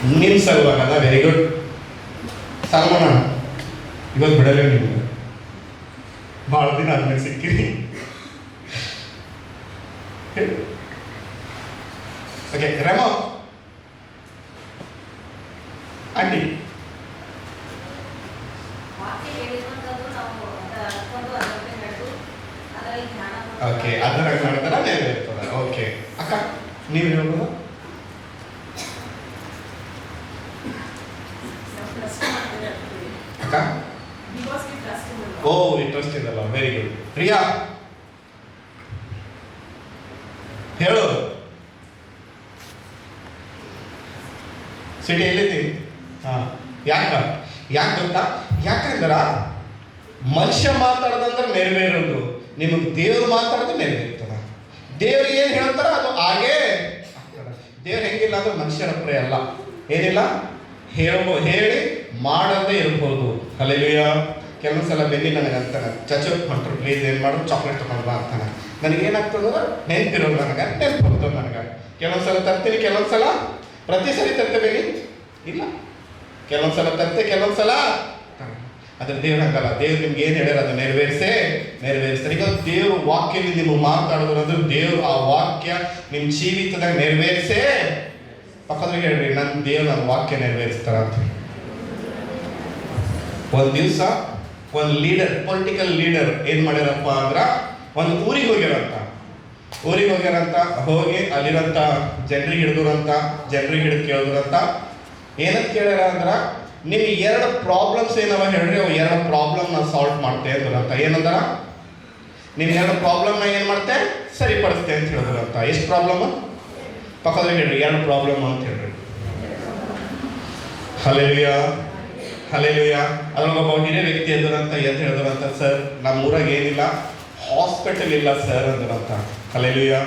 ನಿಮ್ಮ ಸಲುವಾಗದ. Very good ಸಾಲ್ಮೋಣ, ಇವತ್ತು ಬಿಡಲೇ ನೀವು ಭಾಳ ದಿನ ಆದ್ಮೇಲೆ ಸಿಕ್ಕಿರಿ. ಓಕೆ ರೆಮೋ ಆಂಟಿ ಓಕೆ ಅದರ ಮಾಡ್ತಾರ ನೆರವೇರ್ತದ. ಓಕೆ ಅಕ್ಕ ನೀವು ಹೇಳ್ಬೋದು. ಅಕ್ಕ ಓ ಇಂಟ್ರೆಸ್ಟ್ ಇದಲ್ಲ. Very good. ಪ್ರಿಯಾ ಹೇಳು. ಸಿಟಿ ಎಲ್ಲಿದ್ದೀವಿ? ಹಾಂ ಯಾಕೆ ಗೊತ್ತಾ? ಯಾಕಂದ್ರ ಮನುಷ್ಯ ಮಾತಾಡೋದಂದ್ರೆ ನೆರವೇರೋದು, ನಿಮಗೆ ದೇವ್ರು ಮಾತಾಡೋದು ನೆರವೇರ್ತದ. ದೇವ್ರು ಏನು ಹೇಳ್ತಾರ ಅದು ಹಾಗೇ ಆಗ್ತದ. ದೇವ್ರು ಹೆಂಗಿಲ್ಲ ಅಂದ್ರೆ ಮನುಷ್ಯರ ಪ್ರೇ ಅಲ್ಲ, ಏನಿಲ್ಲ ಹೇಳಿ ಮಾಡದೇ ಇರ್ಬೋದು. ಹಲ್ಲೆಲೂಯಾ. ಕೆಲವೊಂದು ಸಲ ಬೆನ್ನಿ ನನಗೆ ಅಂತಾನೆ, ಚಚು ಹೊಂಟ್ರು ಪ್ಲೀಸ್ ಏನು ಮಾಡೋದು ಚಾಕ್ಲೇಟ್ ತೊಗೊಂಡು ಬಾ ಅಂತಾನೆ. ನನಗೇನಾಗ್ತದ ನೆನಪಿರೋದು, ನೆನಪು ಬರ್ತದೆ ನನಗೆ. ಕೆಲವೊಂದ್ಸಲ ತರ್ತೀನಿ, ಕೆಲವೊಂದ್ಸಲ ಪ್ರತಿ ಸರಿ ತರ್ತೇವೆ ಇಲ್ಲ, ಕೆಲವೊಂದ್ಸಲ ತರ್ತೆ, ಕೆಲವೊಂದ್ಸಲ ಅದ್ರ ದೇವ್ರು ಹಂಗಲ್ಲ. ದೇವ್ರು ನಿಮ್ಗೆ ಏನು ಹೇಳ್ಯಾರ ಅದು ನೆರವೇರಿಸ್ತಾರೆ. ಈಗ ದೇವ್ರ ವಾಕ್ಯದಲ್ಲಿ ನಿಮಗೆ ಮಾತಾಡೋದು ಅಂದ್ರೆ ದೇವ್ರು ಆ ವಾಕ್ಯ ನಿಮ್ಮ ಜೀವಿತದಾಗ ನೆರವೇರಿಸೇ. ಪಕ್ಕದಾಗ ಹೇಳ್ರಿ, ನನ್ನ ದೇವ್ರು ನನ್ನ ವಾಕ್ಯ ನೆರವೇರಿಸ್ತಾರ ಅಂತ. ಒಂದು ದಿವಸ ಒಂದು ಲೀಡರ್, ಪೊಲಿಟಿಕಲ್ ಲೀಡರ್ ಏನು ಮಾಡ್ಯಾರಪ್ಪ ಅಂದ್ರೆ ಒಂದು ಊರಿಗೆ ಹೋಗ್ಯಾರಂತ. ಹೋಗಿ ಅಲ್ಲಿರಂತ ಜನರಿಗೆ ಹಿಡಿದು ಕೇಳಿದ್ರಂತ. ಏನಂತ ಕೇಳ್ಯಾರ ಅಂದ್ರೆ, ನಿಮ್ಗೆ 2 ಪ್ರಾಬ್ಲಮ್ಸ್ ಏನವ ಹೇಳ್ರಿ, ಅವು 2 ಪ್ರಾಬ್ಲಮ್ ನಾನು ಸಾಲ್ವ್ ಮಾಡ್ತೇವೆ ಅಂದ್ರಂತ. ಏನಂದ್ರ, ನಿಮ್ 2 ಪ್ರಾಬ್ಲಮ್ನ ಏನು ಮಾಡ್ತೆ ಸರಿಪಡಿಸ್ತೆ ಅಂತ ಹೇಳಿದ್ರಂತ. ಎಷ್ಟು ಪ್ರಾಬ್ಲಮ್? ಪಕ್ಕದಲ್ಲಿ ಹೇಳ್ರಿ, 2 ಪ್ರಾಬ್ಲಮ್ ಅಂತ ಹೇಳ್ರಿ. ಹಲ್ಲೆಲೂಯಾ. ಅದ್ರೊಳಗೊಬ್ಬ ಹಿರಿಯ ವ್ಯಕ್ತಿ ಎದ್ರಂತ ಹೇಳಿದ್ರಂತ, ಸರ್ ನಮ್ಮ ಊರಾಗ ಏನಿಲ್ಲ, ಹಾಸ್ಪಿಟಲ್ ಇಲ್ಲ ಸರ್ ಅಂದ್ರಂತ. ಹಲ್ಲೆಲೂಯಾ.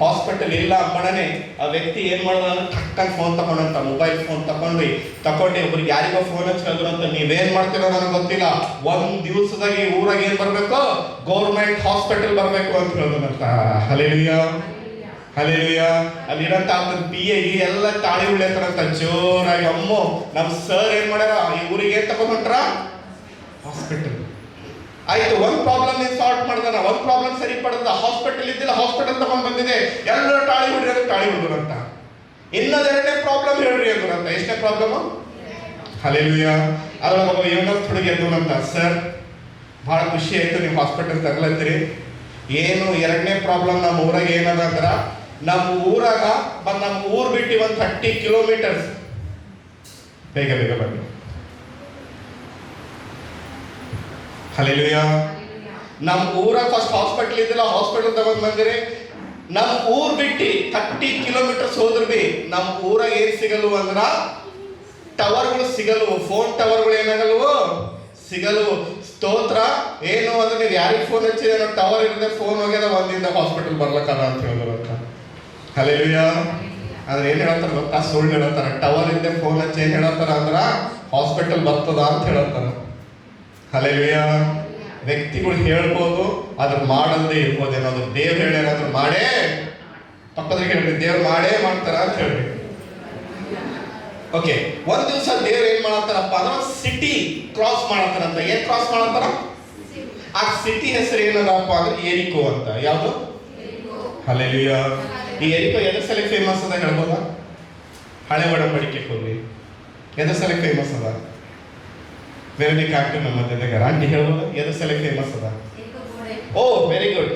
ಹಾಸ್ಪಿಟಲ್ ಇಲ್ಲ ಅಂಬಣನೆ ಆ ವ್ಯಕ್ತಿ ಏನ್ ಮಾಡೋದು ಅಂದ್ರೆ ಟಕ್ಕನ್ ಫೋನ್ ತಗೊಂಡಂತ, ಮೊಬೈಲ್ ಫೋನ್ ತಗೊಂಡು ಒಬ್ರಿಗೆ ಯಾರಿಗೋ ಫೋನ್ ಹಚ್ಚಿ ಹೇಳಿದ್ರಂತ, ನೀವೇನ್ ಮಾಡ್ತೀರೋ ನನಗೆ ಗೊತ್ತಿಲ್ಲ, 1 ದಿವಸದಾಗ ಈ ಊರಾಗ ಏನ್ ಬರ್ಬೇಕು, ಗೌರ್ಮೆಂಟ್ ಹಾಸ್ಪಿಟಲ್ ಬರ್ಬೇಕು ಅಂತ ಹೇಳಿದ್ರಂತ. ಹಲ್ಲೆಲೂಯಾ. ಅಲ್ಲಿರಂತ ಆತನ PA ಎಲ್ಲ ತಾಳಿ ಉಳಿಯತಾರಂತ ಜೋರಾಗಿ. ಅಮ್ಮೋ ನಮ್ ಸರ್ ಏನ್ ಮಾಡ್ಯಾರ, ಈ ಊರಿಗೆ ಏನ್ ತಗೊಂಡ್ರ ಹಾಸ್ಪಿಟಲ್. ಆಯ್ತು, ಒಂದು ಪ್ರಾಬ್ಲಮ್ ನೀವು ಸಾಲ್ವ್ ಮಾಡಿದಾನ, ಒಂದು ಪ್ರಾಬ್ಲಮ್ ಸರಿ ಪಡೆದ. ಹಾಸ್ಪಿಟಲ್ ಇದ್ದಿಲ್ಲ, ಹಾಸ್ಪಿಟಲ್ ತಗೊಂಡ್ ಬಂದಿದೆ, ಎಲ್ಲರೂ ತಾಳಿ ಹುಡುಗರಂತ. ಇನ್ನೊಂದು 2ನೇ ಪ್ರಾಬ್ಲಮ್ ಹೇಳ್ರಿ ಅಂದ್ರಂತ. ಎಷ್ಟನೇ ಪ್ರಾಬ್ಲಮ್? ಹಲ್ಲೆಲೂಯಾ. ಅದ್ರೊಳಗೆ ಇವನೊಂದು ಹುಡುಗಿ ಎದ್ದುನಂತ, ಸರ್ ಭಾಳ ಖುಷಿ ಆಯ್ತು ನೀವು ಹಾಸ್ಪಿಟಲ್ ತರ್ಲತ್ತೀರಿ. ಏನು 2ನೇ ಪ್ರಾಬ್ಲಮ್ ನಮ್ಮ ಊರಾಗ ಏನದ ಅಂದ್ರ, ನಮ್ಮ ಊರಾಗ ನಮ್ಮ ಊರ್ ಬಿಟ್ಟು ಒಂದು 30 ಕಿಲೋಮೀಟರ್ಸ್ ಬೇಗ ಬನ್ನಿ. ಹಲ್ಲೆಲೂಯಾ. ನಮ್ಮ ಊರಾಗ ಫಸ್ಟ್ ಹಾಸ್ಪಿಟಲ್ ಇದ್ದಿಲ್ಲ, ಹಾಸ್ಪಿಟಲ್ ತಗೊಂಡ್ ಬಂದಿರಿ. ನಮ್ಮ ಊರ್ ಬಿಟ್ಟು 30 ಕಿಲೋಮೀಟರ್ಸ್ ಹೋದ್ರು ಬಿ ನಮ್ಮ ಊರಾಗ ಏನ್ ಸಿಗಲ್ವು ಅಂದ್ರ ಟವರ್ಗಳು ಸಿಗಲ್ವು, ಫೋನ್ ಟವರ್ಗಳು ಏನಾಗಲ್ವು ಸಿಗಲ್ವು. ಸ್ತೋತ್ರ. ಏನು ಅಂದ್ರೆ ನೀವು ಯಾರಿಗೆ ಫೋನ್ ಹಚ್ಚಿದ ಟವರ್ ಇರದೆ ಫೋನ್ ಹೋಗ್ಯದ, ಒಂದಿಂದ ಹಾಸ್ಪಿಟಲ್ ಬರ್ಲಕ್ಕದ ಅಂತ ಹೇಳಿದ್ರಂತ. ಹಲ್ಲೆಲೂಯಾ. ಆದ್ರೆ ಏನ್ ಹೇಳ್ತಾರ ಗೊತ್ತಾ, ಸುಳ್ಳು ಹೇಳ್ತಾರ. ಟವರ್ ಇದ್ದೆ ಫೋನ್ ಹಚ್ಚಿ ಏನ್ ಹೇಳ್ತಾರ ಅಂದ್ರ ಹಾಸ್ಪಿಟಲ್ ಬರ್ತದ ಅಂತ ಹೇಳ್ತಾರ. ಹಲ್ಲೆಲೂಯಾ. ವ್ಯಕ್ತಿಗಳು ಹೇಳ್ಬೋದು, ಅದ್ರ ಮಾಡಲ್ದೇ ಇರ್ಬೋದು. ಏನಾದ್ರು ದೇವ್ರು ಹೇಳ್ಯಾರಾದ್ರೂ ಮಾಡೇ, ಪಕ್ಕದಾಗ ಹೇಳ್ರಿ, ದೇವ್ರು ಮಾಡೇ ಮಾಡ್ತಾರ ಅಂತ ಹೇಳ್ರಿ. ಓಕೆ, ಒಂದ್ ದಿವಸ ದೇವ್ರು ಏನ್ ಮಾಡತ್ತಾರಪ್ಪ ಅಂದ್ರೆ ಸಿಟಿ ಕ್ರಾಸ್ ಮಾಡತ್ತಾರಂತ. ಏನ್ ಕ್ರಾಸ್ ಮಾಡತ್ತಾರ? ಆ ಸಿಟಿ ಹೆಸರು ಏನದಪ್ಪ ಅಂದ್ರೆ ಎರಿಕೋ ಅಂತ. ಯಾವುದು? ಹಲ್ಲೆಲೂಯಾ. ಈ ಎರಿಕೋ ಎದ್ರ ಸಲ ಫೇಮಸ್ ಅದ ಹೇಳ್ಬೋದ? ಹಳೆ ಒಡಂಬಡಿಕೆ ಹೋಗ್ಲಿ, ಎದ್ರ ಸಲ ಫೇಮಸ್ ಅದ? ವೆರಿ ಆಕ್ಟಿವ್ ನಮ್ಮ ಮಧ್ಯದಾಗ ಆಂಟಿ ಹೇಳ್ಬೋದು, ಎದ್ರ ಸಲ ಫೇಮಸ್ ಅದ? ಓ ವೆರಿ ಗುಡ್,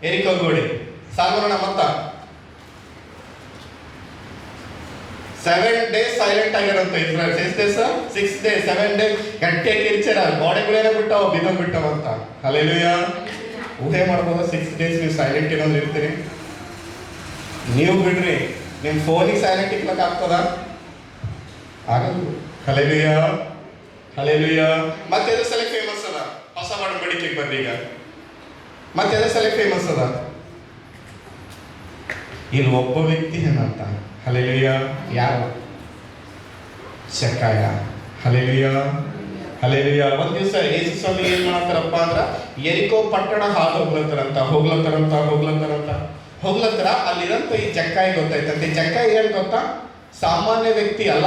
ಎರಿಕೋ ಗೋಡೆ. ಸಾಲ್ಮೋಣ ಮತ್ತ 7 days silent ಆಗಿರಂತ Israel. 6 days 7 days ಗಟ್ಟಿಯಾಗಿ ಕಿರ್ಚಾರ, ಗೋಡೆಗಳೇನ ಬಿಟ್ಟಾವ, ಬಿದ್ದಾವ ಅಂತ. ಹಲ್ಲೆಲೂಯಾ. ಊಹೆ ಮಾಡ್ಬೋದ 6 days ನೀವು ಸೈಲೆಂಟ್ ಏನಂದ್ರೆ ಇರ್ತೀರಿ? ನೀವು ಬಿಡ್ರಿ, ನಿಮ್ಮ ಫೋನಿಗೆ ಸೈಲೆಂಟ್ ಇಕ್ಲಕ್ ಆಗ್ತದ? ಆಗಲ್ಲ. ಹಲ್ಲೆಲೂಯಾ. ಮತ್ತೆ ಎದ್ರ ಸಲ ಫೇಮಸ್ ಅದ? ಹೊಸ ಒಡಂಬಡಿಕೆಗೆ ಬರ್ರಿ. ಈಗ ಮತ್ತೆ ಎದ್ರ ಸಲ ಫೇಮಸ್ ಅದ? ಇಲ್ಲಿ ಒಬ್ಬ ವ್ಯಕ್ತಿ ಏನಂತ. ಹಲ್ಲೆಲೂಯಾ. ಯಾರು? ಜಕ್ಕಾಯ. ಹಲ್ಲೆಲೂಯಾ. ಒಂದ್ ದಿವಸ ಯೇಸು ಸ್ವಾಮಿ ಏನ್ ಮಾಡ್ತಾರಪ್ಪ ಅಂದ್ರ ಎರಿಕೋ ಪಟ್ಟಣ ಹಾದು ಹೋಗ್ಲತ್ತಾರಂತ. ಅಲ್ಲಿರಂತ ಈ ಜಕ್ಕಾಯಿ ಗೊತ್ತಾಯ್ತಂತೆ. ಜಕ್ಕಾಯಿ ಏನ್ ಗೊತ್ತಾ, ಸಾಮಾನ್ಯ ವ್ಯಕ್ತಿ ಅಲ್ಲ.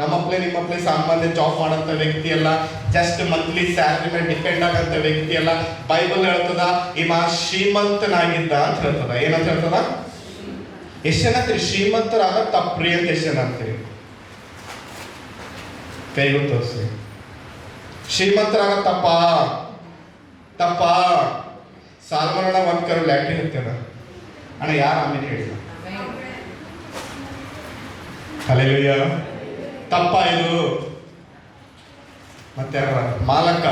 ನಮ್ಮಪ್ಲೆ ನಿಮ್ಮಪ್ಲೆ ಸಾಮಾನ್ಯ ಜಾಬ್ ಮಾಡೋಂಥ ವ್ಯಕ್ತಿ ಅಲ್ಲ. ಜಸ್ಟ್ ಮಂತ್ಲಿ ಸ್ಯಾಲ್ರಿ ಮೇಲೆ ಡಿಪೆಂಡ್ ಆಗಂತ ವ್ಯಕ್ತಿ ಅಲ್ಲ. ಬೈಬಲ್ ಹೇಳ್ತದ ಇವ ಶ್ರೀಮಂತನಾಗಿದ್ದ ಅಂತ ಹೇಳ್ತದ. ಏನಂತ ಹೇಳ್ತದ? ಎಷ್ಟು ಜನ ಅಂತೀರಿ ಶ್ರೀಮಂತರಾಗ ತಪ್ಪ್ರಿ ಅಂತ? ಎಷ್ಟು ಜನ ಅಂತೀರಿ? ಕೈಗಳು ತೋರಿಸಿ. ಶ್ರೀಮಂತರಾಗ ತಪ್ಪ. ಸಾಲ್ಮನ ಒಂದ್ ಕರು ಲ್ಯಾಟ್ರಿ ಇರ್ತದ ಅಣ್ಣ, ಯಾರು ಆಮೇಲೆ ಹೇಳಿಲ್ಲ. ಹಲ್ಲೆಲೂಯಾ. ತಪ್ಪ ಇದು. ಮತ್ತೆ ಯಾರ ಮಾಲಕ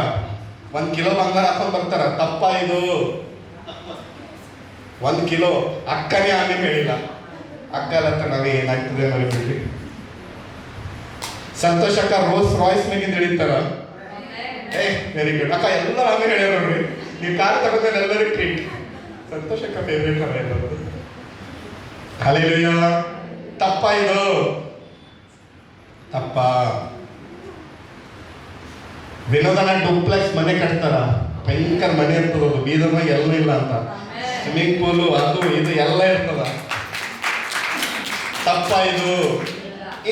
1 ಕಿಲೋ ಬಂಗಾರ ಹಾಕೊಂಡ್ ಬರ್ತಾರ, ತಪ್ಪ ಇದು. 1 ಕಿಲೋ ಅಕ್ಕನೇ ಆಮೇಲೆ ಹೇಳಿಲ್ಲ. ಅಕ್ಕಲತ್ತ ನಾವೇ ಏನಾಗ್ತದೆ ನೋಡಿ ಬಿಡ್ರಿ. ಸಂತೋಷ್ ಅಕ್ಕ ರೋಲ್ಸ್ ರಾಯ್ಸ್ ಮೇಗಿಂದ ಹಿಡಿತಾರ. ವೆರಿ ಗುಡ್ ಅಕ್ಕ, ಎಲ್ಲರೂ ಆಮೇಲೆ ಹೇಳ್ಯಾರ ನೋಡ್ರಿ. ನೀವು ಕಾರ್ ತಗೊಂಡ್ರೆ ಎಲ್ಲರೂ ಟ್ರೀಟ್. ಸಂತೋಷ್ ಅಕ್ಕ ಫೇವ್ರೇಟ್ ಅಲ್ಲ ಎಲ್ಲರೂ. ಹಲ್ಲೆಲೂಯಾ. ತಪ್ಪ ಇದು, ತಪ್ಪ. ವಿನೋದನ ಡೂಪ್ಲೆಕ್ಸ್ ಮನೆ ಕಟ್ತಾರ, ಭಯಂಕರ ಮನೆ ಇರ್ತದ. ಬೀದರ್ನಾಗ ಎಲ್ಲ ಇಲ್ಲ ಅಂತ, ಸ್ವಿಮ್ಮಿಂಗ್ ಪೂಲು ಅದು ಇದು ಎಲ್ಲ ಇರ್ತದ. ತಪ್ಪ ಇದು?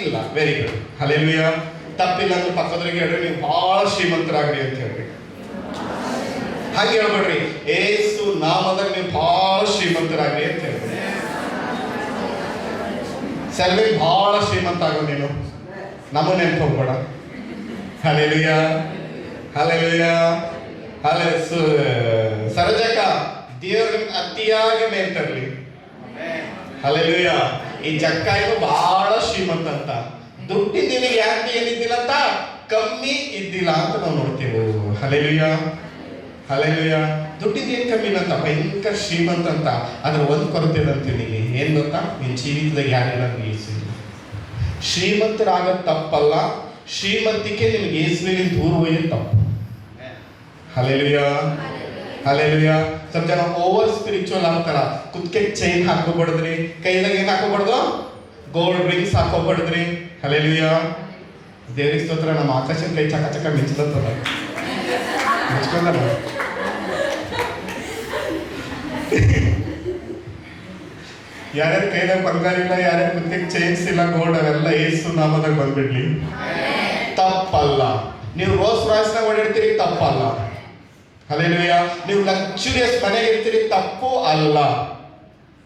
ಇಲ್ಲ. Very good. ಹಲ್ಲೆಲೂಯಾ. ತಪ್ಪಿಲ್ಲ ಅಂದ್ರೆ ಪಕ್ಕದ್ರಿಗೆ ಹೇಳ್ರಿ, ನೀವು ಬಹಳ ಶ್ರೀಮಂತರಾಗ್ರಿ ಅಂತ ಹೇಳ್ರಿ. ಹಾಗೆ ಹೇಳ್ಬೇಡ್ರಿ, ಏಸು ನಾಮದಾಗ ನೀವು ಬಹಳ ಶ್ರೀಮಂತರಾಗ್ರಿ ಅಂತ ಹೇಳ್ರಿ. ಸೆಲ್ವಿ ಬಹಳ ಶ್ರೀಮಂತ ಆಗೋ ನೀನು, ನಮ್ಮ ನೆನಪು ಹೋಗ್ಬೇಡ. ಹಲ್ಲೆಲೂಯಾ. ಹಲ್ಲೆಲೂಯಾ. ಸರಜಕ ದೇವ್ರ ಅತಿಯಾಗಿ ಮೇಲ್ತರ್ಲಿ. ಹಲ್ಲೆಲೂಯಾ. ಈ ಜಕ್ಕಾಯಿಗೂ ಬಹಳ ಶ್ರೀಮಂತ ಅಂತ. ದುಡ್ಡಿನ ನಿನಗೆ ಯಾಕೆ ಏನಿದ್ದಿಲ್ಲ ಅಂತ, ಕಮ್ಮಿ ಇದ್ದಿಲ್ಲ ಅಂತ ನಾವು ನೋಡ್ತೀವಿ. ಹಲ್ಲೆಲೂಯಾ. ಹಲ್ಲೆಲೂಯಾ. ದುಡ್ಡಿನ ಏನ್ ಕಮ್ಮಿ ಅಂತ, ಭಯಂಕರ ಶ್ರೀಮಂತ ಅಂತ. ಅದ್ರ ಒಂದು ಕೊರತೆ ಅಂತೀವಿ ನಿನಗೆ. ಏನ್ ಗೊತ್ತಾ? ನಿನ್ನ ಜೀವಿತದಾಗ ಯಾರಿಲ್ಲ ಯೇಸು. ಶ್ರೀಮಂತರಾಗದ್ ತಪ್ಪಲ್ಲ, ಶ್ರೀಮಂತಿಕೆ ನಿಮ್ಗೆ ಯೇಸುವಿನ ದೂರ ಒಯ್ಯೋದು ತಪ್ಪು. ಹಲ್ಲೆಲೂಯಾ. ಹಲ್ಲೆಲೂಯಾ. ಸ್ವಲ್ಪ ಜನ ಓವರ್ ಸ್ಪಿರಿಚುವಲ್ ಆಗ್ತಾರ. ಕುತ್ತಿಗೆ ಚೈನ್ ಹಾಕೋಬಾರ್ದ್ರಿ, ಕೈದಾಗ ಏನ್ ಹಾಕೋಬಾರ್ದು, ಗೋಲ್ಡ್ ರಿಂಗ್ಸ್ ಹಾಕೋಬಾರ್ದ್ರಿ. ಹಲ್ಲೆಲೂಯಾ. ದೇವರಿಗೆ ಸ್ತೋತ್ರ. ನಮ್ಮ ಆಕಾಶನ ಕೈ ಚಕ ಚಕ ಮಿಂಚಲತ್ತದ, ಮಿಂಚ್ಕೊಂಡ. ಯಾರ್ಯಾರ ಕೈದಾಗ ಬಂಗಾರ ಇಲ್ಲ, ಯಾರ್ಯಾರ ಕುತ್ತಿಗೆ ಚೈನ್ಸ್ ಇಲ್ಲ, ಗೋಲ್ಡ್, ಅವೆಲ್ಲ ಏಸು ನಾಮದಾಗ ಬಂದ್ಬಿಡ್ಲಿ. ತಪ್ಪಲ್ಲ. ನೀವು ರೋಲ್ಸ್ ರಾಯ್ಸ್ನಾಗ ಓಡಾಡ್ತೀರಿ, ತಪ್ಪಲ್ಲ. ಹಲ್ಲೆಲೂಯಾ. ನೀವು ಲಕ್ಸುರಿಯಸ್ ಮನೆಗೆ ಇರ್ತೀರಿ, ತಪ್ಪು ಅಲ್ಲ.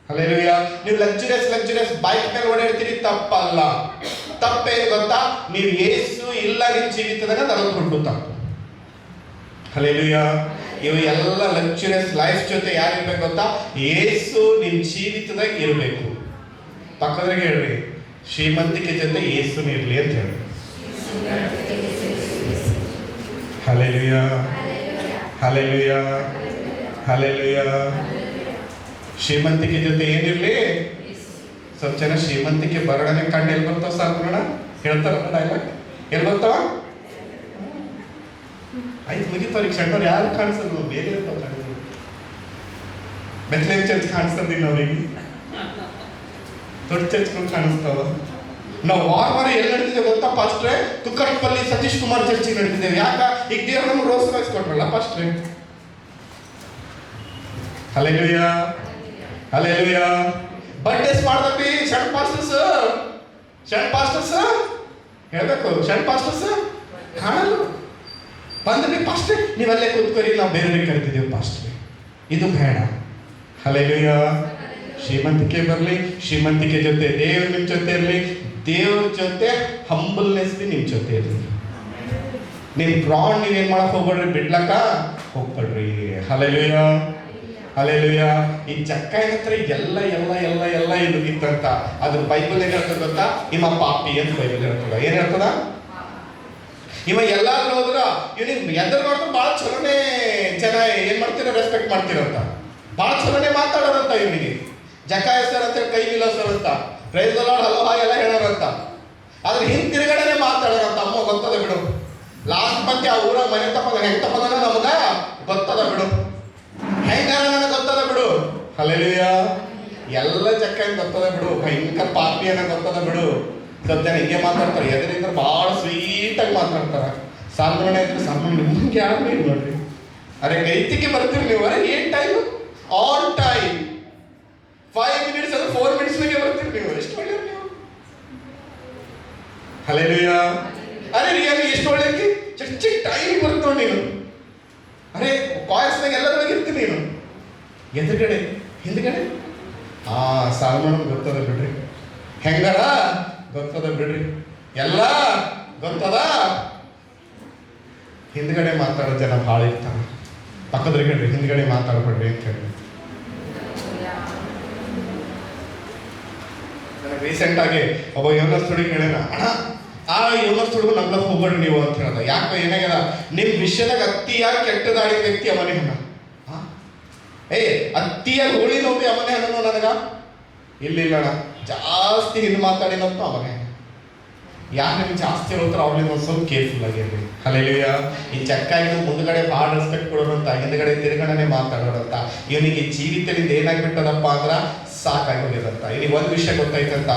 ಹಲ್ಲೆಲೂಯಾ. ನೀವು ಲಕ್ಸುರಿಯಸ್ ಬೈಕ್ ಮೇಲೆ ಓಡಾಡ್ತೀರಿ, ತಪ್ಪಲ್ಲ. ತಪ್ಪೇನು ಗೊತ್ತಾ? ನೀವು ಏಸು ಇಲ್ಲ ನಿಮ್ಮ ಜೀವಿತದಾಗ ಅದರ ದೊಡ್ಡ ತಪ್ಪು. ಹಲ್ಲೆಲೂಯಾ. ಇವು ಎಲ್ಲ ಲಕ್ಸುರಿಯಸ್ ಲೈಫ್ ಜೊತೆ ಯಾರಿರ್ಬೇಕು ಗೊತ್ತಾ? ಏಸು ನಿಮ್ಮ ಜೀವಿತದಾಗ ಇರಬೇಕು. ಪಕ್ಕದ್ರಿಗೆ ಹೇಳ್ರಿ, ಶ್ರೀಮಂತಿಕೆ ಜೊತೆ ಏಸುನ ಇರ್ಲಿ ಅಂತ ಹೇಳಿ. ಹಲ್ಲೆಲೂಯಾ. ಹಲ್ಲೆಲೂಯಾ. ಹಲ್ಲೆಲೂಯಾ. ಶ್ರೀಮಂತಿಕೆ ಜೊತೆ ಏನಿರ್ಲಿ? ಸ್ವಲ್ಪ ಜನ ಶ್ರೀಮಂತಿಕೆ ಬರಡನೆ ಕಂಡು ಎಲ್ಲಿ ಬರ್ತಾವ ಸಾಕು ನೋಡ, ಹೇಳ್ತಾರಲ್ಲ ಡೈಲಾಗ್. ಎಲ್ಲಿ ಬರ್ತಾವ? ಆಯ್ತು ಮುಗಿತವ್ರಿಗೆ ಸಣ್ಣವ್ರು ಯಾರು ಕಾಣಿಸಲ್ಲ, ಬೇರೆ ಇರ್ತಾವ ಕಾಣಿಸಲ್ಲ. ಬೆತ್ಲೇಮ್ ಚರ್ಚ್ ಕಾಣಿಸ್ತದಿಲ್ಲ ಅವ್ರಿಗೆ, ದೊಡ್ಡ ಚರ್ಚ್ಗಳು ಕಾಣಿಸ್ತಾವ. ನಾವು ವಾರ ಎಲ್ಲಿ ನಡೀತಿದ್ದೇವೆ ಗೊತ್ತಾ? ಫಸ್ಟ್ರೆ ತುಕ್ಕಟ್ಪಲ್ಲಿ ಸತೀಶ್ ಕುಮಾರ್ ಚರ್ಚಿಗೆ ನಡೀತಿದ್ದೇವೆ. ಯಾಕ? ಈಗ ದೇವ್ರು ನಮ್ಗೆ ರೋಸ್ ರಾಯ್ಸ್ ಕೊಟ್ರಲ್ಲ ಫಸ್ಟ್ರೆ. ಹಲ್ಲೆಲೂಯಾ. ಹಲ್ಲೆಲೂಯಾ. ಬರ್ಡೇಸ್ ಮಾಡ್ದಪ್ಪಿ ಶಣ್ ಪಾಸ್ಟರ್ಸ್ ಹೇಳ್ಬೇಕು. ಶಣ್ ಪಾಸ್ಟರ್ಸ್ ಕಾಣಲ್ಲ ಬಂದ್ರಿ ಫಸ್ಟ್ ನೀವಲ್ಲೇ ಕೂತ್ಕೊರಿ, ನಾವು ಬೇರೆಯವ್ರಿಗೆ ಕರಿತಿದ್ದೇವೆ ಫಸ್ಟ್. ಇದು ಬೇಡ. ಹಲ್ಲೆಲೂಯಾ. ಶ್ರೀಮಂತಿಕೆ ಬರಲಿ, ಶ್ರೀಮಂತಿಕೆ ಜೊತೆ ದೇವ್ರು ನಿಮ್ಮ ಜೊತೆ ಇರಲಿ, ದೇವ್ರ ಜೊತೆ ಹಂಬಲ್ನೆಸ್ ಬಿ ನಿಮ್ಮ ಜೊತೆ ಇರಲಿ. ನಿಮ್ಮ ಗ್ರೌಂಡ್ ನೀವೇನು ಮಾಡಕ್ ಹೋಗ್ಬೇಡ್ರಿ, ಬಿಡ್ಲಕ್ಕ ಹೋಗ್ಬೇಡ್ರಿ. ಹಲ್ಲೆಲೂಯಾ. ಹಲ್ಲೆಲೂಯಾ. ಈ ಜಕ್ಕಾಯಿನ ಹತ್ರ ಎಲ್ಲ ಎಲ್ಲ ಎಲ್ಲ ಎಲ್ಲ ಇದು ಇತ್ತಂತ. ಅದ್ರ ಬೈಬಲ್ ಏನ್ ಹೇಳ್ತದ ಗೊತ್ತಾ? ಇವ ಪಾಪಿ ಅಂತ ಬೈಬಲ್ ಹೇಳ್ತದ. ಏನ್ ಹೇಳ್ತದ? ಇವ ಎಲ್ಲಾದ್ರೂ ಹೋದ್ರ ಇವ್ನಿಗೆ ಎದ್ರ ನೋಡಿದ್ರೆ ಭಾಳ ಚಲೋನೇ ಜನ ಏನ್ ಮಾಡ್ತೀರ, ರೆಸ್ಪೆಕ್ಟ್ ಮಾಡ್ತೀರಂತ. ಭಾಳ ಚಲೋನೇ ಮಾತಾಡೋರಂತ ಇವನಿಗೆ. ಜಕ್ಕಾಯ ಸರ್ ಅಂತ ಕೈ ಸರ್ ಅಂತ praise the lord hello hi ಎಲ್ಲ ಹೇಳೋರಂತ. ಆದ್ರೆ ಹಿಂದ್ ತಿರುಗಡೆ ಮಾತಾಡೋರಂತ. ಅಮ್ಮ ಗೊತ್ತದ ಬಿಡು. ಲಾಸ್ಟ್ ಮತ್ತೆ ಆ ಊರಾಗ ಮನೆ ತಪ್ಪದ ಹೆಂಗ್ ತಪ್ಪದ ನಮಗ ಗೊತ್ತದ ಬಿಡು, ಹೆಂಗಾರ ನನಗೆ ಗೊತ್ತದ ಬಿಡು. ಹಲ್ಲೆಲೂಯಾ. ಎಲ್ಲ ಜಕ್ಕಾಯ ಗೊತ್ತದ ಬಿಡು, ಭಯಂಕರ ಪಾಪಿ ಅನ್ನೋ ಗೊತ್ತದ ಬಿಡು. ಸ್ವಲ್ಪ ಜನ ಹಿಂಗೆ ಮಾತಾಡ್ತಾರೆ, ಎದರಿಂದ ಭಾಳ ಸ್ವೀಟಾಗಿ ಮಾತಾಡ್ತಾರೆ. ಸಾಲ್ಮನೆ ಇದ್ರೆ ಸಾಲ್ಮನೆ ನಿಮ್ಗೆ ಯಾರು ಏನು ನೋಡ್ರಿ, ಅರೆ ಕೈತಿಗೆ ಬರ್ತೀರಿ ನೀವು. ಅರೆ ಏನ್ ಟೈಮ್? On time. 5 minutes ಅದು 4 minutes ಬರ್ತೀರಿ ನೀವು. ಎಷ್ಟು ಒಳ್ಳೆಯವ್ರು ನೀವು. ಹಲ್ಲೆಲೂಯ. ಅರೆ ರಿಯಾಲಿ ಎಷ್ಟು ಒಳ್ಳೆಕಿ ಚರ್ಚಿಗೆ ಟೈಮಿಗೆ ಬರ್ತಾವ ನೀನು. ಅರೆ ಕಾಯಸ್ನಾಗ ಎಲ್ಲದ್ರಾಗ ಇರ್ತೀನಿ ನೀನು. ಎದುರುಗಡೆ ಹಿಂದ್ಗಡೆ ಸಾಲ್ಮನ್ ಗೊತ್ತದ ಬಿಡ್ರಿ, ಹೆಂಗಾರ ಗೊತ್ತದ ಬಿಡ್ರಿ, ಎಲ್ಲ ಗೊತ್ತದ. ಹಿಂದ್ಗಡೆ ಮಾತಾಡೋ ಜನ ಭಾಳ ಇರ್ತಾರ. ಪಕ್ಕದ್ರಿಗೆ ಹೇಳ್ರಿ ಹಿಂದ್ಗಡೆ ಮಾತಾಡ್ಬೇಡ್ರಿ ಅಂತ ಹೇಳಿ. ನನಗೆ ರೀಸೆಂಟ್ ಆಗಿ ಒಬ್ಬ ಯೋಗಸ್ಥುಡಿಗೆ ಹೇಳ್ಯಾನ, ಅಣ್ಣ ಆ ಯೋಗಸ್ಥುಡಿಗೂ ನಮ್ಗೆ ಹೋಗ್ಬೇಡ್ರಿ ನೀವು ಅಂತ ಹೇಳ್ದ. ಯಾಕೆ ಏನಾಗ್ಯದ, ನಿಮ್ಮ ವಿಷಯದಾಗ ಅತ್ತಿಯಾಗಿ ಕೆಟ್ಟದಾಡಿದ ವ್ಯಕ್ತಿ ಅವನೇ ಹಣ. ಅತ್ತಿಯಾಗಿ ಹೋಳಿ ನೋಡಿ ಅವನೇ ಹಣ್ಣು ನನಗ ಇಲ್ಲಿಲ್ಲಣ್ಣ, ಜಾಸ್ತಿ ಹಿಂದೆ ಮಾತಾಡಿನಂತ ಅವನೇ. ಯಾರು ನಿಮ್ಗೆ ಜಾಸ್ತಿ ಹೇಳ್ತಾರ ಅವ್ರಿಗೆ ಒಂದು ಸ್ವಲ್ಪ ಕೇರ್ಫುಲ್ ಆಗಿರ್ರಿ. ಹಲ್ಲೆಲೂಯ. ಈ ಚಕ್ಕಾಗಿ ಮುಂದ್ಗಡೆ ಭಾಳ ರೆಸ್ಪೆಕ್ಟ್ ಕೊಡೋರಂತ, ಹಿಂದ್ಗಡೆ ತಿರುಗಣನೆ ಮಾತಾಡೋರಂತ. ಇವನಿಗೆ ಜೀವಿತದಿಂದ ಏನಾಗ್ಬಿಟ್ಟದಪ್ಪ ಅಂದ್ರೆ ಸಾಕಾಗಿ ಹೋಗ್ಯದಂತ. ಇಲ್ಲಿ ಒಂದು ವಿಷಯ ಗೊತ್ತಾಯ್ತಂತ,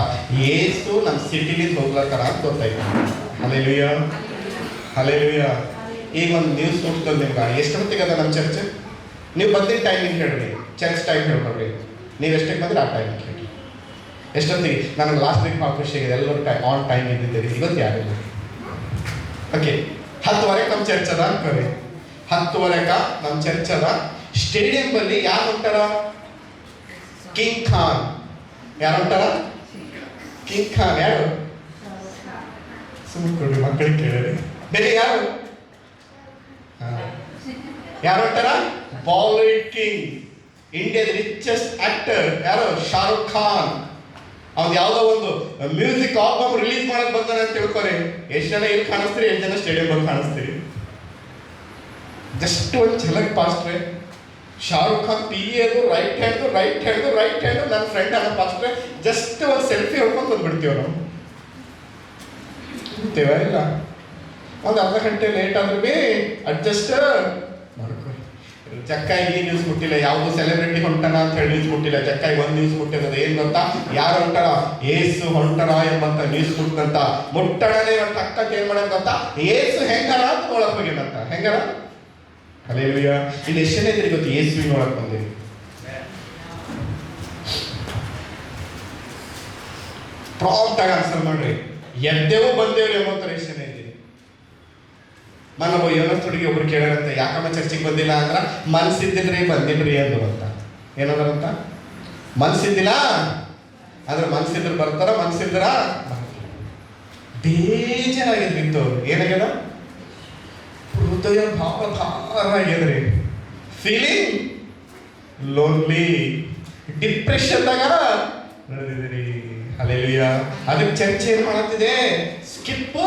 ಏಸು ನಮ್ಮ ಸಿಟಿಲಿಂದ ಹೋಗ್ಲತ್ತಾರ ಅಂತ ಗೊತ್ತಾಯ್ತು. Hallelujah, hallelujah. ಈಗ ಒಂದು ನ್ಯೂಸ್ ನೋಡ್ತದೆ ನಿಮ್ಗೆ, ಎಷ್ಟೊತ್ತಿಗೆ ಅದ ನಮ್ಮ ಚರ್ಚ್? ನೀವು ಬಂದಿದ್ದ ಟೈಮಿಂಗ್ ಹೇಳ್ರಿ, ಚರ್ಚ್ ಟೈಮ್ ಹೇಳ್ಕೊಡ್ರಿ. ನೀವು ಎಷ್ಟಕ್ಕೆ ಬಂದ್ರೆ ಆ ಟೈಮಿಂಗ್ ಹೇಳ್ರಿ. ಎಷ್ಟೊತ್ತಿಗೆ? ನನಗೆ ಲಾಸ್ಟ್ ವೀಕ್ ಭಾಳ ಖುಷಿ ಆಗಿದೆ, ಎಲ್ಲರೂ ಆನ್ ಟೈಮ್ ಇದ್ದಿದ್ದೀರಿ. ಇವತ್ತು ಯಾರಿಲ್ಲ. ಓಕೆ, 10:15 ನಮ್ಮ ಚರ್ಚ್ ಅದ ಅನ್ಕೋರಿ. 10:15 ನಮ್ಮ ಚರ್ಚ್ ಅದ. ಸ್ಟೇಡಿಯಂ ಬಲ್ಲಿ ಯಾರು ಹೊಂಟಾರ? ಕಿಂಗ್ ಖಾನ್. ಯಾರು ಹೊಂಟಾರ? ಕಿಂಗ್ ಖಾನ್. ಯಾರು? ಸುಮ್ಮನೆ ಕೊಡ್ರಿ, ಮಕ್ಕಳಿಗೆ ಕೇಳಿರಿ. ಬೇರೆ ಯಾರು? ಯಾರು ಹೊಂಟಾರ? ಬಾಲಿವುಡ್ ಕಿಂಗ್, ಇಂಡಿಯಾದ ರಿಚೆಸ್ಟ್ ಆಕ್ಟರ್ ಯಾರು? ಶಾರುಖ್ ಖಾನ್. ಅವ್ನು ಯಾವುದೋ ಒಂದು ಮ್ಯೂಸಿಕ್ ಆಲ್ಬಮ್ ರಿಲೀಸ್ ಮಾಡಕ್ ಬಂದಾನೆ ಅಂತ ತಿಳ್ಕೊರಿ. ಎಷ್ಟು ಜನ ಇಲ್ಲಿ ಕಾಣಿಸ್ತೀರಿ, ಎಷ್ಟು ಜನ ಸ್ಟೇಡಿಯಂ ಬಂದು ಕಾಣಿಸ್ತೀರಿ. ಜಸ್ಟ್ ಒಂದು ಝಲಕ್ ಪಾಸ್ಟ್ರೆ. ಶಾರುಖ್ ಖಾನ್ ಅದು ರೈಟ್ ಹ್ಯಾಂಡ್ ನನ್ನ ಫ್ರೆಂಡ್ ಅನ್ನೋ ಪಾಸ್ಟ್ರೆ. ಜಸ್ಟ್ ಒಂದು ಸೆಲ್ಫಿ ಹೊಡ್ಕೊಂಡು ಬಂದ್ಬಿಡ್ತೀವಿ ನಾವು. ಗೊತ್ತೇವ ಇಲ್ಲ, ಒಂದು ಅರ್ಧ ಗಂಟೆ ಲೇಟ್ ಆದ್ರೂ ಭೀ ಅಡ್ಜಸ್ಟ್ ಮಾಡ್ಕೊರಿ. ಜಕ್ಕಾಯಿಗೆ ಈ ನ್ಯೂಸ್ ಮುಟ್ಟಿಲ್ಲ, ಯಾವುದು ಸೆಲೆಬ್ರಿಟಿ ಹೊಂಟನ ಅಂತ ಹೇಳಿ ನ್ಯೂಸ್ ಮುಟ್ಟಿಲ್ಲ. ಜಕ್ಕಾಯಿಗೆ ಒಂದು ನ್ಯೂಸ್ ಮುಟ್ಟಿರೋದು ಏನು ಗೊತ್ತಾ? ಯಾರು ಹೊಂಟಾರ? ಏಸು ಹೊಂಟರ ಎಂಬಂತ ನ್ಯೂಸ್ ಮುಟ್ಟಂತ. ಮುಟ್ಟಣನೇ ಒಂದು ಅಕ್ಕಕ್ಕೆ ಏನು ಮಾಡೋದು ಗೊತ್ತಾ? ಏಸು ಹೆಂಗಾರ ಅಂತ ನೋಡಕ್ ಹೋಗ್ಯದಂತ. ಹೆಂಗಾರ? ಹಲ್ಲೆಲೂಯ. ಇಲ್ಲಿ ಎಷ್ಟು ಜನ ಇದ್ರಿ ಗೊತ್ತು ಏಸುವಿನ ನೋಡಕ್ ಬಂದಿರಿ? ಪ್ರಾಂಪ್ಟ್ ಆಗಿ ಆನ್ಸರ್ ಮಾಡ್ರಿ. ಎದ್ದೇವು ಬಂದೇವ್ರಿ ಎಂಬಂತಾರೆ ಎಷ್ಟು ಜನ ಇದ್ದೀರಿ? ಮನೊಬ್ಬ ಯೋನಸ್ಥುಡಿಗೆ ಒಬ್ರು ಕೇಳಾರಂತೆ, ಯಾಕಮ್ಮ ಚರ್ಚಿಗೆ ಬಂದಿಲ್ಲ ಅಂದ್ರ, ಮನ್ಸಿದ್ದಿಲ್ರಿ ಬಂದಿಲ್ರಿ ಅಂದ್ರು ಅಂತ. ಏನಂದ್ರಂತ? ಮನ್ಸಿದ್ದಿಲ್ಲ ಆದ್ರೆ ಮನ್ಸಿದ್ರು ಬರ್ತಾರ, ಮನ್ಸಿದ್ರ ಬೇಜಾರಾಗಿದ್ರಿತ್ತು. ಏನಾಗ್ಯದ? ಹೃದಯ ಭಾವ ಭಾರ ಆಗ್ಯದ್ರಿ. ಫೀಲಿಂಗ್ ಲೋನ್ಲಿ, ಡಿಪ್ರೆಷನ್ದಾಗ ನಡೆದಿದ್ದೀರಿ. ಹಲ್ಲೆಲೂಯ. ಅದಕ್ಕೆ ಚರ್ಚೆ ಏನ್ ಮಾಡತ್ತಿದೆ? ಸ್ಕಿಪ್.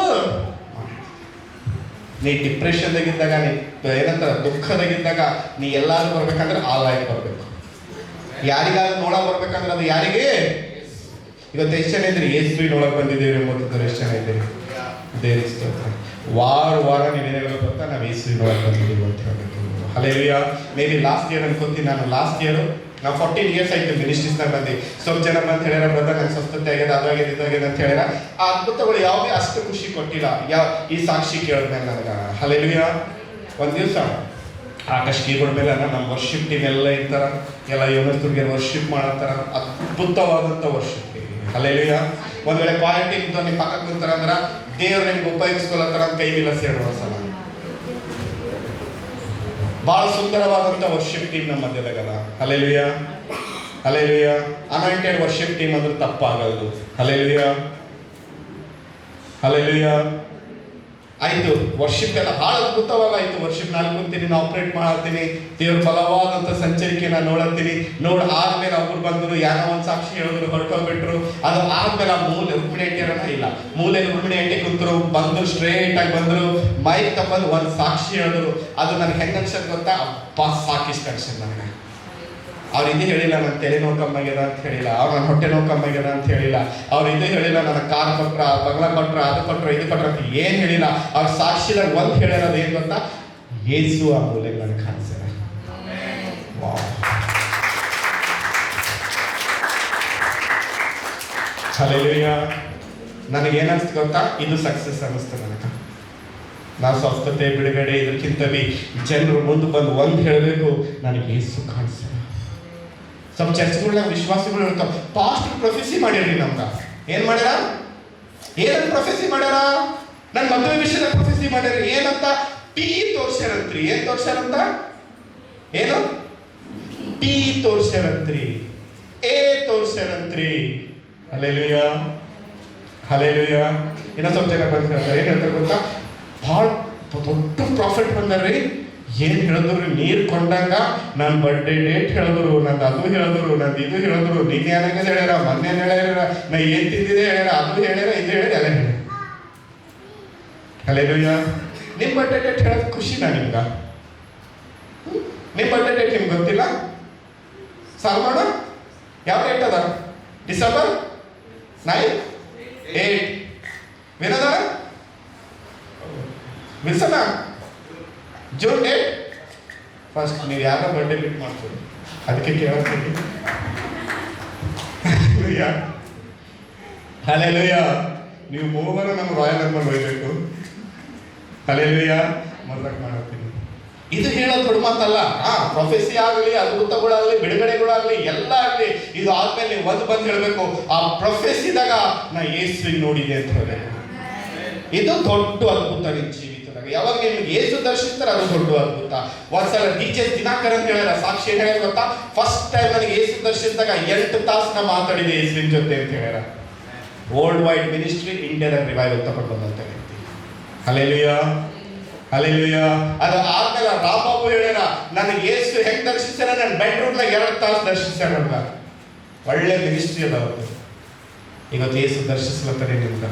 ನೀ ಡಿಪ್ರೆಷನ್ದಾಗಿದ್ದಾಗ, ನೀ ಏನಂತಾರ ದುಃಖದಾಗಿದ್ದಾಗ, ನೀ ಎಲ್ಲಾದ್ರೂ ಬರ್ಬೇಕಂದ್ರೆ ಆ ಲೈಫ್ ಬರ್ಬೇಕು. ಯಾರಿಗಾದ್ರೂ ನೋಡಕ್ ಬರ್ಬೇಕಂದ್ರೆ ಅದು ಯಾರಿಗೆ? ಇವತ್ತು ಎಷ್ಟು ಜನ ಇದ್ರಿ ಏಸು ನೋಡಕ್ ಬಂದಿದ್ದೀರಿ ಎಂಬುದು? ಎಷ್ಟು ಜನ ಇದ್ದೀರಿ? ದೇವ್ರಿಗೆ ಸ್ತೋತ್ರ. ವಾರ ನೀವೇನು ಹೇಳೋದು ಗೊತ್ತಾ? ನಾವು ಏಸು ನೋಡಕ್ ಬಂದಿದ್ದೀವಿ ಅಂತ ಹೇಳ್ಬೇಕು. Hallelujah. May be last year ಅನ್ಕೋತೀನಿ ನಾನು. ಲಾಸ್ಟ್ ಇಯರ್ ನಾವು 14 years ಆಯ್ತು ಮಿನಿಸ್ಟ್ರೀಸ್ನಾಗ ಬಂದು. ಸ್ವಲ್ಪ ಜನ ಬಂದು ಹೇಳ್ಯಾರ, ಬ್ರದರ್ ನನ್ನ ಸ್ವಸ್ಥತೆ ಆಗ್ಯದ, ಅದಾಗ್ಯದ, ಇದಾಗ್ಯದ ಅಂತ ಹೇಳ್ಯಾರ. ಆ ಅದ್ಭುತಗಳು ಯಾವುದೇ ಅಷ್ಟು ಖುಷಿ ಕೊಟ್ಟಿಲ್ಲ ಈ ಸಾಕ್ಷಿ ಕೇಳಿದ್ಮೇಲೆ ನನಗೆ. ಹಲ್ಲೆಲೂಯ. ಒಂದು ದಿವಸ ಆಕಾಶ್ ಕೀಬೋರ್ಡ್ ಮೇಲೆ ನಮ್ಮ ವರ್ಷಿಪ್ ಟೀಮ್ ಎಲ್ಲ ಇರ್ತಾರ, ಎಲ್ಲ ಯೋನಸ್ಥುಡಿಗೆ ವರ್ಷಿಪ್ ಮಾಡತ್ತಾರ. ಅದ್ಭುತವಾದಂಥ ವರ್ಷಿಪ್ ಟೀಮ್. ಹಲ್ಲೆಲೂಯ. ಒಂದ್ ವೇಳೆ ಕ್ವಾಲಿಟಿ ಇದ್ದು ನಿಮ್ಮ ಪಕ್ಕ ಕುಂತಾರ ಅಂದ್ರೆ ದೇವ್ರು ನಿಮ್ಗೆ ಉಪಯೋಗಿಸ್ಕೊಳತ್ತಾರ ಅಂತ ಕೈ ಬಿಲಸಿ ಹೇಳುವ ಸಲ. ಬಹಳ ಸುಂದರವಾದಂಥ ವರ್ಷಿಪ್ ಟೀಮ್ ನಮ್ಮ ಮಧ್ಯದಾಗದ. Hallelujah, hallelujah. Anointed worship team ಅಂದ್ರೆ ತಪ್ಪಾಗಲ್ದು. Hallelujah, hallelujah. ಆಯ್ತು, ವರ್ಷಿಪ್ ಎಲ್ಲ ಬಹಳ ಅದ್ಭುತವಾಗಾಯ್ತು. ವರ್ಷಿಪ್ ನಾನು ಕುಂತೀನಿ, ನಾನು ಆಪರೇಟ್ ಮಾಡತ್ತೀನಿ, ದೇವ್ರ ಬಲವಾದಂಥ ಸಂಚರಿಕೆ ನಾನು ನೋಡತ್ತೀನಿ. ಆದ್ಮೇಲೆ ಅವ್ರು ಬಂದರು, ಯಾರೋ ಒಂದು ಸಾಕ್ಷಿ ಹೇಳಿದ್ರು, ಹೊರಟೋಗ್ಬಿಟ್ರು. ಅದು ಆದ್ಮೇಲೆ ಆ ಮೂಲೆ ರುಕ್ಮಿಣಿ ಅಂಟಿಯರನ ಇಲ್ಲ, ಮೂಲೆ ರುಕ್ಮಿಣಿ ಅಂಟಿ ಕುಂತರು, ಬಂದರು, ಸ್ಟ್ರೇಟ್ ಆಗಿ ಬಂದರು, ಮೈಕ್ ತಗೊಂಡು ಒಂದು ಸಾಕ್ಷಿ ಹೇಳಿದ್ರು. ಅದು ನನಗೆ ಹೆಂಗೆ ಅನ್ಸಕ್ ಗೊತ್ತಾ? ಅಪ್ಪ ಸಾಕಿಷ್ಟು ಅನ್ಸದ್ ನನಗೆ. ಅವ್ರು ಇದು ಹೇಳಿಲ್ಲ ನನ್ನ ತಲೆ ನೋವು ಕಮ್ಮಾಗ್ಯದ ಅಂತ ಹೇಳಿಲ್ಲ, ಅವ್ರು ನನ್ನ ಹೊಟ್ಟೆ ನೋವು ಕಮ್ಮಾಗ್ಯದ ಅಂತ ಹೇಳಿಲ್ಲ, ಅವ್ರು ಇದು ಹೇಳಿಲ್ಲ ನನ್ನ ಕಾರ್ ಕೊಟ್ರ, ಬಂಗ್ಲಾ ಕೊಟ್ರ, ಅದು ಕೊಟ್ರ, ಇದು ಕೊಟ್ರ ಅಂತ ಏನು ಹೇಳಿಲ್ಲ. ಅವ್ರ ಸಾಕ್ಷಿದಾಗ ಒಂದು ಹೇಳಿರೋದು ಏನು ಗೊತ್ತಾ? ಯೇಸು ಆ ಮೂಲೆಗೆ ನನಗೆ ಕಾಣಿಸ್ತಾರೆ. ಹಲ್ಲೆಲೂಯ. ನನಗೇನಿಸ್ತು ಗೊತ್ತಾ? ಇದು ಸಕ್ಸಸ್ ಅನ್ನಿಸ್ತು ನನಗೆ. ನಾವು ಸ್ವಸ್ಥತೆ, ಬಿಡುಗಡೆ, ಇದಕ್ಕಿಂತ ಬಿ ಜನರು ಮುಂದೆ ಬಂದು ಒಂದು ಹೇಳಬೇಕು, ನನಗೆ ಯೇಸು ಕಾಣಿಸ್ತಾರೆ. ಸ್ವಲ್ಪ ಚರ್ಚ್ಗಳನ್ನ ವಿಶ್ವಾಸಿಗಳು ಇರ್ತಾವ. ಪಾಸ್ಟ್ ಪ್ರೊಫೆಸಿ ಮಾಡಿರ್ರಿ ನಮ್ಗೆ. ಏನು ಮಾಡ್ಯಾರ? ಏನಂತ ಪ್ರೊಫೆಸಿ ಮಾಡ್ಯಾರ? ನನ್ನ ಮದುವೆ ವಿಷಯದ ಪ್ರೊಫೆಸಿ ಮಾಡ್ಯಾರ. ಏನಂತ? P ತೋರ್ಸ್ಯಾರಂತ್ರಿ. ಏನ್ ತೋರ್ಸ್ಯಾರಂತ? ಏನು? P ತೋರ್ಸ್ಯಾರಂತ್ರಿ, A ತೋರ್ಸ್ಯಾರಂತ್ರಿ. Hallelujah, hallelujah. ಇನ್ನೊಂದು ಸ್ವಲ್ಪ ಜನ ಬಂದಿರ್ತಾರೆ. ಏನ್ ಹೇಳ್ತಾರೆ ಗೊತ್ತಾ? ಭಾಳ ದೊಡ್ಡ ಪ್ರಾಫಿಟ್ ಬಂದಾರ್ರಿ. ಏನ್ ಹೇಳಿದ್ರು ನೀರು ಕೊಂಡಂಗ ನನ್ನ ಬರ್ಡೇ ಡೇಟ್ ಹೇಳಿದ್ರು, ನಂದು ಅದು ಹೇಳಿದ್ರು, ನಂದು ಇದು ಹೇಳಿದ್ರು, ನಿನ್ನೆ ಏನಂಗ ಹೇಳ್ಯಾರ, ಮೊನ್ನೆ ಹೇಳ್ಯಾರ, ನಾ ಏನ್ ತಿಂದಿದೆ ಹೇಳ್ಯಾರ, ಅದು ಹೇಳ್ಯಾರ, ಇದು ಹೇಳ್ಯಾರ, ಎಲ್ಲ ಹೇಳ್ಯಾರ. ಹಲ್ಲೆಲೂಯಾ. ನಿಮ್ಮ ಬರ್ಡೇ ಡೇಟ್ ಹೇಳೋದು ಖುಷಿನಾ ನಿಮ್ಗ? ನಿಮ್ಮ ಬರ್ಡೇ ಡೇಟ್ ನಿಮ್ಗೆ ಗೊತ್ತಿಲ್ಲ? ಸಾಲ್ಮಾಡ ಯಾವ ಡೇಟ್ ಅದ? ಡಿಸೆಂಬರ್ 9, 8. ವಿನೋದ ವಿಲ್ಸನ ಜೂನ್ 8. ಫಸ್ಟ್ ನೀವು ಯಾರ ಬರ್ಡೇ ಮೀಟ್ ಮಾಡ್ತೀರಿ ಅದಕ್ಕೆ ಕೇಳ್ತೀನಿ. ಹಲ್ಲೆಲೂಯಾ. ನೀವು ಮೂವರು ನಮ್ಮ ರಾಯಲ್ ನಂಬರ್ ಬರಬೇಕು. ಹಲ್ಲೆಲೂಯಾ. ಮೊದಲಕ್ಕೆ ಮಾಡ್ತೀನಿ. ಇದು ಹೇಳೋದು ದೊಡ್ಡ ಮಾತಲ್ಲ. ಪ್ರೊಫೆಸಿ ಆಗಲಿ, ಅದ್ಭುತಗಳಾಗಲಿ, ಬಿಡುಗಡೆಗಳಾಗಲಿ, ಎಲ್ಲ ಆಗಲಿ, ಇದು ಆದ್ಮೇಲೆ ನೀವು ಒಂದು ಬಂದು ಹೇಳಬೇಕು, ಆ ಪ್ರೊಫೆಸಿದಾಗ ನಾ ಯೇಸುವಿಗೆ ನೋಡಿದೆ ಅಂತ ಹೇಳಬೇಕು. ಇದು ದೊಡ್ಡ ಅದ್ಭುತ ನಿಮ್ಮ ಜೀವಿತದಾಗ. ಯಾವಾಗ ನಿಮ್ಗೆ ಯೇಸು ದರ್ಶಿಸ್ತಾರೆ ಅದು ದೊಡ್ಡ ಅದ್ಭುತ. ಒಂದ್ಸಲ ಟೀಚರ್ಸ್ ದಿನಾಕರ್ ಅಂತ ಹೇಳ್ಯಾರ, ಸಾಕ್ಷಿ ಏನ್ ಹೇಳ್ಯಾರ ಗೊತ್ತಾ? ಫಸ್ಟ್ ಟೈಮ್ ನನಗೆ ಯೇಸು ದರ್ಶಿಸಿದಾಗ 8 ತಾಸು ನಾ ಮಾತಾಡಿದೆ ಯೇಸುವಿನ ಜೊತೆ ಅಂತ ಹೇಳ್ಯಾರ. ವರ್ಲ್ಡ್ ವೈಡ್ ಮಿನಿಸ್ಟ್ರಿ, ಇಂಡಿಯಾದಾಗ ರಿವೈವಲ್ ತಗೊಂಡು ಬಂದಂತ ವ್ಯಕ್ತಿ. Hallelujah, hallelujah. ಅದು ಆದ್ಮೇಲೆ ರಾಮಬಾಬು ಹೇಳ್ಯಾರ, ನನಗೆ ಯೇಸು ಹೆಂಗ್ ದರ್ಶಿಸ್ಯಾರ, ನನ್ನ ಬೆಡ್ರೂಮ್ದಾಗ 2 ತಾಸು ದರ್ಶಿಸ್ಯಾರ. ಒಳ್ಳೆ ಮಿನಿಸ್ಟ್ರಿ ಅದ ಅವ್ರದ್ದು. ಇವತ್ತು ಯೇಸು ದರ್ಶಿಸ್ಲತ್ತಾರೆ ನಿಮ್ಗೆ.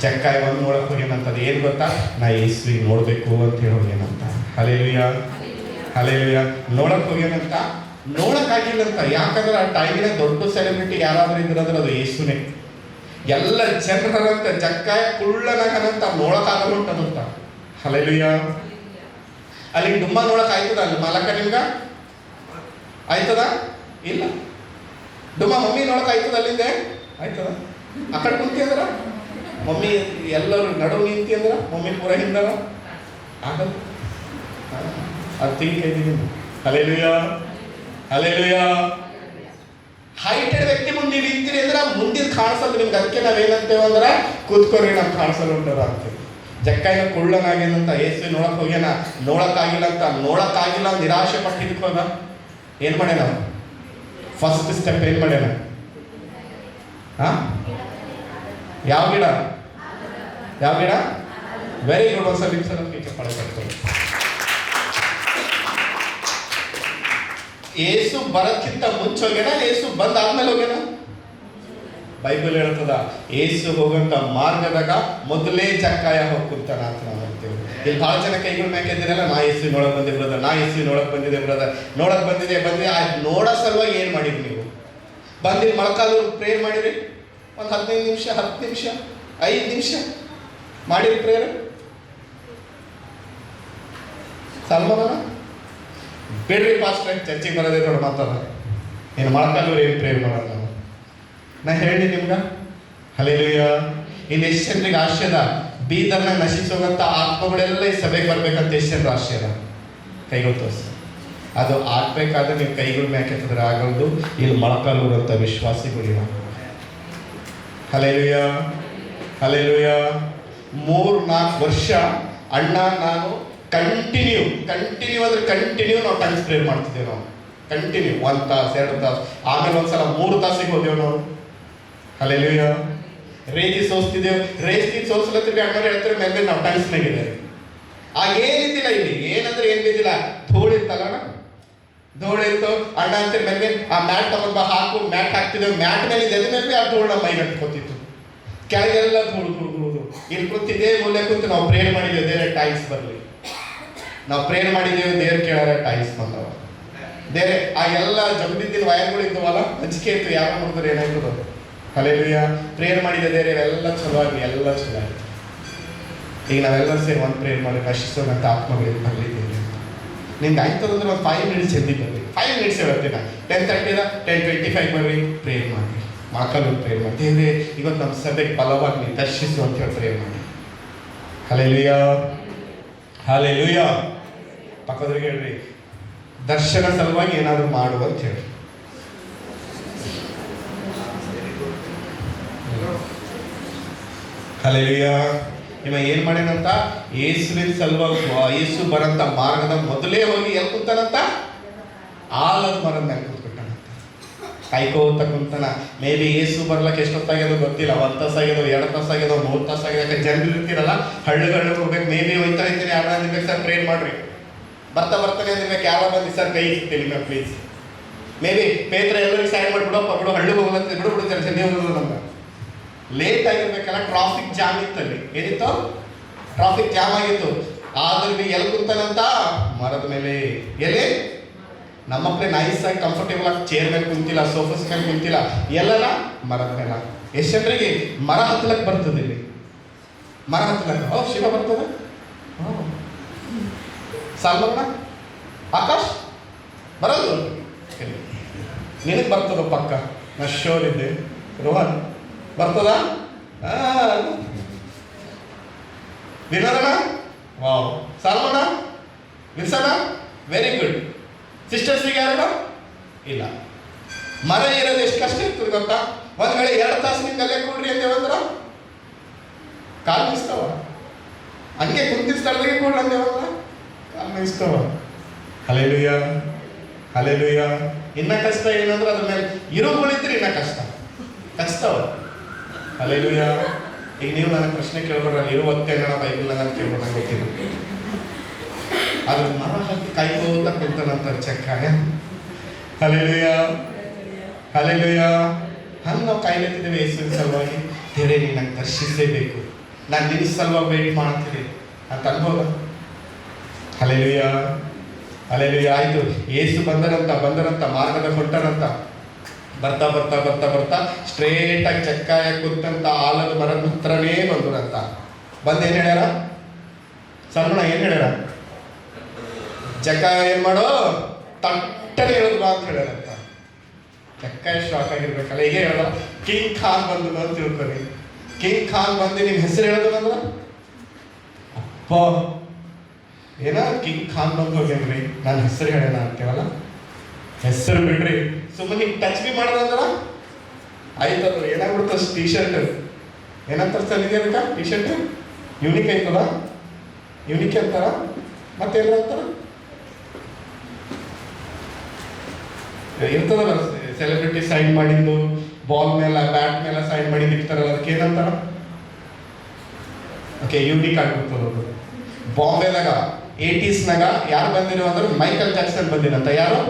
ಜಕ್ಕಾಯ ಒಂದು ನೋಡಕ್ ಹೋಗ್ಯಾನಂತದ. ಏನ್ ಗೊತ್ತಾ? ನಾ ಯೇಸುವಿಗೆ ನೋಡ್ಬೇಕು ಅಂತ ಹೇಳಿ ಹೋಗ್ಯಾನಂತ. Hallelujah, hallelujah. ನೋಡಕ್ ಹೋಗ್ಯಾನಂತ, ನೋಡಕ್ಕಾಗಿಲ್ಲಂತ. ಯಾಕಂದ್ರೆ ಆ ಟೈಮಿನ ದೊಡ್ಡ ಸೆಲೆಬ್ರಿಟಿ ಯಾರಾದ್ರೂ ಇದ್ರಂದ್ರೆ ಅದು ಯೇಸುನೇ. ಎಲ್ಲ ಜನರಂತ ಜಕ್ಕಾಯ ಕುಳ್ಳನಾಗನಂತ ನೋಡಕ್ಕಾಗಲ್ಲ ಉಂಟದಂತ. ಹಲ್ಲೆಲೂಯಾ. ಅಲ್ಲಿ ಡುಮ್ಮ ನೋಡಕ್ ಆಯ್ತದ? ಅಲ್ಲಿ ಮಾಲಕ ನಿಮ್ಗ ಆಯ್ತದ? ಇಲ್ಲ. ಡುಮ್ಮ ಮಮ್ಮಿ ನೋಡಕ್ ಆಯ್ತದ? ಅಲ್ಲಿಂದ ಆಯ್ತದ? ಆ ಕಡೆ ಕುಂತಿ ಅಂದ್ರ ಮಮ್ಮಿ ಎಲ್ಲರೂ ನಡುವು ನಿಂತಿ ಅಂದ್ರ ಮಮ್ಮಿ ಪೂರ ಹಿಂದವ ಆಗಲ್ಲ. ಅದು ತಿಳ್ಕಿದ್ದೀನಿ. Hallelujah, hallelujah. ಹೈಟೆಡ್ ವ್ಯಕ್ತಿ ಮುಂದೆ ನೀವು ನಿಂತೀರಿ ಅಂದ್ರೆ ಮುಂದಿನ ಕಾಣಿಸಲ್ಲ ನಿಮ್ಗೆ. ಅದಕ್ಕೆ ನಾವೇನಂತೇವೆ ಅಂದ್ರೆ ಕೂತ್ಕೋರಿ, ನಮ್ಗೆ ಕಾಣಿಸಲು ಉಂಟದ ಅಂತೇಳಿ. ಜಕ್ಕಾಯಿನ ಕುಳ್ಳನಾಗೇನಂತ ಯೇಸು ನೋಡಕ್ ಹೋಗ್ಯಾನ, ನೋಡಕ್ಕಾಗಿಲ್ಲ ಅಂತ. ನೋಡಕ್ಕಾಗಿಲ್ಲ ನಿರಾಶೆ ಪಟ್ಟಿದ್ದಕ್ಕೆ ಹೋದ. ಏನ್ ಮಾಡ್ಯಾನ? ಫಸ್ಟ್ ಸ್ಟೆಪ್ ಏನ್ ಮಾಡ್ಯಾನ? ಯಾವ ಗಿಡ? ಯಾವ ಗಿಡ? Very good. ಒಂದ್ಸಲ ನಿಮಿಷ ಪಡೆ ಕಟ್ಕೊಂಡು. ಯೇಸು ಬರೋಕ್ಕಿಂತ ಮುಂಚೆ ಹೋಗ್ಯಾನ, ಯೇಸು ಬಂದಾದ್ಮೇಲೆ ಹೋಗ್ಯಾನ? ಬೈಬಲ್ ಹೇಳ್ತದ ಯೇಸು ಹೋಗಂತ ಮಾರ್ಗದಾಗ ಮೊದಲೇ ಜಕ್ಕಾಯ ಹೋಗ್ತಾನ ಅಂತ ನಾವು ಹೇಳ್ತೇವೆ. ಇಲ್ಲಿ ಬಹಳ ಜನ ಕೈಗಳ ಮ್ಯಾಕೆ ಇದ್ದೀರಲ್ಲ, ನಾ ಯೇಸು ನೋಡಕ್ ಬಂದೆ ಬ್ರದರ್, ನಾ ಯೇಸು ನೋಡಕ್ ಬಂದಿದೆ ಬ್ರದರ್, ನೋಡಕ್ ಬಂದಿದೆ ನೋಡೋ ಸಲುವಾಗಿ ಏನ್ ಮಾಡಿರಿ ನೀವು? ಬಂದಿರಿ ಮೊಳಕಾಲು ಪ್ರೇಯರ್ ಮಾಡಿರಿ, ಒಂದು 15 ನಿಮಿಷ, 10 ನಿಮಿಷ, 5 ನಿಮಿಷ ಮಾಡಿರಿ ಪ್ರೇಯರ್. ಸಲ್ಮಾನ ಬೇಡ್ರಿ ಪಾಸ್ಟ್ರೆ, ಚರ್ಚಿಗೆ ಬರೋದೇ ದೊಡ್ಡ ಮಾತದ. ಏನು ಮೊಳಕಾಲೂರು ಏನು ಪ್ರೇಯರ್ ಮಾಡೋದು ನಾವು? ನಾ ಹೇಳಿ ನಿಮ್ಗೆ. ಹಲ್ಲೆಲೂಯಾ. ಇನ್ನು ಎಷ್ಟು ಜನರಿಗೆ ಆಶೆ ಅದ? ಬೀದರ್ನಾಗ ನಶಿಸೋಗಂತ ಆತ್ಮಗಳೆಲ್ಲ ಈ ಸಭೆಗೆ ಬರ್ಬೇಕಂತ ಎಷ್ಟು ಜನರ ಆಶೆ ಅದ? ಕೈಗಳು ತೋರಿಸಿ. ಅದು ಆಗ್ಬೇಕಾದ್ರೆ ನೀವು ಕೈಗಳ ಮ್ಯಾಕೆತ್ತಿದ್ರೆ ಆಗೋದು. ಇಲ್ಲಿ ಮೊಳಕಾಲೂರು ಅಂತ ವಿಶ್ವಾಸಿಗಳಿರ. Hallelujah, hallelujah. 3-4 ವರ್ಷ ಅಣ್ಣ ನಾನು ಕಂಟಿನ್ಯೂ ಅಂದ್ರೆ ಕಂಟಿನ್ಯೂ ನಾವು ಟಂಗ್ಸ್ ಪ್ರೇಯರ್ ಮಾಡ್ತಿದ್ದೇವೆ. ನಾವು ಕಂಟಿನ್ಯೂ 1 ತಾಸು 2 ತಾಸು, ಆಮೇಲೆ ಒಂದ್ಸಲ 3 ತಾಸಿಗೆ ಹೋದೆವು ನಾವು. ಹಲ್ಲೆಲೂಯಾ. ರೇತಿ ಸೋಸ್ತಿದ್ದೇವೆ, ರೇತಿ ಸೋಸ್ಲತ್ತಿದ್ವಿ. ಅಣ್ಣವ್ರು ಹೇಳ್ತಾರೆ ಮೇಲೆ ನಾವು ಟಂಗ್ಸ್ನಾಗಿದ್ದೇವೆ. ಆಗೇನಿದ್ದಿಲ್ಲ ಇಲ್ಲಿ. ಏನಂದ್ರೆ ಏನ್ ಬಿದ್ದಿಲ್ಲ, ಧೂಳಿತ್ತಲ್ಲ, ಧೂಳಿತ್ತು. ಅಣ್ಣ ಅಂತ ಮೇಲೆ ಆ ಮ್ಯಾಟ್ ತಗೊಂಡ್ ಬಾ ಹಾಕು, ಮ್ಯಾಟ್ ಹಾಕ್ತಿದ್ದೇವೆ. ಮ್ಯಾಟ್ ಮೇಲೆ ಎದ ಮೇಲೆ ಆ ಧೂಳು ನಮ್ಮ ಮೈ ಕಟ್ಕೋತಿತ್ತು. ಕೆಳಗೆಲ್ಲ ಧೂಳು ಧೂಳು ಧೂಳು. ಇಲ್ಲಿ ಕೂತಿದ್ದೇ ಮೂಲೆ ಕೂತು ನಾವು ಪ್ರೇಯರ್ ಮಾಡಿದ್ದೇವೆ, ದೇವರ ಟೈಲ್ಸ್ ಬರಲಿ. ನಾವು ಪ್ರೇಯರ್ ಮಾಡಿದ್ದೇವೆ, ದೇವ್ರು ಕೇಳಾರ ಟೈಲ್ಸ್ ಬಂದವ. ಬೇರೆ ಆ ಎಲ್ಲ ಜಗದಿದ್ದಿನ ವಯರ್ಗಳು ಇದ್ದವಲ್ಲ, ಅಂಜಿಕೆ ಇತ್ತು, ಯಾರು ನೋಡಿದ್ರೆ ಏನಾಯ್ತದ. ಹಲ್ಲೆಲೂಯಾ. ಪ್ರೇಯರ್ ಮಾಡಿದ ದೇವ್ರೆ ಎಲ್ಲ ಚಲೋ ಆಗಿ, ಎಲ್ಲ ಚಲೋ ಆಗಿ. ಈಗ ನಾವೆಲ್ಲರೂ ಸೇರಿ ಒಂದು ಪ್ರೇಯರ್ ಮಾಡಿ ನಶಿಸೋಣಂತ ಆತ್ಮಗಳಿಗೆ ಬರಲಿದ್ದೇವೆ. ನಿಮ್ಗೆ ಆಯ್ತದಂದ್ರೆ ಒಂದು 5 ಮಿನಿಟ್ಸ್ ಎದ್ದು ಬರ್ರಿ. 5 ಮಿನಿಟ್ಸ್ ಹೇಳ್ತೀನಿ. 10:30 10:25 ಬರ್ರಿ, ಪ್ರೇಯರ್ ಮಾಡಿ. ಮಕ್ಕಳು ಪ್ರೇಯರ್ ಮಾಡಿ, ದೇವ್ರೆ ಇವತ್ತು ನಮ್ಮ ಸಭೆಗೆ ಬಲವಾಗಿ ನೀವು ದರ್ಶಿಸು ಅಂತ ಹೇಳಿ ಪ್ರೇಯರ್ ಮಾಡಿ. Hallelujah, hallelujah. ಪಕ್ಕದ್ರಿಗೆ ಹೇಳ್ರಿ, ದರ್ಶನ ಸಲುವಾಗಿ ಏನಾದರೂ ಮಾಡುವ ಅಂತ ಹೇಳಿ. ಹಲ್ಲೆಲೂಯಾ. ಇವ ಏನ್ ಮಾಡ್ಯಾನಂತ, ಯೇಸುವಿನ ಸಲುವಾಗಿ ಯೇಸು ಬರಂತ ಮಾರ್ಗದ ಮೊದಲೇ ಹೋಗಿ ಎಲ್ಲಿ ಕುಂತಾನಂತ, ಆಲದ ಮರದ ಮ್ಯಾಗ ಕುಂತ್ಬಿಟ್ಟಾನಂತ. ಕಾಯ್ಕೋತ ಕುಂತಾನ. ಮೇ ಬಿ ಯೇಸು ಬರ್ಲಕ್ಕೆ ಎಷ್ಟೊತ್ತಾಗ್ಯದೋ ಗೊತ್ತಿಲ್ಲ, 1 ತಾಸಾಗ್ಯದೋ 2 ತಾಸಾಗ್ಯದೋ 3 ತಾಸಾಗ್ಯದ. ಜನರು ಇರ್ತೀರಲ್ಲ, ಹಳ್ಳಿಗಳು ಹೋಗ್ಬೇಕು, ಮೇ ಬಿ ಹೋಯ್ತಾ ಇದ್ದೀನಿ, ಯಾರು ಅಂದಿರ್ಬೇಕು ಸರ್ ಪ್ರೇರ್ ಮಾಡ್ರಿ, ಬರ್ತಾನೆ ಅಂದಿರ್ಬೇಕು, ಯಾರೋ ಬಂದು ಸರ್ ಕೈ ಇರ್ತೀನಿ ಮ್ಯಾಮ್ ಪ್ಲೀಸ್. ಮೇ ಬಿ ಪೇತ್ರ ಎಲ್ಲರಿಗೆ ಸೈನ್ ಮಾಡಿಬಿಡಪ್ಪ, ಬಿಡು ಹಳ್ಳಿಗೆ ಹೋಗ್ಲಂತ ಬಿಡು ಜಲ್ದಿ ಹೋಗೋದು. ನಮ್ಗೆ ಲೇಟ್ ಆಗಿರ್ಬೇಕಲ್ಲ, ಟ್ರಾಫಿಕ್ ಜಾಮ್ ಇತ್ತಲ್ಲಿ. ಏನಿತ್ತು? ಟ್ರಾಫಿಕ್ ಜಾಮ್ ಆಗಿತ್ತು. ಆದ್ರೆ ಬಿ ಎಲ್ಲಿ ಕುಂತಾನಂತ, ಮರದ ಮೇಲೆ. ಎಲ್ಲಿ? ನಮ್ಮ ಮಕ್ಕಳೇ ನೈಸ್ ಆಗಿ ಕಂಫರ್ಟೇಬಲ್ ಆಗಿ ಚೇರ್ ಮೇಲೆ ಕುಂತಿಲ್ಲ, ಸೋಫಾಸ್ ಮೇಲೆ ಕುಂತಿಲ್ಲ, ಎಲ್ಲಲ್ಲ ಮರದ ಮೇಲೆ. ಎಷ್ಟು ಜನರಿಗೆ ಮರ ಹತ್ತಲಕ್ಕೆ ಬರ್ತದೆ ಇಲ್ಲಿ? ಮರ ಹತ್ತಲಕ್ಕೆ ಶಿವ ಬರ್ತದೆ. ಸಾಲ್ಮಣ್ಣ, ಆಕಾಶ್ ಬರೋದು ನಿನಗೆ ಬರ್ತದ ಪಕ್ಕ, ನಾ ಶೋರ್ ಇದ್ದೆ. ರೋಹನ್ ಬರ್ತದ? ವಿನೋದಣ್ಣ, ವಾವ್. ಸಾಲ್ಮಣ್ಣ, ವಿಲ್ಸಣ್ಣ, ವೆರಿ ಗುಡ್. ಸಿಸ್ಟರ್ಸಿಗೆ ಯಾರು ಇಲ್ಲ. ಮರ ಇರೋದು ಎಷ್ಟು ಕಷ್ಟ ಇರ್ತದೆ ಗೊತ್ತಾ? ಒಂದ್ ವೇಳೆ 2 ತಾಸು ನಿಮ್ಗೆ ಅಲ್ಲೇ ಕೂಡ್ರಿ ಅಂತೇವಂದ್ರ ಕಾಲು ನಿಸ್ತವ. ಹಂಗೆ ಕುಂತಿನ ಸ್ಥಳದಾಗೆ ಕೂಡ್ರಿ ಅಂತೇವಂದ್ರ ಕಾಲು ನಿಸ್ತವ. Hallelujah, hallelujah. ಇನ್ನ ಕಷ್ಟ ಏನಂದ್ರೆ ಅದ್ರ ಮೇಲೆ ಇರುಗಳಿದ್ರೆ ಇನ್ನ ಕಷ್ಟವ. ಹಲ್ಲೆಲೂಯಾ. ಈಗ ನೀವು ನನಗೆ ಪ್ರಶ್ನೆ ಕೇಳ್ಬೇಡ್ರ, ಇರುವತ್ತೆ ನನ್ನ ಬೈಬಲ್ ನಾನು ಕೇಳ್ಬೇಡ, ಗೊತ್ತಿಲ್ಲ. ಅದ್ರ ಮರ ಹತ್ತಿ ಕಾಯ್ಕೋತ ಕುಂತಾನಂತ ಚಕ್ಕಾಯ. Hallelujah, hallelujah. ಹಂಗೆ ನಾವು ಕಾಯ್ಲತ್ತಿದ್ದೇವೆ ಯೇಸುವಿನ ಸಲುವಾಗಿ. ದೇವರೇ ನೀನು ನಂಗೆ ದರ್ಶಿಸಲೇಬೇಕು, ನಾನು ನಿನ್ನ ಸಲುವಾಗಿ ವೇಟ್ ಮಾಡ್ತೀನಿ ಅಂತ ಅನ್ಬೋದ? Hallelujah, hallelujah. ಆಯ್ತು, ಯೇಸು ಬಂದರಂತ ಮಾರ್ಗದ ಹೊಂಟರಂತ. ಬರ್ತಾ ಸ್ಟ್ರೇಟ್ ಆಗಿ ಚಕ್ಕಾಯ ಕುಂತಂತ ಆಲದ ಮರದ ಹತ್ರನೇ ಬಂದ್ರಂತ. ಏನ್ ಹೇಳ್ಯಾರ? ಸರ್ವಣ ಏನ್ ಹೇಳ್ಯಾರ? ಚಕ್ಕಾಯ ಏನ್ ಮಾಡೋ, ತಟ್ಟನೆ ಹೇಳಿದ್ರು ಅಂತ ಹೇಳ್ಯಾರಂತ. ಚಕ್ಕಾಯ ಶಾಕ್ ಆಗಿರ್ಬೇಕಲ್ಲ. ಹೀಗೆ ಹೇಳಲ್ಲ, ಕಿಂಗ್ ಖಾನ್ ಬಂದು ಅಂತ ತಿಳ್ಕೊರಿ. ಕಿಂಗ್ ಖಾನ್ ಬಂದು ನಿಮ್ ಹೆಸರು ಹೇಳೋದು ಅಂದ್ರ ಅಪ್ಪ ಏನ ಕಿಂಗ್ ಖಾನ್ ಬಂದು ಹೋಗ್ಯಾನ್ರಿ, ನನ್ನ ಹೆಸರು ಹೇಳೋಣ ಅಂತೇವಲ್ಲ. ಹೆಸರು ಬಿಡ್ರಿ, ಸುಮ್ಮನೆ ಹಿಂಗೆ ಟಚ್ ಬಿ ಮಾಡೋದಂದ್ರ ಆಯ್ತದ. ಏನಾಗ್ಬಿಡ್ತದ ಟೀ ಶರ್ಟ್ ಏನಂತಾರ ಸರ್ ಇದೆಯಾ ಟೀ ಶರ್ಟ್? ಯೂನಿಕ್ ಐತದ, ಯೂನಿಕ್ ಅಂತಾರ. ಮತ್ತೇನು ಅಂತಾರ ಇರ್ತದಲ್ಲ, ಸೆಲೆಬ್ರಿಟಿ ಸೈನ್ ಮಾಡಿದ್ದು, ಬಾಲ್ ಮೇಲೆ ಬ್ಯಾಟ್ ಮೇಲೆ ಸೈನ್ ಮಾಡಿದ್ದು ಇರ್ತಾರಲ್ಲ, ಅದಕ್ಕೆ ಏನಂತಾರ? ಓಕೆ, ಯೂನಿಕ್ ಆಗಿಬಿಡ್ತದ ಅದು. ಬಾಂಬೆದಾಗ 80s ಯಾರು ಬಂದಿರೋ ಅಂದ್ರೆ ಮೈಕಲ್ ಜಾಕ್ಸನ್ ಬಂದಿರಂತ. ಯಾರು?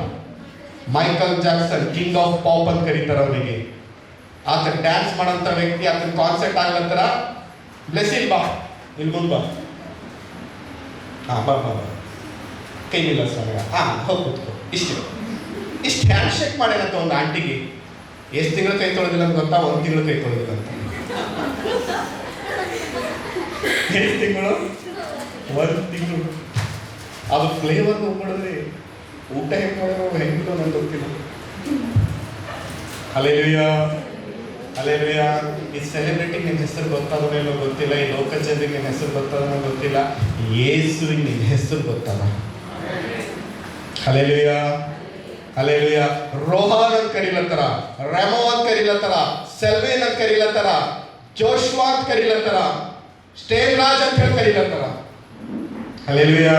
Michael Jackson, King of Pop ಅಂತ ಕರೀತಾರ ಅವನಿಗೆ. ಆತ ಡ್ಯಾನ್ಸ್ ಮಾಡೋಂಥ ವ್ಯಕ್ತಿ. ಆತನ ಕಾನ್ಸರ್ಟ್ ಆಗ್ಲತ್ತರ. ಬ್ಲೆಸ್ಸಿಲ್ ಬಾ, ಇಲ್ಲಿ ಮುಂದೆ ಬಾ. ಬಾ ಕೈ ಇಲ್ಲ ಸ್ವಾಮಿ. ಹೋಗಿ ಕೂತ್ಕೋ. ಇಷ್ಟು ಹ್ಯಾಂಡ್ ಶೇಕ್ ಮಾಡ್ಯಾನಂತ ಒಂದು ಆಂಟಿಗೆ. ಎಷ್ಟು ತಿಂಗಳು ಕೈ ತೊಳೆದಿಲ್ಲ ಅಂತ ಗೊತ್ತಾ? 1 ತಿಂಗಳು ಕೈ ತೊಳೆದಿಲ್ಲ ಅಂತ. ಎಷ್ಟು ತಿಂಗಳು? 1 ತಿಂಗಳು. ಅದು ಫ್ಲೇವರ್ ನೋಡ್ಬಿಡಿದ್ರಿ, ಊಟ ಹೆಂಗೆ ಮಾಡಿರೋ ಹೆಂಗಿರೋ ನಂಗೆ ಗೊತ್ತಿಲ್ಲ. Hallelujah, hallelujah. ಈ ಸೆಲೆಬ್ರಿಟಿಗೆ ನಿನ್ನ ಹೆಸರು ಗೊತ್ತಾದನೇನೋ ಗೊತ್ತಿಲ್ಲ, ಈ ಲೋಕ ಜನರಿಗೆ ನಿನ್ನ ಹೆಸರು ಗೊತ್ತಾದನೋ ಗೊತ್ತಿಲ್ಲ, ಯೇಸುವಿಗೆ ನಿನ್ನ ಹೆಸರು ಗೊತ್ತಲ್ಲ. Hallelujah, hallelujah. ರೋಹಾನ್ ಅಂತ ಕರೀಲತ್ತಾರ, ರೆಮೋ ಅಂತ ಕರೀಲತ್ತಾರ, ಸೆಲ್ವಿನ್ ಅಂತ ಕರೀಲತ್ತಾರ, ಜೋಶ್ವಾ ಅಂತ ಕರೀಲತ್ತಾರ, ಸ್ಟೇನ್ ರಾಜ್ ಅಂತ ಹೇಳಿ ಕರೀಲತ್ತಾರ. ಹಲ್ಲೆಲೂಯಾ.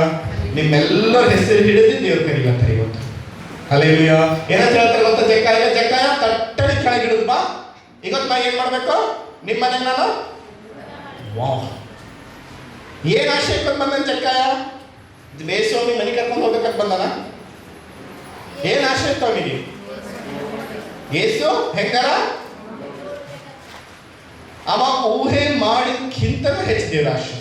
ನಿಮ್ಮೆಲ್ಲರ ಹೆಸರು ಹಿಡಿದು ದೇವ್ರು ಕರೀಲತ್ತಾರ ಇವತ್ತು. ಹಲ್ಲೆಲೂಯಾ. ಏನಂತ ಹೇಳ್ತಾರೆ ಗೊತ್ತಾ? ಜಕ್ಕಾಯ ತಟ್ಟನೆ ಕೆಳಗಿಡುದು ಬಾ. ಇವತ್ತು ನಾ ಏನ್ ಮಾಡ್ಬೇಕು? ನಿಮ್ಮ ಮನೆಗೆ ನಾನು ವಾಹ್ ಏನ್ ಆಶೆ ಇಟ್ಕೊಂಡು ಬಂದನ್ ಜಕ್ಕಾಯ? ಬೇಸ್ವಾಮಿ ಮನೆ ಕರ್ಕೊಂಡು ಹೋಗ್ಬೇಕಂತ ಬಂದಾನ. ಏನ್ ಆಶೆ ಇತ್ತು ಅವನಿಗೆ? ಏಸು ಹೆಂಗಾರ ಅವ ಊಹೆ ಮಾಡಿದ್ಕಿಂತ ಹೆಚ್ಚು ದೇವ್ರ ಆಶ್ವಾಸ.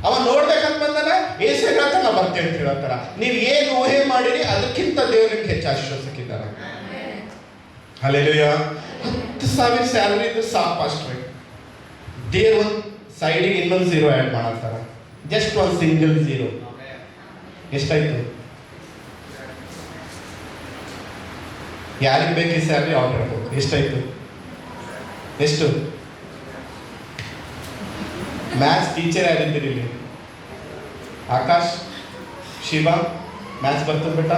ಅವ ನೋಡ್ಬೇಕಂತ ಬಂದಾನ. ಏಸು ಹೇಳ್ತಾನ ನಾ ಬರ್ತೇವೆ ಅಂತ ಹೇಳ್ತಾರ. ನೀವು ಏನು ಊಹೆ ಮಾಡಿರಿ ಅದಕ್ಕಿಂತ ದೇವ್ರಿಗೆ ಹೆಚ್ಚು ಆಶ್ವಾಸಕ್ಕಿದ್ದಾರ. ಹಲ್ಲೆಲೂಯಾ. 10,000 ಸ್ಯಾಲರಿ ಇದ್ರೆ ಸಾಕು ಅಷ್ಟೇ. ದೇವ್ರ ಒಂದು ಸೈಡಿಗೆ ಇನ್ನೊಂದು 0 ಆ್ಯಡ್ ಮಾಡತ್ತಾರ. ಜಸ್ಟ್ ಒಂದು ಸಿಂಗಲ್ 0. ಎಷ್ಟಾಯ್ತು? ಯಾರಿಗೆ ಬೇಕು ಈ ಸ್ಯಾಲರಿ ಅವ್ರು ಹೇಳ್ಬೇಕು. ಎಷ್ಟಾಯ್ತು? ಎಷ್ಟು? ಮ್ಯಾಥ್ಸ್ ಟೀಚರ್ ಯಾರಿದ್ದೀರಿ ಇಲ್ಲಿ? ಆಕಾಶ್, ಶಿವ ಮ್ಯಾಥ್ಸ್ ಬರ್ತದೆ ಬೆಟ್ಟ?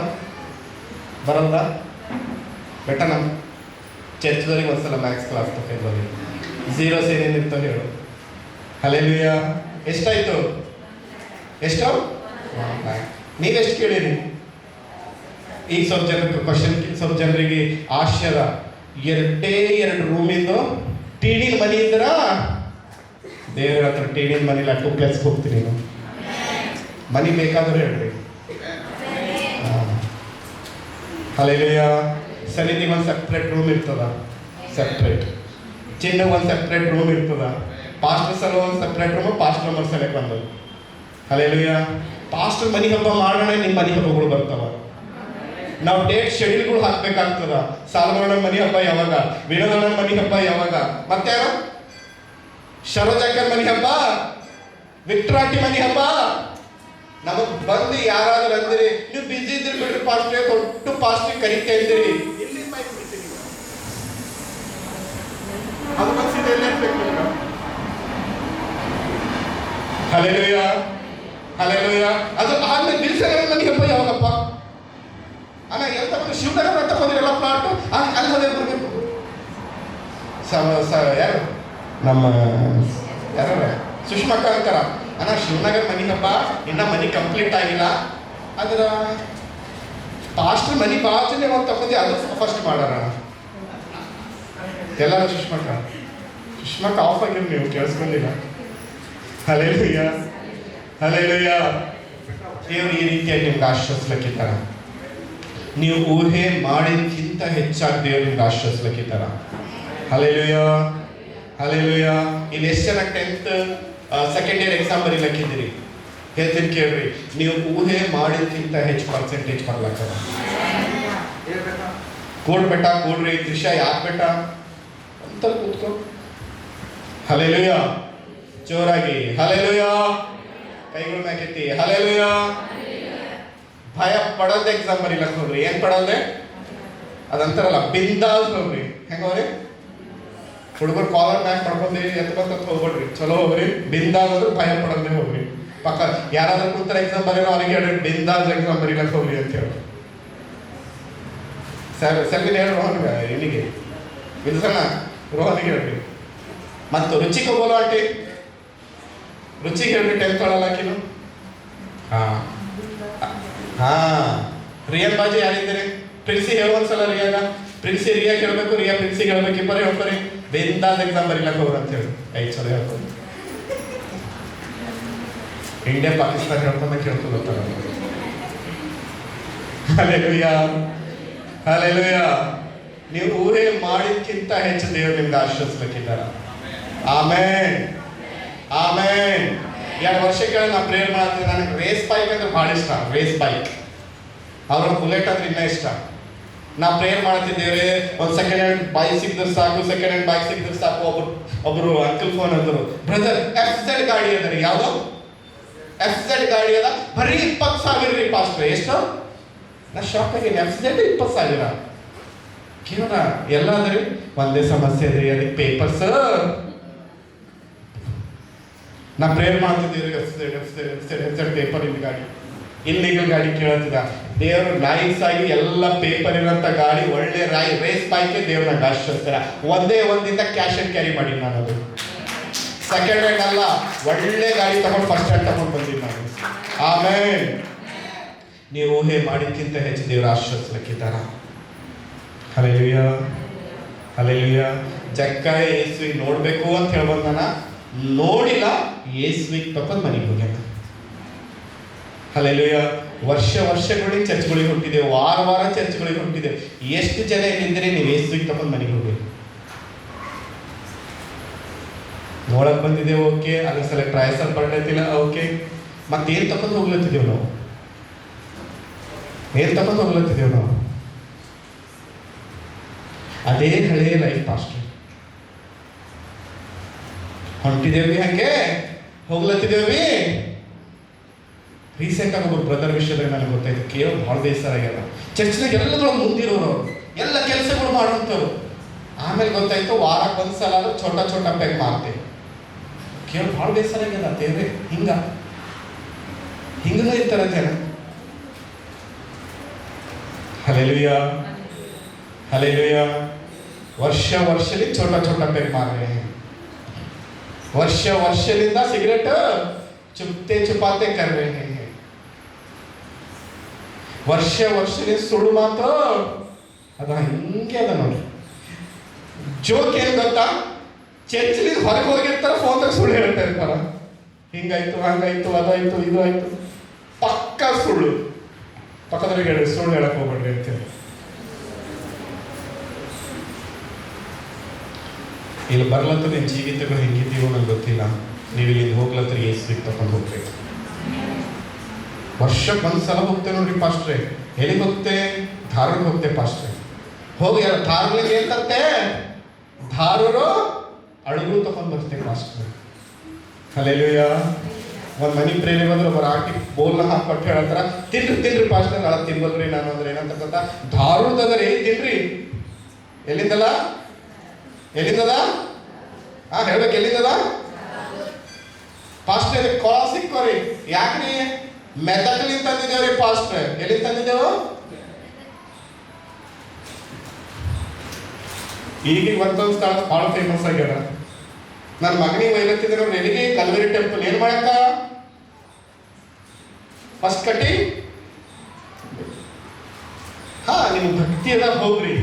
ಬರಲ್ಲ ಬೆಟ್ಟ? ನಮ್ಮ ಚರ್ಚ್ದವ್ರಿಗೆ ಒಂದ್ಸಲ ಮ್ಯಾಥ್ಸ್ ಕ್ಲಾಸ್ ತಗೊಂಡು 0 ಏನೇನಿರ್ತಾವೆ ಹೇಳು. ಹಲ್ಲೆಲೂಯಾ. ಎಷ್ಟಾಯ್ತು? ಎಷ್ಟು? ನೀವೆಷ್ಟು ಕೇಳಿರಿ? ಈಗ ಸ್ವಲ್ಪ ಜನಕ್ಕೆ ಕ್ವಶನ್, ಸ್ವಲ್ಪ ಜನರಿಗೆ ಆಶ್ಚರ್ಯ. 2 ರೂಮಿಂದು ಟೀನಿನ ಮನಿ ಇದ್ರ ದೇವ್ರ ಹತ್ರ ಟೀನಿನ ಮನೇಲಿ 2 ಪ್ಲೇಸ್ಗೆ ಹೋಗ್ತೀನಿ. ನೀನು ಮನಿ ಬೇಕಾದ್ರೆ ಹೇಳ್ರಿ. ಹಲ್ಲೆಲೂಯಾ. ಸನ್ನಿಧಿಗೆ ಒಂದು ಸಪ್ರೇಟ್ ರೂಮ್ ಇರ್ತದ, ಸಪ್ರೇಟ್. ಚಿನ್ನಗೆ ಒಂದು ಸಪ್ರೇಟ್ ರೂಮ್ ಇರ್ತದ. ಪಾಸ್ಟರ್ ಸಲ ಒಂದು ಸಪ್ರೇಟ್ ರೂಮ್, ಪಾಸ್ಟರ್ ನಂಬರ್ ಸಲಕ್ಕೆ ಬಂದವು. ಹಲ್ಲೆಲೂಯಾ. ಪಾಸ್ಟರ್ ಮನೆ ಹಬ್ಬ ಮಾಡೋಣ, ನಿಮ್ಮ ಮನೆ ಹಬ್ಬಗಳು ಬರ್ತಾವ. ನಾವು ಡೇಟ್ ಶೆಡ್ಯೂಲ್ಗಳು ಹಾಕ್ಬೇಕಾಗ್ತದ. ಸಾಲ್ಮಣ್ಣನ ಮನೆ ಹಬ್ಬ ಯಾವಾಗ, ವಿನೋದಣ್ಣನ ಮನೆ ಹಬ್ಬ ಯಾವಾಗ, ಮತ್ತೆ ಯಾರು ಶರೋಜಕ್ಕನ ಮನೆ ಹಬ್ಬ, ವಿಕ್ಟ್ರಾಟಿ ಮನೆ ಹಬ್ಬ. ನಮಗ್ ಬಂದು ಯಾರಾದ್ರೂ ಅಂದಿರಿ ನೀವು ಬಿಜಿ ಇದ್ರಿ ಬಿಡ್ರಿ ಪಾಸ್ಟ್ರೆ, ದೊಡ್ಡ ಪಾಸ್ಟ್ರಿಗೆ ಕರಿತಾ ಇದ್ದೀರಿ, ಎಲ್ಲಿ ಮೈಕ್ ಬಿಡ್ತೀರಿ? ಅದು ಮನಸ್ಸಿದೆ ಎಲ್ಲ ಇರ್ಬೇಕು. Hallelujah, hallelujah. ಅದು ಆದ್ಮೇಲೆ ಬಿಲ್ಸನ ಮನೆ ಹಬ್ಬ ಯಾವಾಗಪ್ಪ? ಅಣ್ಣ ಎಂತ ಶಿವನಗರ ಅಂತ ಬಂದಿರಲ್ಲ ಪ್ಲಾಟು, ಅಲ್ಲಿ ಹೋದೇ ಬರ್ಬೇಕು. ಯಾರು ನಮ್ಮ ಯಾರ ಸುಷ್ಮಕ್ಕ ಅಂತಾರ, ಅಣ್ಣ ಶಿವನಗರ ಮನೆ ಹಬ್ಬ ಇನ್ನ ಮನೆ ಕಂಪ್ಲೀಟ್ ಆಗಿಲ್ಲ, ಅದರ ಪಾಸ್ಟರ್ ಮನೆ ಬಾಜುನೇ ಒಂದು ತಗೊಂಡು ಅದು ಫಸ್ಟ್ ಮಾಡೋಣ ಎಲ್ಲರೂ. ಸುಷ್ಮಕ್ಕ ಆಫ್ ಆಗಿರಿ, ನೀವು ಕೇಳಿಸ್ಕೊಂಡಿಲ್ಲ. Hallelujah, hallelujah. ದೇವರು ಈ ರೀತಿಯಾಗಿ ನಿಮ್ಗೆ ಆಶ್ವಸ್ಲಿಕ್ಕಿದ್ದಾರ. ನೀವು ಊಹೆ ಮಾಡಿದಕ್ಕಿಂತ ಹೆಚ್ಚಾಗಿ ದೇವರು ನಿಮ್ಗೆ ಆಶ್ವಸ್ಲಿಕ್ಕಿದ್ದಾರ. Hallelujah, hallelujah. ಇಲ್ಲಿ ಎಷ್ಟು ಜನ 10th ಸೆಕೆಂಡ್ ಇಯರ್ ಎಕ್ಸಾಮ್ ಬರೀಲಕ್ಕಿದ್ದೀರಿ? ಹೇಳ್ತೀನಿ ಕೇಳ್ರಿ, ನೀವು ಊಹೆ ಮಾಡಿದಕ್ಕಿಂತ ಹೆಚ್ಚು ಪರ್ಸೆಂಟೇಜ್ ಬರ್ಲಕ್ಕದ. ಕೋಡ್ ಬೆಟ್ಟ ಕೋಡ್ರಿ, ದೃಶ್ಯ ಯಾಕೆ ಬೆಟ್ಟ ಅಂತ ಕೂತ್ಕೊ. ಹಲ್ಲೆಲೂಯಾ. ಜೋರಾಗಿ ಹಲ್ಲೆಲೂಯಾ. ಕೈಗಳು ಮ್ಯಾಕೆತ್ತಿ ಹಲ್ಲೆಲೂಯಾ. ಭಯ ಪಡೋದೆ ಎಕ್ಸಾಮ್ ಬರೀಲಕ್ಕ ಹೋಗ್ರಿ. ಏನ್ ಪಡೋದೆ? ಅದಂತಾರಲ್ಲ ಬಿಂದಾಸ್ ಹೋಗ್ರಿ. ಹೆಂಗವ್ರಿ? ಹುಡುಗರು ಕಾಲರ್ ಮ್ಯಾಕ್ ಮಾಡ್ಕೊಂಡಿ ಎತ್ತ ಬಂತ ಹೋಗ್ಬೇಡ್ರಿ, ಚಲೋ ಹೋಗ್ರಿ. ಬಿಂದಾಸ್ ಅಂದ್ರೆ ಭಯ ಪಡೋದೇ ಹೋಗ್ರಿ. ಪಕ್ಕ ಯಾರಾದ್ರೂ ಕೂತರ ಎಕ್ಸಾಮ್ ಬರೀರೋ ಅವನಿಗೆ ಹೇಳ್ರಿ ಬಿಂದಾಸ್ ಎಕ್ಸಾಮ್ ಬರೀಲಕ್ಕ ಹೋಗ್ರಿ ಅಂತ ಹೇಳಿ. ಸೆಲ್ವಿನ ಹೇಳಿ ರೋಹನ್ಗೆ, ಇಲ್ಲಿಗೆ ವಿಲ್ಸಣ್ಣ ರೋಹನಿಗೆ ಹೇಳ್ರಿ. ಮತ್ತು ರುಚಿಗೆ ಹೋಗೋಲ್ಲ ಆಂಟಿ, ರುಚಿಗೆ ಹೇಳ್ರಿ 10th ಒಳಲಾಕಿನು. ರಿಯನ್ ಬಾಜಿ ಯಾರಿದ್ದೀರಿ? ಪ್ರಿನ್ಸಿ ಹೇಳುವಂದ್ಸಲ ರಿಯಾಗ. ಪ್ರಿನ್ಸಿ ರಿಯಾ ಕೇಳಬೇಕು, ರಿಯಾ ಪ್ರಿನ್ಸಿಗೆ ಹೇಳ್ಬೇಕು. ಇಬ್ಬರೇ ಹೇಳ್ಕೊರಿ ಬಿಂದಾಸ್ ಎಕ್ಸಾಮ್ ಬರೀಲಕ್ಕ ಹೋಗ್ರಿ ಅಂತ ಹೇಳಿ. ಚಲೋ ಹೇಳ್ಕೊಂಡು ಇಂಡಿಯಾ ಪಾಕಿಸ್ತಾನ ಹೇಳ್ಕೊಂಡ ಕೇಳ್ಕೊಳ್ತಾರ. Hallelujah, hallelujah. ನೀವು ಊಹೆ ಮಾಡಿದ್ಕಿಂತ ಹೆಚ್ಚು ದೇವರು ನಿಮ್ಗೆ ಆಶ್ವಸ್ಲಿಕ್ಕಿದ್ದಾರ. ಆಮೇನ್, ಆಮೇನ್. 2 ವರ್ಷಕ್ಕೆ ನಾ ಪ್ರೇಯರ್ ಮಾಡ್ತೀನಿ. ನನಗೆ ರೇಸ್ ಬೈಕ್ ಅಂದ್ರೆ ಭಾಳ ಇಷ್ಟ. ರೇಸ್ ಬೈಕ್, ಅವ್ರ ಬುಲೆಟ್ ಅಂದ್ರೆ ಇನ್ನೂ ಇಷ್ಟ. ನಾ ಪ್ರೇಯರ್ ಮಾಡ್ತಿದ್ದೇವೆ, ಒಂದು ಸೆಕೆಂಡ್ ಹ್ಯಾಂಡ್ ಬೈಕ್ ಸಿಕ್ಕಿದ್ರೆ ಸಾಕು, ಸೆಕೆಂಡ್ ಹ್ಯಾಂಡ್ ಬೈಕ್ ಸಿಕ್ಕಿದ್ರೆ ಸಾಕು. ಒಬ್ರು ಅಂಕಲ್ ಫೋನ್ ಅಂದರು, ಬ್ರದರ್ FZ ಗಾಡಿ ಅದ. ಯಾವುದು FZ ಗಾಡಿ ಅದ, ಬರೀ 20,000 ರೀ ಪಾಸ್ಟ್ರೆ. ಎಷ್ಟು? ನಾ ಶಾಕ್ ಆಗೀನಿ. FZ 20,000 ಕೇಳ ಎಲ್ಲ ಅದ್ರಿ. ಒಂದೇ ಸಮಸ್ಯೆ ಅದ್ರಿ, ಅದಕ್ಕೆ ಪೇಪರ್ಸ್. ನಾ ಪ್ರೇಯರ್ ಮಾಡ್ತಿದ್ದೀವಿ FZ ಪೇಪರ್ ಇನ್ ಗಾಡಿ, ಇಲ್ಲಿಗಲ್ ಗಾಡಿ ಕೇಳತ್ತಿದ. ದೇವರು ನೈಸ್ ಆಗಿ ಎಲ್ಲ ಪೇಪರ್ ಇರೋಂಥ ಗಾಡಿ, ಒಳ್ಳೆ ರೇಸ್ ಬೈಕೆ ದೇವ್ರ ನಂಗೆ ಆಶ್ವಸ್ತಾರ. ಒಂದೇ ಒಂದಿಂದ ಕ್ಯಾಶ್ ಅಂಡ್ ಕ್ಯಾರಿ ಮಾಡಿ ನಾನು. ಅದು ಸೆಕೆಂಡ್ ಹ್ಯಾಂಡ್ ಅಲ್ಲ, ಒಳ್ಳೆ ಗಾಡಿ ತಗೊಂಡು ಫಸ್ಟ್ ಹ್ಯಾಂಡ್ ತಗೊಂಡು ಬಂದಿದ್ದು ನಾನು. ಆಮೇಲೆ ನೀವು ಊಹೆ ಮಾಡಿದ್ಕಿಂತ ಹೆಚ್ಚು ದೇವ್ರ ಆಶ್ವಸ್ಲಿಕ್ಕಿದ್ದಾರ. Hallelujah, hallelujah. ಜಕ್ಕ ಯೇಸುವಿಗೆ ನೋಡ್ಬೇಕು ಅಂತ ಹೇಳ್ಬಂದಾನ, ನೋಡಿಲ್ಲ. ಯೇಸುವಿಗೆ ತಪ್ಪದ ಮನೆಗೆ ಹೋಗ್ಯಾನ. ಹಲ್ಲೆಲೂಯಾ. ವರ್ಷಗಳಿಗೆ ಚರ್ಚ್ಗಳಿಗೆ ಹೊಂಟಿದ್ದೇವೆ, ವಾರ ಚರ್ಚ್ಗಳಿಗೆ ಹೊಂಟಿದ್ದೇವೆ. ಎಷ್ಟು ಜನ ಏನಿದ್ದೀರಿ ನೀವು ಯೇಸುವಿಗೆ ತಪ್ಪದ ಮನೆಗೆ ಹೋಗ್ಬೇಕು? ನೋಡಕ್ ಬಂದಿದ್ದೇವೆ, ಓಕೆ. ಅದ್ರ ಸಲ ಟ್ರಯಸಲ್ ಪಡ್ಲತ್ತಿಲ್ಲ, ಓಕೆ. ಮತ್ತೇನು ತಪ್ಪದು ಹೋಗ್ಲತ್ತಿದ್ದೇವೆ ನಾವು? ಏನ್ ತಪ್ಪದು ಹೋಗ್ಲತ್ತಿದ್ದೇವೆ ನಾವು? ಅದೇ ಹಳೆಯ ಲೈಫ್ ಪಾಸ್ಟರ್. ಹೊಂಟಿದ್ದೇವಿ, ಹಂಗೆ ಹೋಗ್ಲತ್ತಿದ್ದೇವಿ. ರೀಸೆಂಟ್ ಆಗಿ ಒಬ್ಬರು ಬ್ರದರ್ ವಿಷಯದಾಗ ನನಗೆ ಗೊತ್ತಾಯ್ತು. ಕೇವಲ ಭಾಳ ಬೇಸರ ಆಗ್ಯದ. ಚರ್ಚ್ನಾಗ ಎಲ್ಲದ್ರೊಳಗೆ ಮುಂದಿರೋರು, ಎಲ್ಲ ಕೆಲಸಗಳು ಮಾಡುವಂಥವ್ರು. ಆಮೇಲೆ ಗೊತ್ತಾಯ್ತು ವಾರಕ್ಕೆ ಒಂದ್ಸಲ ಆದ್ರೂ ಛೋಟ ಪೆಗ್ ಮಾಡ್ತೇವೆ. ಕೇವಲ ಭಾಳ ಬೇಸರ ಆಗ್ಯದ. ದೇವ್ರೆ ಹಿಂಗೂ ಇರ್ತಾರ ಜನ. Hallelujah, hallelujah. ವರ್ಷದಲ್ಲಿ ಛೋಟ ಪೆಗ್ ಮಾರ್ರೆ. ವರ್ಷದಿಂದ ಸಿಗರೇಟ್ ಚುಪ್ತೆ ಚುಪಾತೆ कर रहे हैं. ವರ್ಷದಿಂದ ಸುಳ್ಳು ಮಾತು ಅದು ಹಿಂಗೆ ಅದ ನೋಡಿ. ಜೋಕ್ ಏನ್ ಗೊತ್ತಾ, ಚರ್ಚಲಿ ಹೊರಗೆ ಹೋಗಿರ್ತಾರ, ಫೋನ್ ಸುಳ್ಳು ಹೇಳ್ತಾ ಇರ್ತಾರ. ಹಿಂಗಾಯ್ತು, ಹಂಗಾಯ್ತು, ಅದಾಯ್ತು, ಇದು ಆಯ್ತು. ಪಕ್ಕ ಸುಳ್ಳು. ಪಕ್ಕದವರಿಗೆ ಹೇಳಿ ಸುಳ್ಳು ಹೇಳಕ್ ಹೋಗ್ಬೇಡ್ರಿ ಅಂತೇಳಿ. ಇಲ್ಲಿ ಬರ್ಲತ್ತ ನಿನ್ನ ಜೀವಿತಗಳು ಹೆಂಗಿದ್ದೀವೋ ನಂಗೆ ಗೊತ್ತಿಲ್ಲ. ನೀವು ಇಲ್ಲಿ ಹೋಗ್ಲತ್ತರ ಯೇಸುವಿಗೆ ತಗೊಂಡು ಹೋಗ್ಬೇಕು. ವರ್ಷಕ್ಕೆ ಒಂದ್ಸಲ ಹೋಗ್ತೇವೆ ನೋಡ್ರಿ ಪಾಸ್ಟ್ರೆ. ಎಲ್ಲಿಗೆ ಹೋಗ್ತೆ? ಧಾರವಾಡ ಹೋಗ್ತೆ ಪಾಸ್ಟ್ರೆ. ಹೋಗಿ ಧಾರವಾಡಿಗೆ ಏನ್ ತರ್ತೆ? ಧಾರೂರು ಅಡುಗು ತಗೊಂಡ್ ಬರ್ತೆ ಪಾಸ್ಟ್ರೆ. ಹಲ್ಲೆಲೂಯಾ. ಒಂದ್ ಮನಿ ಪ್ರೇರಣೆ ಬಂದ್ರೆ ಒಬ್ಬರು ಆಂಟಿ ಬೋಲ್ನ ಹಾಕೊಟ್ಟು ಹೇಳ್ತಾರ, ತಿನ್ರಿ ಪಾಸ್ಟ್ರೆ. ನಾಳೆ ತಿನ್ಬಲ್ರಿ ನಾನು ಅಂದ್ರೆ ಏನಂತ ಗೊತ್ತಾ, ಧಾರವಾಡದರಿ ತಿನ್ರಿ. ಎಲ್ಲಿಂದಲ್ಲ ಎಲ್ಲಿಂದದ? ಹೇಳ್ಬೇಕು, ಎಲ್ಲಿಂದದ? ಪಾಸ್ಟ್ರೆ ಕೊಳ ಸಿಕ್ಕೋರಿ. ಯಾಕ್ರಿ? ಮೆದಕ್ಲಿಂದ ತಂದಿದ್ದೇವ್ರಿ ಪಾಸ್ಟ್ರೆ. ಎಲ್ಲಿ ತಂದಿದ್ದೇವು? ಈಗ ಒಂದೊಂದು ಸ್ಥಳ ಬಹಳ ಫೇಮಸ್ ಆಗ್ಯಾರ. ನನ್ನ ಮಗನಿಗೆ ಒಯ್ಲತ್ತಿದ್ರು ಎಲ್ಲಿಗೆ? Calvary temple. ಏನ್ ಮಾಡಕ್ಕ? First cutting. ನಿಮ್ಗೆ ಭಕ್ತಿ ಅದ ಹೋಗ್ರಿ,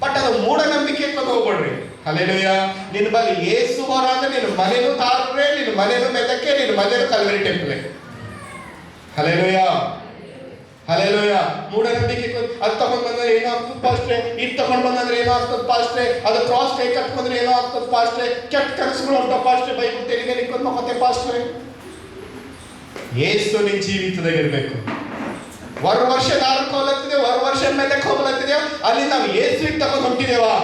ಬಟ್ ಅದು ಮೂಢನಂಬಿಕೆ ಅಂತ ಹೋಗ್ಬೇಡ್ರಿ. ಹಲ್ಲೆಲೂಯಾ. ನಿನ್ನ ಬಳಿ ಯೇಸು ಬರ ಅಂದ್ರೆ ನಿನ್ನ ಮನೇನು ಧಾರವಾಡ, ನಿನ್ನ ಮನೇನು ಮೆದಕ್ಕೆ, ನಿನ್ನ ಮನೇನು ಕಲ್ವರಿ ಟೆಂಪಲ್. Hallelujah, hallelujah. ಮೂಢನಂಬಿಕೆ ಅದು ತಗೊಂಡ್ ಬಂದ್ರೆ ಏನೋ ಆಗ್ತದೆ ಪಾಸ್ಟ್ರೆ, ಇದು ತಗೊಂಡ್ ಬಂದ್ರೆ ಏನೋ ಆಗ್ತದೆ ಪಾಸ್ಟ್ರೆ, ಅದು ಕ್ರಾಸ್ ಕೈ ಕಟ್ ಬಂದ್ರೆ ಏನೋ ಆಗ್ತದೆ ಪಾಸ್ಟ್ರೆ, ಕೆಟ್ಟ ಕನಸುಗಳು ಅಂತ ಪಾಸ್ಟ್ರೆ, ಬೈಬಲ್ ತೆಲಿಗೆ ನಿಕ್ಕೊಂಡು ಮತ್ತೆ ಪಾಸ್ಟ್ರೆ. ಯೇಸು ನಿನ್ನ ಜೀವಿತದಾಗಿರ್ಬೇಕು. ವರ್ಷ ದಾರಕ್ಕೆ ಹೋಗ್ಲತ್ತಿದೆ, ವರ್ಷ ಮೆದಕ್ಕೆ ಹೋಗ್ಲತ್ತಿದೆ, ಅಲ್ಲಿ ನಾವು ಯೇಸುವಿಗೆ ತಗೊಂಡು ಹೊಂಟಿದೇವಾ?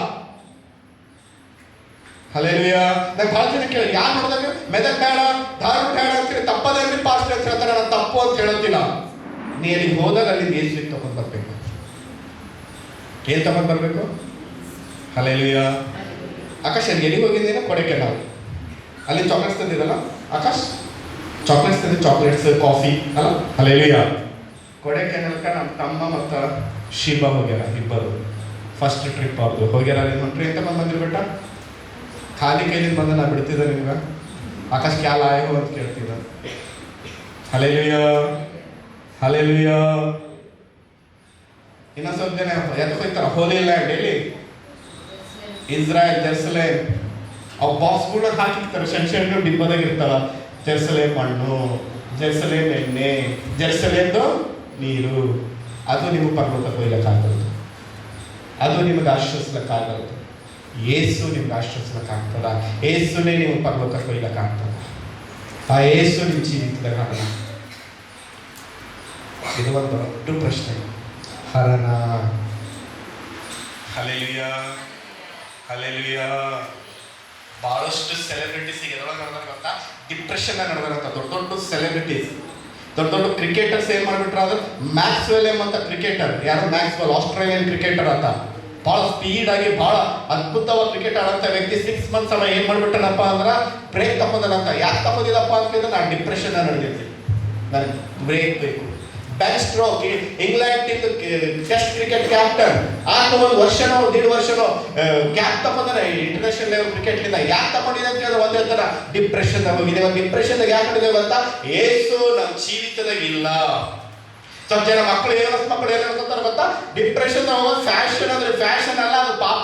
ಹಲ್ಲೆಲೂಯಾ. ನಂಗೆ ಭಾಳ ಜನ ಕೇಳಿ, ಯಾರು ನೋಡಿದಾಗ ಮೆದಕ್ ಬೇಡ, ಧಾರವಾಡ ಬೇಡ ಅಂತೀರಿ, ತಪ್ಪದೇನ್ರಿ ಪಾಸ್ಟ್ರೆ ಅಂತ ಹೇಳ್ತಾರೆ. ನಾನು ತಪ್ಪು ಅಂತ ಹೇಳೋದಿಲ್ಲ. ನೀ ಅಲ್ಲಿಗೆ ಹೋದಾಗ ಅಲ್ಲಿ ಯೇಸುವಿಗೆ ತಗೊಂಡ್ ಬರ್ಬೇಕು. ಏನ್ ತಗೊಂಡ್ ಬರ್ಬೇಕು? ಹಲ್ಲೆಲೂಯಾ. ಆಕಾಶ್ ಅಲ್ಲಿ ಎಲ್ಲಿಗೆ ಹೋಗಿದ್ದೇನೆ? ಕೊಡೆಕೆನಾಲ್. ಅಲ್ಲಿ ಚಾಕ್ಲೇಟ್ಸ್ ತಂದಿದ್ದಲ್ಲ ಆಕಾಶ್? ಚಾಕ್ಲೇಟ್ಸ್ ತಂದಿದ್ದು, ಚಾಕ್ಲೇಟ್ಸ್, ಕಾಫಿ ಅಲ್ಲ? ಹಲ್ಲೆಲೂಯಾ. ಕೊಡೆಕೆನಾಲ್ಕ ನಮ್ಮ ತಮ್ಮ ಮತ್ತು ಶಿಬಾ ಹೋಗ್ಯಾರ, ಇಬ್ಬರು. ಫಸ್ಟ್ ಟ್ರಿಪ್ ಅವ್ರದ್ದು ಹೋಗ್ಯಾರ. ಅಲ್ಲಿ ಹೊಂಟ್ರಿ ಅಂತ ಬಂದಿರ್ಬೇಟ. ಖಾಲಿ ಕೈಲಿಂದ ಬಂದ ನಾ ಬಿಡ್ತಿದ್ದೆ ನಿಮ್ಗೆ. ಆಕಾಶ್ ಕ್ಯಾಲ್ ಆಯೋ ಅಂತ ಕೇಳ್ತಿದ್ದ. Hallelujah, hallelujah. ಇನ್ನೊಂದು ಸ್ವಲ್ಪ ಜನ ಎದಕ್ಕೆ ಹೋಗ್ತಾರ? ಹೋಲಿ ಲ್ಯಾಂಡ್. ಎಲ್ಲಿ? ಇಸ್ರಾಯೇಲ್, ಜೆರುಸಲೇಮ್. ಅವು ಬಾಕ್ಸ್ಗಳನ್ನ ಹಾಕಿರ್ತಾರೆ, ಸಣ್ಣ ಡಿಬ್ಬದಾಗ ಇರ್ತಾವ. ಜೆರುಸಲೇಮ್ ಮಣ್ಣು, ಜೆರುಸಲೇಮ್ ಎಣ್ಣೆ, ಜೆರುಸಲೇಮ್ದು ನೀರು. ಅದು ನಿಮಗೆ ಪರಲೋಕಕ್ಕೆ ಒಯ್ಯಕ್ಕಾಗಲ್ದು, ಅದು ನಿಮಗೆ ಆಶ್ರಯಿಸ್ಲಿಕ್ಕಾಗಲ್ದು. ಯೇಸು ನಿಮ್ಗೆ ಆಶ್ರಯಿಸ್ಲಿಕ್ಕಾಗ್ತದ? ಯೇಸುನೇ ನೀವು ಪರಲೋಕಕ್ಕೆ ಒಯ್ಯಕ್ಕಾಗ್ತದ? ಆ ಯೇಸು ನಿಮ್ಮ ಜೀವಿತದಾಗ ಹರಣ. ಇದು ಒಂದು ದೊಡ್ಡ ಪ್ರಶ್ನೆ. ಹರಣ. Hallelujah, hallelujah. ಬಹಳಷ್ಟು ಸೆಲೆಬ್ರಿಟೀಸ್ ಈಗ ಎದ್ರೊಳಗೆ ನಡೆದಾರ ಗೊತ್ತಾ? ಡಿಪ್ರೆಷನ್ ನಡೆದಾರಂತ. ದೊಡ್ಡ ಸೆಲೆಬ್ರಿಟೀಸ್, ದೊಡ್ಡ ಕ್ರಿಕೆಟರ್ಸ್ ಏನ್ ಮಾಡ್ಬಿಟ್ರ ಅಂದ್ರೆ, ಮ್ಯಾಕ್ಸ್ವೆಲ್ ಎಂಬಂತ ಕ್ರಿಕೆಟರ್. ಯಾರು? ಮ್ಯಾಕ್ಸ್ವೆಲ್, ಆಸ್ಟ್ರೇಲಿಯನ್ ಕ್ರಿಕೆಟರ್ ಅಂತ. ಭಾಳ ಸ್ಪೀಡ್ ಆಗಿ ಭಾಳ ಅದ್ಭುತವಾಗಿ ಕ್ರಿಕೆಟ್ ಆಡಂತ ವ್ಯಕ್ತಿ 6 months ಅವ ಏನ್ ಮಾಡ್ಬಿಟ್ಟನಪ್ಪ ಅಂದ್ರೆ ಬ್ರೇಕ್ ತಗೊಂಡನಂತ. ಯಾಕೆ ತಗೊಂಡಿಲ್ಲಪ್ಪ ಅಂತಂದ್ರೆ, ನಾನು ಡಿಪ್ರೆಷನ್ ನಡೆದಿರ್ತೀನಿ, ನನಗೆ ಬ್ರೇಕ್ ಬೇಕು. Ben Stokes, England team test cricket captain. ಆತ ಒಂದು ವರ್ಷನೋ 1.5 ವರ್ಷನೋ ಕ್ಯಾಪ್ ತಗೊಂಡ್ರೆ ಇಂಟರ್ನ್ಯಾಷನಲ್ ಲೆವೆಲ್ ಕ್ರಿಕೆಟ್ಲಿಂದ. ಯಾಕೆ ತಗೊಂಡಿದೆ ಅಂತ ಹೇಳಿದ್ರೆ ಒಂದೇ ಥರ ಡಿಪ್ರೆಷನ್ದಾಗ ಹೋಗಿದೆ. ಡಿಪ್ರೆಷನ್ದಾಗ ಯಾಕೆ ಹೊಡಿದೇವೆ ಅಂತ? ಯೇಸು ನಮ್ಮ ಜೀವಿತದಾಗ ಇಲ್ಲ. ಸ್ವಲ್ಪ ಜನ ಮಕ್ಕಳು ಏನು ಅನ್ಕೋತಾರೆ ಗೊತ್ತಾ? ಡಿಪ್ರೆಷನ್ ಹೋಗೋದು ಫ್ಯಾಷನ್. ಅಂದ್ರೆ ಫ್ಯಾಷನ್ ಅಲ್ಲ, ಅದು ಪಾಪ.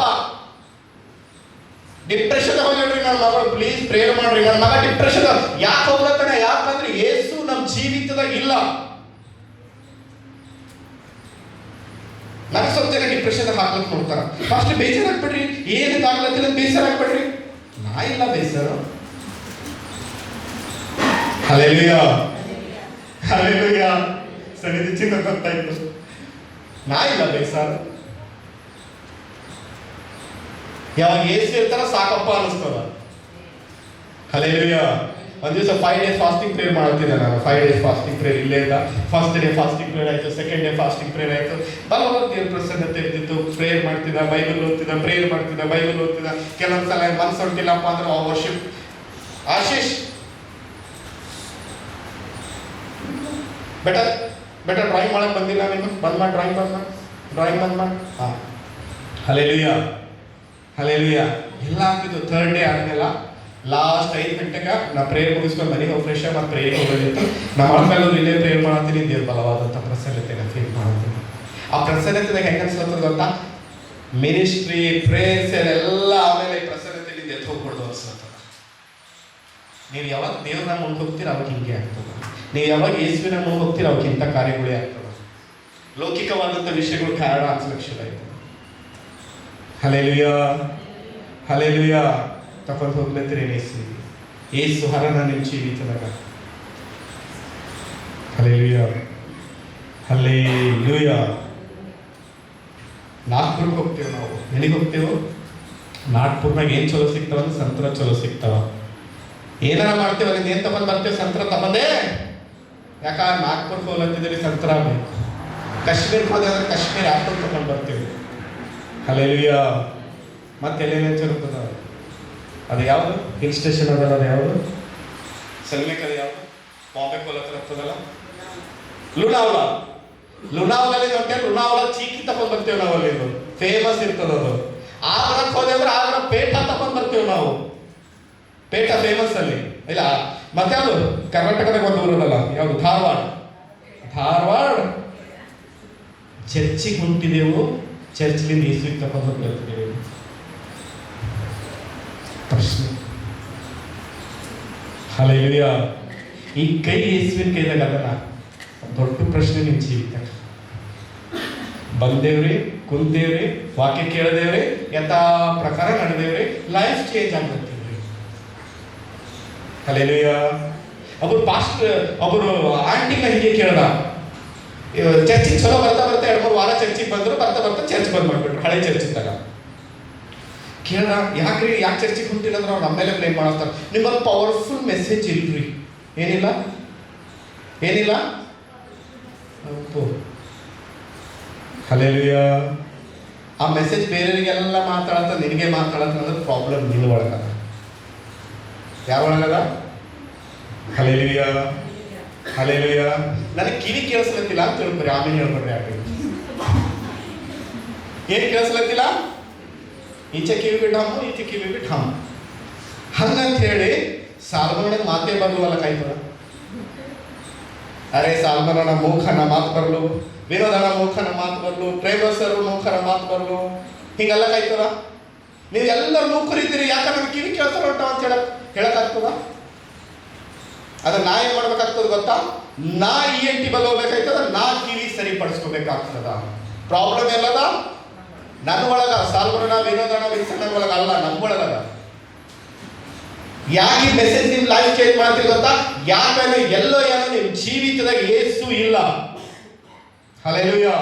ಡಿಪ್ರೆಷನ್ ಹೋಗ್ರಿ ನನ್ನ ಮಗಳು, ಪ್ಲೀಸ್ ಪ್ರೇಯರ್ ಮಾಡ್ರಿ. ನನ್ನ ಮಗ ಡಿಪ್ರೆಷನ್ ಯಾಕೆ ಹೋಗ್ಲತ್ತಾನೆ? ಯಾಕಂದ್ರೆ ಯೇಸು ನಮ್ಮ ಜೀವಿತದಾಗ ಇಲ್ಲ. ನನಗೆ ಸ್ವಲ್ಪ ಜನ ಡಿಪ್ರೆಷನ್ ಹಾಕ್ಲಕ್ಕೆ ನೋಡ್ತಾರ. ಫಸ್ಟ್ ಬೇಸರ ಹಾಕ್ಬಿಡ್ರಿ. ಏನಕ್ಕೆ ಆಗ್ಲತ್ತಿಲ್ಲ ಬೇಸರ ಹಾಕ್ಬಿಡ್ರಿ. ನಾ ಇಲ್ಲ ಬೇಸರ. Hallelujah, hallelujah. ಸರಿದು ಚಿನ್ನ ಗೊತ್ತಾಯ್ತು. ನಾ ಇಲ್ಲ ಬೇಸರ. ಯಾವಾಗ ಯೇಸು ಇರ್ತಾರ ಸಾಕಪ್ಪ ಅನಿಸ್ತದ. ಹಲ್ಲೆಲೂಯಾ. ಒಂದು ದಿವಸ 5 days ಫಾಸ್ಟಿಂಗ್ ಪ್ರೇಯರ್ ಮಾಡ್ತಿದ್ದೆ ನಾನು. 5 days ಫಾಸ್ಟಿಂಗ್ ಪ್ರೇಯರ್ ಇಲ್ಲೇ ಇಲ್ಲ. ಫಸ್ಟ್ ಡೇ ಫಾಸ್ಟಿಂಗ್ ಪ್ರೇಯರ್ ಆಯಿತು, ಸೆಕೆಂಡ್ ಡೇ ಫಾಸ್ಟಿಂಗ್ ಪ್ರೇಯರ್ ಆಯಿತು. ಬಲವಾದ ದೇವ್ರ ಪ್ರಸನ್ನತೆ ಇರ್ತಿತ್ತು. ಪ್ರೇಯರ್ ಮಾಡ್ತಿದ್ದ, ಬೈಬಲ್ ಓದ್ತಿದ್ದ, ಪ್ರೇಯರ್ ಮಾಡ್ತಿದ್ದ, ಬೈಬಲ್ ಓದ್ತಿದ್ದ. ಕೆಲವೊಂದು ಸಲ ಮನಸ್ಸು ಹೊಂಟಿಲ್ಲಪ್ಪ ಅಂದ್ರೆ ವರ್ಷಿಪ್. ಆಶೀಶ್ ಬೆಟರ್ ಡ್ರಾಯಿಂಗ್ ಮಾಡಕ್ಕೆ ಬಂದಿಲ್ಲ ನೀನು? ಬಂದ್ ಮಾಡಿ ಡ್ರಾಯಿಂಗ್ ಬಂದ್ ಮಾಡಿ. ಹಾಂ, ಹಲ್ಲೆಲೂಯಾ, ಹಲ್ಲೆಲೂಯಾ. ಎಲ್ಲ ಆಗ್ತಿತ್ತು. 3rd day ಆದ್ಮೇಲೆ ಲಾಸ್ಟ್ 5 ಗಂಟೆಗೆ ನಾ ಪ್ರೇಯರ್ ಮುಗಿಸ್ಕೊಂಡು ಮನೆಗೆ ಹೋಗಿ ಫ್ರೆಶ್ ಆಗಿ ಪ್ರೇಯರ್ ಹೋಗೋದಿತ್ತು. ನಮ್ಮ ಆಮೇಲೆ ಇಲ್ಲೇ ಪ್ರೇಯರ್ ಮಾಡ್ತೀನಿ, ದೇವ್ರ ಬಲವಾದಂಥ ಪ್ರಸನ್ನತೆನ ಫೀಲ್ ಮಾಡ್ತೀನಿ. ಆ ಪ್ರಸನ್ನತೆದಾಗ ಹೆಂಗೆ ಅನ್ಸ್ಲತ್ತದ ಗೊತ್ತಾ? ಮಿನಿಸ್ಟ್ರಿ ಪ್ರೇಯರ್ಸ್ ಎಲ್ಲ ಆಮೇಲೆ ಪ್ರಸನ್ನತೆಯಿಂದ ಎದ್ದು ಹೋಗ್ಬಿಡ್ದು ಅನ್ಸ್ಲತ್ತದ. ನೀವು ಯಾವಾಗ ದೇವ್ರನ್ನ ಮುಂದೆ ಹೋಗ್ತೀರ ಅವಾಗ ಹಿಂಗೆ ಆಗ್ತದೆ. ನೀವು ಯಾವಾಗ ಯೇಸುವಿನ ಮುಂದೆ ಹೋಗ್ತೀರ ಅವಾಗ ಇಂಥ ಕಾರ್ಯಗಳೇ ಆಗ್ತದೆ. ಲೌಕಿಕವಾದಂಥ ವಿಷಯಗಳು ಕಾರಣ ಅನ್ಸಲಕ್ಷಣ ಆಯ್ತು. Hallelujah, hallelujah. ತಕೊಂಡು ಹೋಗ್ಲತ್ತೀರಿ ಏಸು ಹರನ ನಿಮ್ಮ ಜೀವಿತದಾಗ. Hallelujah, hallelujah. ನಾಗ್ಪುರಕ್ಕೆ ಹೋಗ್ತೇವೆ ನಾವು. ಎಲ್ಲಿಗೆ ಹೋಗ್ತೇವೆ? ನಾಗ್ಪುರ್ನಾಗ ಏನು ಚಲೋ ಸಿಗ್ತಾವ ಅಂದ್ರೆ ಸಂತರ ಚಲೋ ಸಿಗ್ತಾವ. ಏನಾರ ಮಾಡ್ತೇವೆ ಅಲ್ಲಿ ಏನು ತಗೊಂಡು ಬರ್ತೇವೆ? ಸಂತರ ತಗೊಂಡೇ. ಯಾಕ ನಾಗ್ಪುರ್ಗೆ ಹೋಗ್ಲತ್ತಿದ್ದೀರಿ, ಸಂತರ ಬೇಕು. ಕಾಶ್ಮೀರಕ್ಕೆ ಹೋದ್ರೆ ಕಾಶ್ಮೀರ ಆಪಲ್ ತಗೊಂಡು ಬರ್ತೀವಿ. ಹಲ್ಲೆಲೂಯಾ. ಮತ್ತೆ ಎಲ್ಲೇನೇನು ಚಲೋತದ? ಅದು ಯಾವುದು ಹಿಲ್ ಸ್ಟೇಷನ್ ಅದಲ್ಲ, ಅದು ಯಾವುದು? ಸಲ್ಮೇಕ್ ಅದು ಯಾವುದು? ಬಾಂಬೆ ಕೋಲತ್ರ ಹತ್ತದಲ್ಲ, ಲುನಾವ್ಲಾ. ಲುನಾವ್ಲಲ್ಲಿ ಹೊಂಟೆ. ಲುನಾವ್ಲಾ ಚೀಕಿ ತಗೊಂಡ್ ಬರ್ತೇವೆ ನಾವು. ಅಲ್ಲಿ ಫೇಮಸ್ ಇರ್ತದ ಅದು. ಆಗ್ರಕ್ಕೆ ಹೋದೆ ಅಂದ್ರೆ ಆಗ್ರ ಪೇಟ ತಗೊಂಡ್ ಬರ್ತೇವೆ ನಾವು. ಪೇಟ ಫೇಮಸ್ ಅಲ್ಲಿ. ಇಲ್ಲ ಮತ್ತೆ ಯಾವುದು ಕರ್ನಾಟಕದಾಗ ಒಂದು ಊರದಲ್ಲ, ಯಾವುದು? ಧಾರವಾಡ. ಧಾರವಾಡ ಚರ್ಚಿಗೆ ಹೊಂಟಿದೆವು. ಚರ್ಚ್ಲಿಂದ ಯೇಸುವಿಗೆ ತಗೊಂಡು ಬರ್ತಿದ್ದೇವೆ. ಪ್ರಶ್ನೆ, ಹಲ್ಲೆಲೂಯಾ. ಈ ಕೈ ಯೇಸುವಿನ ಕೈದಾಗ ಅದನ್ನ ದೊಡ್ಡ ಪ್ರಶ್ನೆ ನಿಮ್ಮ ಜೀವಿತ. ಬಂದೇವ್ರಿ, ಕುಂತೇವ್ರಿ, ವಾಕ್ಯ ಕೇಳದೇವ್ರಿ, ಯಥಾ ಪ್ರಕಾರ ನಡೆದೇವ್ರಿ, ಲೈಫ್ ಚೇಂಜ್ ಆಗ್ಬಿಡ್ತೀವ್ರಿ. ಹಲ್ಲೆಲೂಯಾ. ಒಬ್ಬರು ಪಾಸ್ಟರ್, ಒಬ್ಬರು ಆಂಟಿನ ಹೀಗೆ ಕೇಳ್ದ, ಚರ್ಚಿಗೆ ಚಲೋ ಬರ್ತಾ 2-3 ವಾರ ಚರ್ಚಿಗೆ ಬಂದ್ರು, ಬರ್ತಾ ಚರ್ಚ್ ಬಂದ್ ಮಾಡ್ಬಿಟ್ರು. ಹಳೆ ಚರ್ಚ್ ಇದ್ದಾಗ ಕೇಳ, ಯಾಕ್ರಿ ಯಾಕೆ ಚರ್ಚಿಗೆ ಹೊಂಟಿಲ್ಲ ಅಂದ್ರೆ ಅವ್ರು ನಮ್ಮೇಲೆ ಬ್ಲೇಮ್ ಮಾಡ್ತಾರೆ. ನಿಮ್ಮಲ್ಲಿ ಪವರ್ಫುಲ್ ಮೆಸೇಜ್ ಇಲ್ರಿ. ಏನಿಲ್ಲ, ಏನಿಲ್ಲ. ಹಲ್ಲೆಲೂಯಾ. ಆ ಮೆಸೇಜ್ ಬೇರೆಯವರಿಗೆಲ್ಲ ಮಾತಾಡತ್ತ, ನಿನಗೆ ಮಾತಾಡತ್ತ ಅಂದ್ರೆ ಪ್ರಾಬ್ಲಮ್ ನಿನ್ನ ಒಳಗದ. ಯಾವ ಒಳಗದ? Hallelujah, hallelujah. ನನಗೆ ಕಿವಿ ಕೇಳಿಸ್ಲತ್ತಿಲ್ಲ ಅಂತ ಹೇಳ್ಕೊರಿ, ಆಮೇಲೆ ಹೇಳ್ಕೊಡ್ರಿ. ಯಾಕೆ ಏನು ಕೇಳಿಸ್ಲತ್ತಿಲ್ಲ? ಈಚೆ ಕಿವಿ ಬಿಟ್ಟು ಹಮ್ಮು, ಈಚೆ ಕಿವಿ ಬಿಟ್ಟು ಹಮ್ಮು ಹಂಗಂತ ಹೇಳಿ ಸಾಲ್ಮನೊಳಗೆ ಮಾತೇ ಬರಲಲ್ಲ ಕಾಯ್ತದ. ಅರೆ ಸಾಲ್ಮನನ ಮೂಖನ ಮಾತು ಬರಲು, ವಿನೋದನ ಮೂಖನ ಮಾತು ಬರಲು, ಪ್ರೇಮಸರು ಮೂಖನ ಮಾತು ಬರಲು, ಹಿಂಗೆಲ್ಲ ಕಾಯ್ತದ. ನೀವು ಎಲ್ಲರೂ ಮೂಖರಿದ್ದೀರಿ, ಯಾಕೆ ನಮ್ಗೆ ಕಿವಿ ಕೇಳ್ತಾರ ಉಂಟ ಅಂತ ಹೇಳಕ್ಕಾಗ್ತದ? ಅದನ್ನ ನಾ ಏನು ಮಾಡ್ಬೇಕಾಗ್ತದ ಗೊತ್ತಾ? ನಾ ENT ಬಲ್ ಹೋಗ್ಬೇಕಾಯ್ತದ, ನಾ ಕಿವಿ ಸರಿಪಡಿಸ್ಕೋಬೇಕಾಗ್ತದ. ಪ್ರಾಬ್ಲಮ್ ಎಲ್ಲದ ನನ್ನ ಒಳಗ. ಸಾಲ್ಮನ, ವಿನೋದನ, ವಿಲ್ಸನ್ ಒಳಗ ಅಲ್ಲ, ನಮ್ಮೊಳಗದ. ಯಾಕೆ ಮೆಸೇಜ್ ನಿಮ್ ಲೈಫ್ ಚೇಂಜ್ ಮಾಡ್ತೀರಿ ಗೊತ್ತಾ? ಯಾಕಂದ್ರೆ ಎಲ್ಲೋ ಏನೋ ನಿಮ್ ಜೀವಿತದಾಗ ಯೇಸು ಇಲ್ಲ. Hallelujah,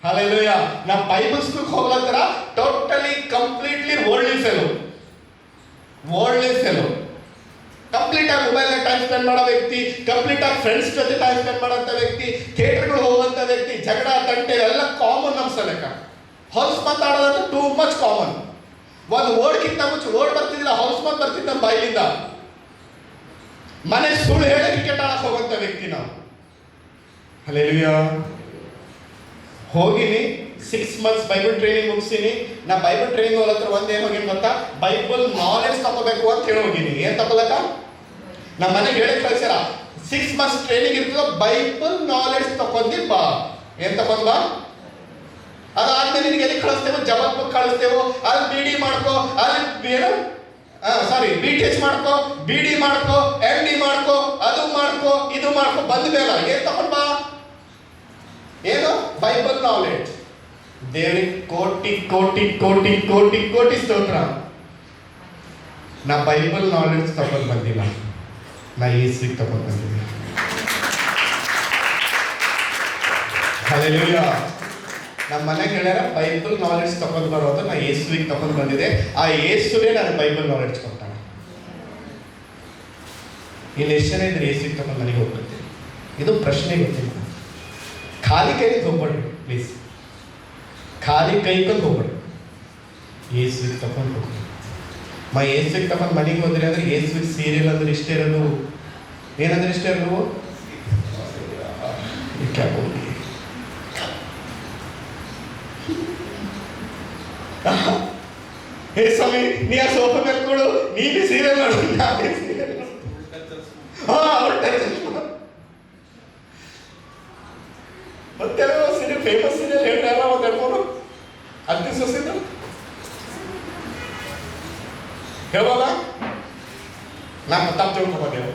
hallelujah. ನಾ ಬೈಬಲ್ ಸ್ಕೂಲ್ಗೆ ಹೋಗ್ಲತ್ತರ totally completely worldly fellow. Worldly fellow. Complete ಆಗಿ ಮೊಬೈಲ್ ಟೈಮ್ ಸ್ಪೆಂಡ್ ಮಾಡೋ ವ್ಯಕ್ತಿ, ಕಂಪ್ಲೀಟ್ ಆಗಿ ಫ್ರೆಂಡ್ಸ್ ಜೊತೆ ಟೈಮ್ ಸ್ಪೆಂಡ್ ಮಾಡೋಂಥ ವ್ಯಕ್ತಿ, ಥಿಯೇಟರ್ಗಳು ಹೋಗುವಂಥ ವ್ಯಕ್ತಿ, ಜಗಳ ತಂಟೆ ಎಲ್ಲ ಕಾಮನ್ ನಮ್ಮ ಸಲಕ. ಹೌಸ್ ಮಾತಾಡೋದಂದ್ರೆ ಟೂ ಮಚ್ ಕಾಮನ್. ಒಂದು ವರ್ಡ್ಗಿಂತ ಮುಂಚೆ ವರ್ಡ್ ಬರ್ತಿದ್ದಿಲ್ಲ, ಹೌಸ್ ಮಾತು ಬರ್ತಿದ್ದ ನಮ್ಮ ಬಾಯಿಲಿಂದ. ಮನೆ ಸುಳ್ಳು ಹೇಳಿ ಕ್ರಿಕೆಟ್ ಆಡಕ್ಕೆ ಹೋಗುವಂಥ ವ್ಯಕ್ತಿ ನಾವು. ಹಲ್ಲೆಲೂಯಾ. ಹೋಗಿನಿ 6 months ಬೈಬಲ್ ಟ್ರೈನಿಂಗ್ ಮುಗಿಸಿನಿ. ನಾ ಬೈಬಲ್ ಟ್ರೈನಿಂಗ್ ಹೋಗತ್ರ ಒಂದೇನು ಹೋಗಿನಿ ಗೊತ್ತಾ? ಬೈಬಲ್ ನಾಲೆಜ್ ತಗೋಬೇಕು ಅಂತ ಹೇಳಿ ಹೋಗಿನಿ. ಏನ್ ತಗೋಲಕ್ಕ? ನಮ್ಮ ಮನೆಗೆ ಹೇಳಿ ಕಳ್ಸ್ಯಾರ, 6 months ಟ್ರೈನಿಂಗ್ ಇರ್ತದ, ಬೈಬಲ್ ನಾಲೆಜ್ ತಗೊಂಡಿ ಬಾ. ಏನ್ ತಗೊಂಡ್ ಬಾ? ಅದಾದ್ಮೇಲೆ ನಿನಗೆ ಎಲ್ಲಿ ಕಳಿಸ್ತೇವೋ? ಜಬಲ್ಪುರ್ ಕಳಿಸ್ತೇವೋ, ಅಲ್ಲಿ BD ಮಾಡ್ಕೋ, ಅಲ್ಲಿ ಏನು BTH ಮಾಡ್ಕೋ, BD ಮಾಡ್ಕೋ, MD ಮಾಡ್ಕೋ, ಅದು ಮಾಡ್ಕೋ, ಇದು ಮಾಡ್ಕೋ. ಬಂದ ಮೇಲೆ ಏನ್ ತಗೊಂಡ್ ಬಾ? ಏನು? Bible knowledge. ದೇವರಿಗೆ ಕೋಟಿ ಕೋಟಿ ಕೋಟಿ ಕೋಟಿ ಕೋಟಿ ಸ್ತೋತ್ರ. ನಾ ಬೈಬಲ್ ನಾಲೆಡ್ಜ್ ತಗೊಂಡ್ ಬಂದಿಲ್ಲ, ನಾ ಯೇಸುವಿಗೆ ತಗೊಂಡ್ ಬಂದಿದ್ದೀನಿ. ಹಲ್ಲೆಲೂಯಾ. ನಮ್ಮ ಮನೆಗೆ ಹೇಳ್ಯಾರ ಬೈಬಲ್ ನಾಲೆಡ್ಜ್ ತಗೊಂಡ್ ಬರೋದು, ನಾ ಯೇಸುವಿಗೆ ತಗೊಂಡ್ ಬಂದಿದೆ. ಆ ಯೇಸುವೇ ನನಗೆ ಬೈಬಲ್ ನಾಲೆಡ್ಜ್ ಕೊಡ್ತಾನೆ. ಇಲ್ಲಿ ಎಷ್ಟು ಜನ ಇದ್ರೆ ಯೇಸುವಿಗೆ ತಗೊಂಡು ಮನೆಗೆ ಹೋಗ್ಬಿಡ್ತೀವಿ? ಇದು ಪ್ರಶ್ನೆ ಗೊತ್ತಿಲ್ಲ. ಖಾಲಿ ಕೈಗೆ ಹೋಗ್ಬೇಡ್ರಿ ಪ್ಲೀಸ್. ಖಾಲಿ ಕೈಕೊಂಡು ಹೋಗ್ಬೇಡ್ರಿ, ಯೇಸುವಿಗೆ ತಗೊಂಡು ಹೋಗ್ರಿ. ಯೇಸುವಿಗೆ ತಗೊಂಡು ಮನೆಗೆ ಹೋದ್ರಿ ಅಂದ್ರೆ ಯೇಸುವಿಗೆ ಸೀರಿಯಲ್ ಅಂದ್ರೆ ಇಷ್ಟೇ ಇರೋದು. ಏನಂದ್ರೆ ಇಷ್ಟೇ ಇರೋದು? ಹೇ ಸ್ವಾಮಿ ನೀ ಆ ಸೋಫಾ ಮೇಲೆ ಕೊಡು, ನೀನು ಸೀರಿಯಲ್ ನೋಡು, ನಾನೇ ಸೀರಿಯಲ್ ನೋಡು. ಮತ್ತೆ ಸೀರಿಯಲ್ ಫೇಮಸ್ ಸೀರಿಯಲ್ ಹೇಳ್ರಿ ಅಲ್ಲ ಒಂದು ಹೇಳ್ಬೋದು ಅತಿ ಸೊಸಿದ ಹೇಳ್ಬೋದಾ? ನಾನು ತಪ್ಪು ತಿಳ್ಕೊಂಬೋದೇವು,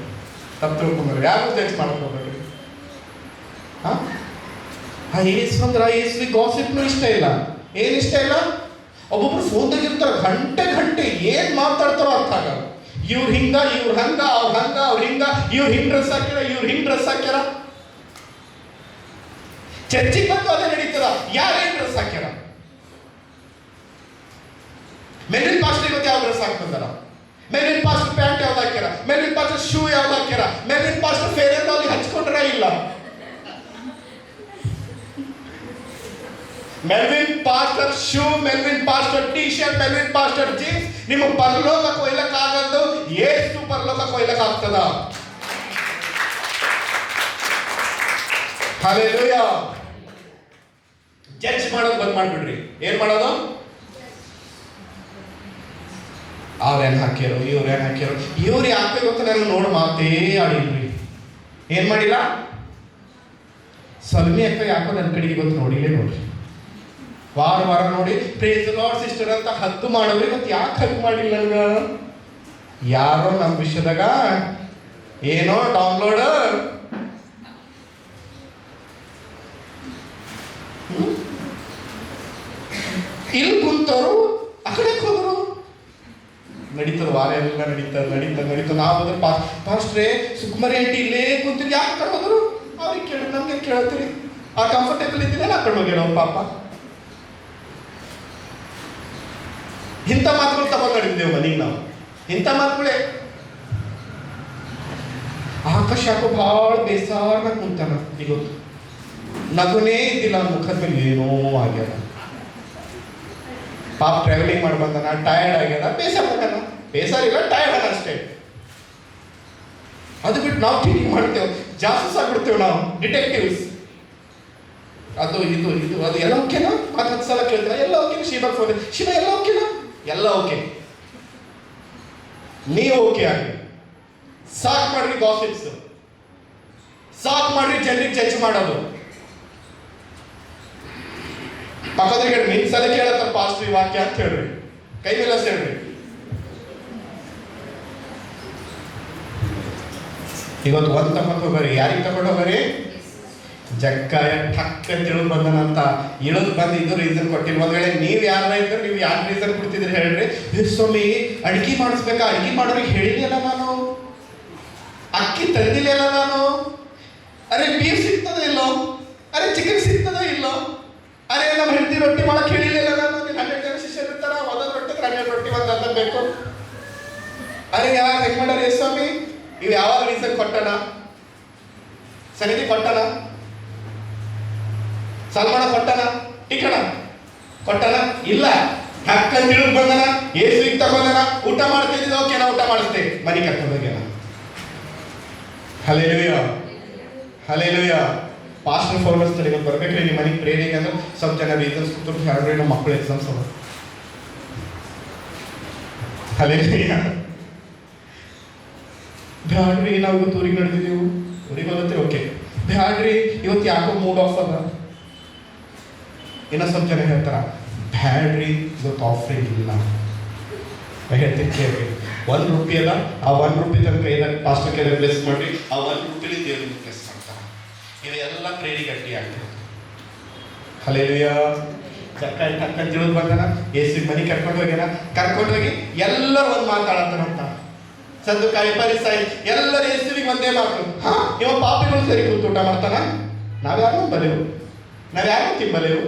ತಪ್ಪು ತಿಳ್ಕೊಂಬೋದ್ರಿ, ಯಾರು ಜಡ್ಜ್ ಮಾಡ್ಕೋಬೇಡ್ರಿ. ಏಸು ಅಂದ್ರೆ ಏಸ್ವಿಗೆ ಗಾಸಿಪ್ನು ಇಷ್ಟ ಇಲ್ಲ. ಏನು ಇಷ್ಟ ಇಲ್ಲ? ಒಬ್ಬೊಬ್ರು ಫೋನ್ದಾಗ ಇರ್ತಾರೆ ಗಂಟೆ ಗಂಟೆ ಏನು ಮಾತಾಡ್ತಾರೋ ಅರ್ಥ ಆಗಲ್ಲ. ಇವ್ರು ಹಿಂಗ, ಇವ್ರು ಹಂಗ, ಅವ್ರು ಹಂಗ, ಅವ್ರು ಹಿಂಗ, ಇವ್ರು ಹಿಂಗ್ ಡ್ರೆಸ್ ಹಾಕ್ಯಾರ, ಇವ್ರು ಹಿಂಗ್ ಡ್ರೆಸ್ ಹಾಕ್ಯಾರ. ಚರ್ಚಿಗೆ ಬಂದು ಅದೇ ನಡೀತದ, ಯಾರೇನ್ ಡ್ರೆಸ್ ಹಾಕ್ಯಾರ? ಮೆರಿನ್ ಪಾಸ್ಟರ್ ಇವತ್ತು ಯಾವ ಡ್ರೆಸ್ ಹಾಕ್ತಂದಾರ? ಮೆರಿನ್ ಪಾಸ್ಟರ್ ಪ್ಯಾಂಟ್ ಯಾವ್ದು ಹಾಕ್ಯಾರ? ಮೆರಿನ್ ಪಾಸ್ಟರ್ ಶೂ ಯಾವ್ದು ಹಾಕ್ಯಾರ? Melvin pastor Fair and Lovely ಹಚ್ಕೊಂಡ್ರೆ ಇಲ್ಲ. Melvin pastor shoe, Melvin pastor T shirt, Melvin pastor jeans ನಿಮ್ಮ ಪರಲೋಕ ಕೊಯ್ಲಕ್ಕಾಗದ್ದು ಏಸು ಪರಲೋಕ ಕೊಯ್ಲಕ್ಕಾಗ್ತದ. ಹಲ್ಲೆಲೂಯಾ. ಜಡ್ಜ್ ಮಾಡೋದು ಬಂದ್ ಮಾಡ್ಬಿಡ್ರಿ. ಏನ್ ಮಾಡೋದು? ಅವ್ರೇನ್ ಹಾಕ್ಯಾರೋ, ಇವ್ರೇನ್ ಹಾಕ್ಯಾರೋ, ಇವ್ರು ಯಾಕೆ ಗೊತ್ತ ನನಗೆ ನೋಡ್ ಮಾತೇ ಆಡಿಲ್ರಿ. ಏನ್ ಮಾಡಿಲ್ಲ? ಸಲ್ಮಿ ಅಕ್ಕ ಯಾಕೋ ನನ್ನ ಕಡೆಗೆ ಗೊತ್ತು ನೋಡಿಲೇ ನೋಡ್ರಿ. ವಾರ ನೋಡಿ ಪ್ರೇಸ್ ಲಾರ್ಡ್ ಸಿಸ್ಟರ್ ಅಂತ ಹದ್ದು ಮಾಡೋದ್ರಿ. ಮತ್ತೆ ಯಾಕೆ ಹದ್ದು ಮಾಡಿಲ್ಲ ನನಗ? ಯಾರೋ ನಮ್ಮ ವಿಷಯದಾಗ ಏನೋ ಡೌನ್ಲೋಡ್ ಇಲ್ಲಿ ಕುಂತವರು ಆ ಕಡೆ ಹೋದರು. ನಡೀತದ, ವಾರ ಎಲ್ಲ ನಡೀತದ. ನಾವು ಪಾಸ್ಟ್ರೇ ಸುಕುಮಾರಿ ಆಂಟಿ ಇಲ್ಲೇ ಕುಂತಿದ್ದು ಯಾಕೆ ಕಡೆ ಹೋದರು? ಅವ್ರಿಗೆ ಕೇಳಿ ನಮ್ಗೆ ಕೇಳ್ತೀರಿ. ಆ ಕಂಫರ್ಟೇಬಲ್ ಇದ್ದಿಲ್ಲ ಆ ಕಡೆ ಹೋಗ್ಯಾರ ಅವ್ರ ಪಾಪ. ಇಂಥ ಮಾತುಗಳು ತಗೊಂಡು ನಡೀತಿದ್ದೇವೆ ಮನೆಗೆ ನಾವು. ಇಂಥ ಮಾತುಗಳೇ. ಆಕಾಶ ಯಾಕೋ ಭಾಳ ಬೇಸಾರ ಕುಂತಾನ ಇವತ್ತು. ನಗುನೇ ಇದ್ದಿಲ್ಲ ಮುಖದ ಮೇಲೆ, ಏನೋ ಆಗ್ಯಾರ. ಪಾಪ ಟ್ರಾವೆಲಿಂಗ್ ಮಾಡಿ ಬಂದಾನ, ಟಯರ್ಡ್ ಆಗ್ಯಾನ, ಬೇಸಾರ ಇಲ್ಲ ಟಯರ್ಡ್ ಅದ ಅಷ್ಟೇ. ಅದು ಬಿಟ್ಟು ನಾವು ಥಿಂಕಿಂಗ್ ಮಾಡ್ತೇವೆ, ಜಾಸ್ತಿ ಆಗ್ಬಿಡ್ತೇವೆ ನಾವು ಡಿಟೆಕ್ಟಿವ್ಸ್. ಅದು ಇದು ಅದು ಎಲ್ಲ ಓಕೆನಾ? ಮತ್ತೆ 10 ಸಲ ಕೇಳ್ತಾರೆ ಎಲ್ಲ ಓಕೆ. ಶಿವ ಫೋನ್, ಶಿವ ಎಲ್ಲ ಓಕೆನಾ? ಎಲ್ಲ ಓಕೆ. ನೀವು ಓಕೆ ಆಗಿ ಸಾಕು ಮಾಡ್ರಿ ಗಾಸಿಪ್ಸ್, ಸಾಕು ಮಾಡ್ರಿ ಜನರಿಗೆ ಜಡ್ಜ್ ಮಾಡೋದು. ಪಕ್ಕದ್ರಿಗೆ ನಿನ್ ಸಲ ಕೇಳತ್ತಾರ ಪಾಸ್ಟ್ರಿ ವಾಕ್ಯ ಅಂತ ಹೇಳ್ರಿ, ಕೈ ಮೇಲೆ ಹೇಳ್ರಿ. ಇವತ್ತು ಒಂದು ತಗೊಂಡು ಹೋಗ್ರಿ. ಯಾರಿಗೆ ತಗೊಂಡು ಹೋಗ್ರಿ? ಜಕ್ಕಾಯ ಠಕ್ ಅಂತ ಇಳಿದು ಬಂದನಂತ. ಇಳಿದು ಬಂದು ಇದು ರೀಸನ್ ಕೊಟ್ಟಿಲ್ಲ. ಒಂದ್ ವೇಳೆ ನೀವು ಯಾರ ಇದ್ರೆ ನೀವು ಯಾರು ರೀಸನ್ ಕೊಡ್ತಿದ್ರಿ ಹೇಳ್ರಿ? ಸ್ವಾಮಿ ಅಡಿಗೆ ಮಾಡಿಸ್ಬೇಕಾ? ಅಡಿಗೆ ಮಾಡೋರಿಗೆ ಹೇಳಿಲ್ಲ ನಾನು, ಅಕ್ಕಿ ತಂದಿಲ್ಲ ನಾನು, ಅರೆ ಬೀಫ್ ಸಿಗ್ತದೋ ಇಲ್ಲೋ, ಅರೆ ಚಿಕನ್ ಸಿಗ್ತದೋ ಇಲ್ಲೋ, ಅರೆ ನಮ್ಮ ಹೆಂಡತಿ ರೊಟ್ಟಿ ಮಾಡಕ್ ಹೇಳಿಲ್ಲ ನಾನು. 100 ಜನ ಶಿಷ್ಯರು ಇರ್ತಾರ, ಒಂದೊಂದು ರೊಟ್ಟಿ 100 ರೊಟ್ಟಿ ಒಂದು ಅಂತ ಬೇಕು. ಅರೆ ಯಾರು ಹೆಂಗ್ ಮಾಡ್ಯಾರ ಸ್ವಾಮಿ? ಇವು ಯಾವಾಗ ರೀಸನ್ ಕೊಟ್ಟಣ? ಸನಿಧಿ ಕೊಟ್ಟಣ? ಸಲ್ಮಾನ ಕೊಟ್ಟನ? ಟಿಕಣ ಕೊಟ್ಟನ? ಇಲ್ಲ. ಹಕ್ಕಂತ ತಿಳಿದು ಬಂದನ, ಏಸುವಿಗೆ ತಗೊಂಡನ, ಊಟ ಮಾಡ್ತಿದ್ದ. ಓಕೆ ನಾ ಊಟ ಮಾಡಿಸ್ತೇವೆ, ಮನೆ ಕರ್ಕೊಂಡು ಹೋಗ್ಯಾನ. Hallelujah, hallelujah. ಪಾಸ್ಟರ್ ಫೋರ್ನರ್ಸ್ ತಲೆ ಬರ್ಬೇಕ್ರಿ ನಿಮ್ಮ ಮನೆಗೆ ಪ್ರೇರಿಗೆ ಅಂದ್ರೆ ಸ್ವಲ್ಪ ಜನ ರೀಸನ್ಸ್ ಕೂತ್ರು ಹೇಳ್ರಿ ನಮ್ಮ ಮಕ್ಕಳು ಎಕ್ಸಾಮ್ಸ್ ಅವ. ಹಲ್ಲೆಲೂಯಾ. ಬ್ಯಾಡ್ರಿ ನಾವು ಇವತ್ತು ಊರಿಗೆ ನಡೆದಿದ್ದೀವಿ, ಊರಿಗೆ ಹೋಗುತ್ತೆ ಓಕೆ. ಬ್ಯಾಡ್ರಿ ಇವತ್ತು ಯಾಕೋ ಮೂಡ್ ಆಫ್ ಅದ. ಇನ್ನೂ ಸ್ವಲ್ಪ ಜನ ಹೇಳ್ತಾರ ಬ್ಯಾಡ್ರಿ ಇವತ್ತು ಆಫರಿಂಗ್ ಇಲ್ಲ. ಹೇಳ್ತೀನಿ ಕೇಳ್ರಿ, ₹1 ಅದ, ಆ ₹1 ತನ್ನ ಕೈದಾಗ ಪಾಸ್ಟರ್ ಕೈದಾಗ ಬ್ಲೆಸ್ ಮಾಡ್ರಿ. ಆ ₹1 ದೇವ್ರಿಗೆ ಬ್ಲೆಸ್ ಮಾಡ್ತಾರೆ. ಇವೆಲ್ಲ ಪ್ರೇರಿ ಗಟ್ಟಿ ಆಗ್ತದೆ. ಹಲ್ಲೆಲೂಯಾ. ಚಕ್ಕಾಯಿ ಟಕ್ಕಂತ ತಿಳಿದು ಬಂದನ, ಏಸು ಮನೆ ಕರ್ಕೊಂಡು ಹೋಗಿ ಎಲ್ಲರೂ ಒಂದು ಮಾತಾಡತ್ತಾರಂತ. ಸದ್ದುಕಾಯಿ ಪರಿಸಾಯಿ ಎಲ್ಲರೂ ಏಸುವಿಗೆ ಒಂದೇ ಮಾತು, ಇವ ಪಾಪಿಗಳು ಸರಿ ಕೂತು ಊಟ ಮಾಡ್ತಾನ, ನಾವ್ಯಾರು ಬಲೆವು, ನಾವ್ಯಾರು ತಿಂಬಲೆವು.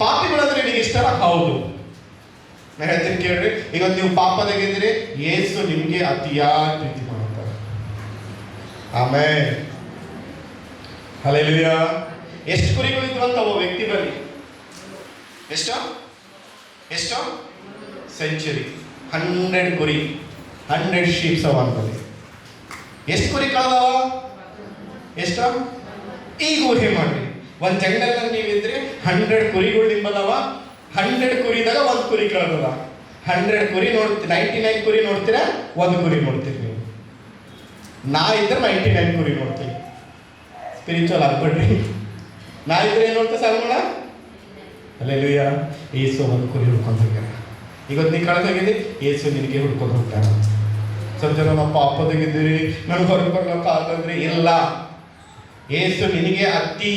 ಪಾಪಿಗಳಂದ್ರೆ ನಿಮಗೆ ಇಷ್ಟರ? ಹೌದು. ನಾ ಹೇಳ್ತೀನಿ ಕೇಳ್ರಿ, ಈಗ ನೀವು ಪಾಪದಾಗಿದ್ರೆ ಏಸು ನಿಮ್ಗೆ ಅತಿಯಾದ ಪ್ರೀತಿ ಮಾಡ್ತಾರೆ. ಆಮೇಲೆ ಹಲ್ಲೆಲೂಯಾ. ಎಷ್ಟು ಕುರಿಗಳು ಇದ್ವಂತ ಒಬ್ಬ ವ್ಯಕ್ತಿ ಬಳಿ? ಎಷ್ಟು ಸೆಂಚುರಿ 100 ಕುರಿ, 100 ಶೀಪ್ಸ್ ಅವ ಅನ್ಕೊಳ್ಳಿ. ಎಷ್ಟು ಕುರಿ ಕಳೆದವ? ಎಷ್ಟು? ಈಗ ಊಹೆ ಮಾಡ್ರಿ, ಒಂದು ಜಂಗಲ್ನಲ್ಲಿ ನೀವಿದ್ರೆ 100 ಕುರಿಗಳು ನಿಂಬದವ. 100 ಕುರಿದಾಗ 1 ಕುರಿ ಕಳೆದದ. 100 ಕುರಿ ನೋಡ್ತೀರಿ, 99 ಕುರಿ ನೋಡ್ತೀರಾ, ಒಂದು ಕುರಿ ನೋಡ್ತೀರಿ ನೀವು. ನಾ ಇದ್ರೆ 99 ಕುರಿ ನೋಡ್ತೀವಿ. ಸ್ಪಿರಿಚುವಲ್ ಆಗ್ಬಿಡ್ರಿ. ನಾ ಇದ್ರೆ ಏನು ನೋಡ್ತಾ ಸಾಲ್ಮೋಣ? ಅಲ್ಲೆಲ್ಲೂಯ್ಯ. ಏಸು ಒಂದು ಕುರಿ ಹುಡ್ಕೊಂಡು ಹೋಗ್ಯಾರ. ಇವತ್ತು ನೀ ಕಳೆದೋಗಿದ್ದಿ, ಏಸು ನಿನಗೆ ಹುಡ್ಕೊಂಡು ಹೋಗ್ತಾರ. ಸ್ವಲ್ಪ ಜನ ನಮ್ಮ ಪಾಪದಾಗಿದ್ದೀರಿ, ನನಗೆ ಹೊರಗೆ ಬರ್ಲಕ್ಕ ಆಗಂದ್ರೆ ಇಲ್ಲ. ಏಸು ನಿನಗೆ ಅತಿ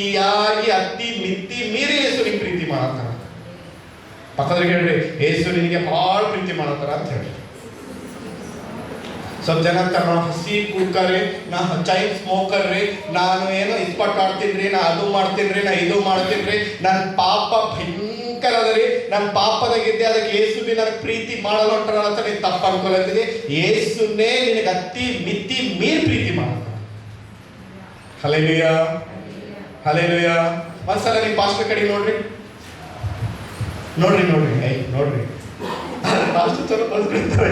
ಮಿತಿ ಮೀರಿ ಏಸು ನಿನ್ ಪ್ರೀತಿ ಮಾಡತ್ತಾರ. ಪಕ್ಕದ್ರಿಗೆ ಹೇಳ್ರಿ, ಏಸು ನಿನಗೆ ಭಾಳ ಪ್ರೀತಿ ಮಾಡತ್ತಾರ ಅಂತ ಹೇಳಿ. ಸ್ವಲ್ಪ ಜನ ಅಂತಾರ, ನಾವು ಹಸಿ ಕುಡ್ಕರಿ, ನಾ ಚೈನ್ ಸ್ಮೋಕರ್ ರೀ, ನಾನು ಏನೋ ಇಸ್ಪಟ್ ಆಡ್ತೀನಿ, ನಾ ಅದು ಮಾಡ್ತೀನಿ, ನಾ ಇದು ಮಾಡ್ತೀನಿ, ನನ್ನ ಪಾಪ ಭಯಂಕರ ಅದ ರೀ, ನನ್ನ ಪಾಪದಾಗಿದ್ದೆ, ಅದಕ್ಕೆ ಏಸು ಬಿ ನನಗೆ ಪ್ರೀತಿ ಮಾಡಲ್ಲ ಹೊಂಟಾರ ಅಂತ ನೀನು ತಪ್ಪು ಅನ್ಕೊಳತ್ತಿದೆ. ಏಸುನೇ ನಿನಗೆ ಅತಿ ಮಿತಿ ಮೀರಿ ಪ್ರೀತಿ ಮಾಡತ್ತಾರ. Hallelujah, hallelujah. ಒಂದ್ಸಲ ನೀವು ಪಾಸ್ಟರ್ ಕಡೆ ನೋಡ್ರಿ, ನೋಡ್ರಿ ಪಾಸ್ಟರ್ ಚಲೋ ಬಸ್ಬಿಡ್ತಾರೆ.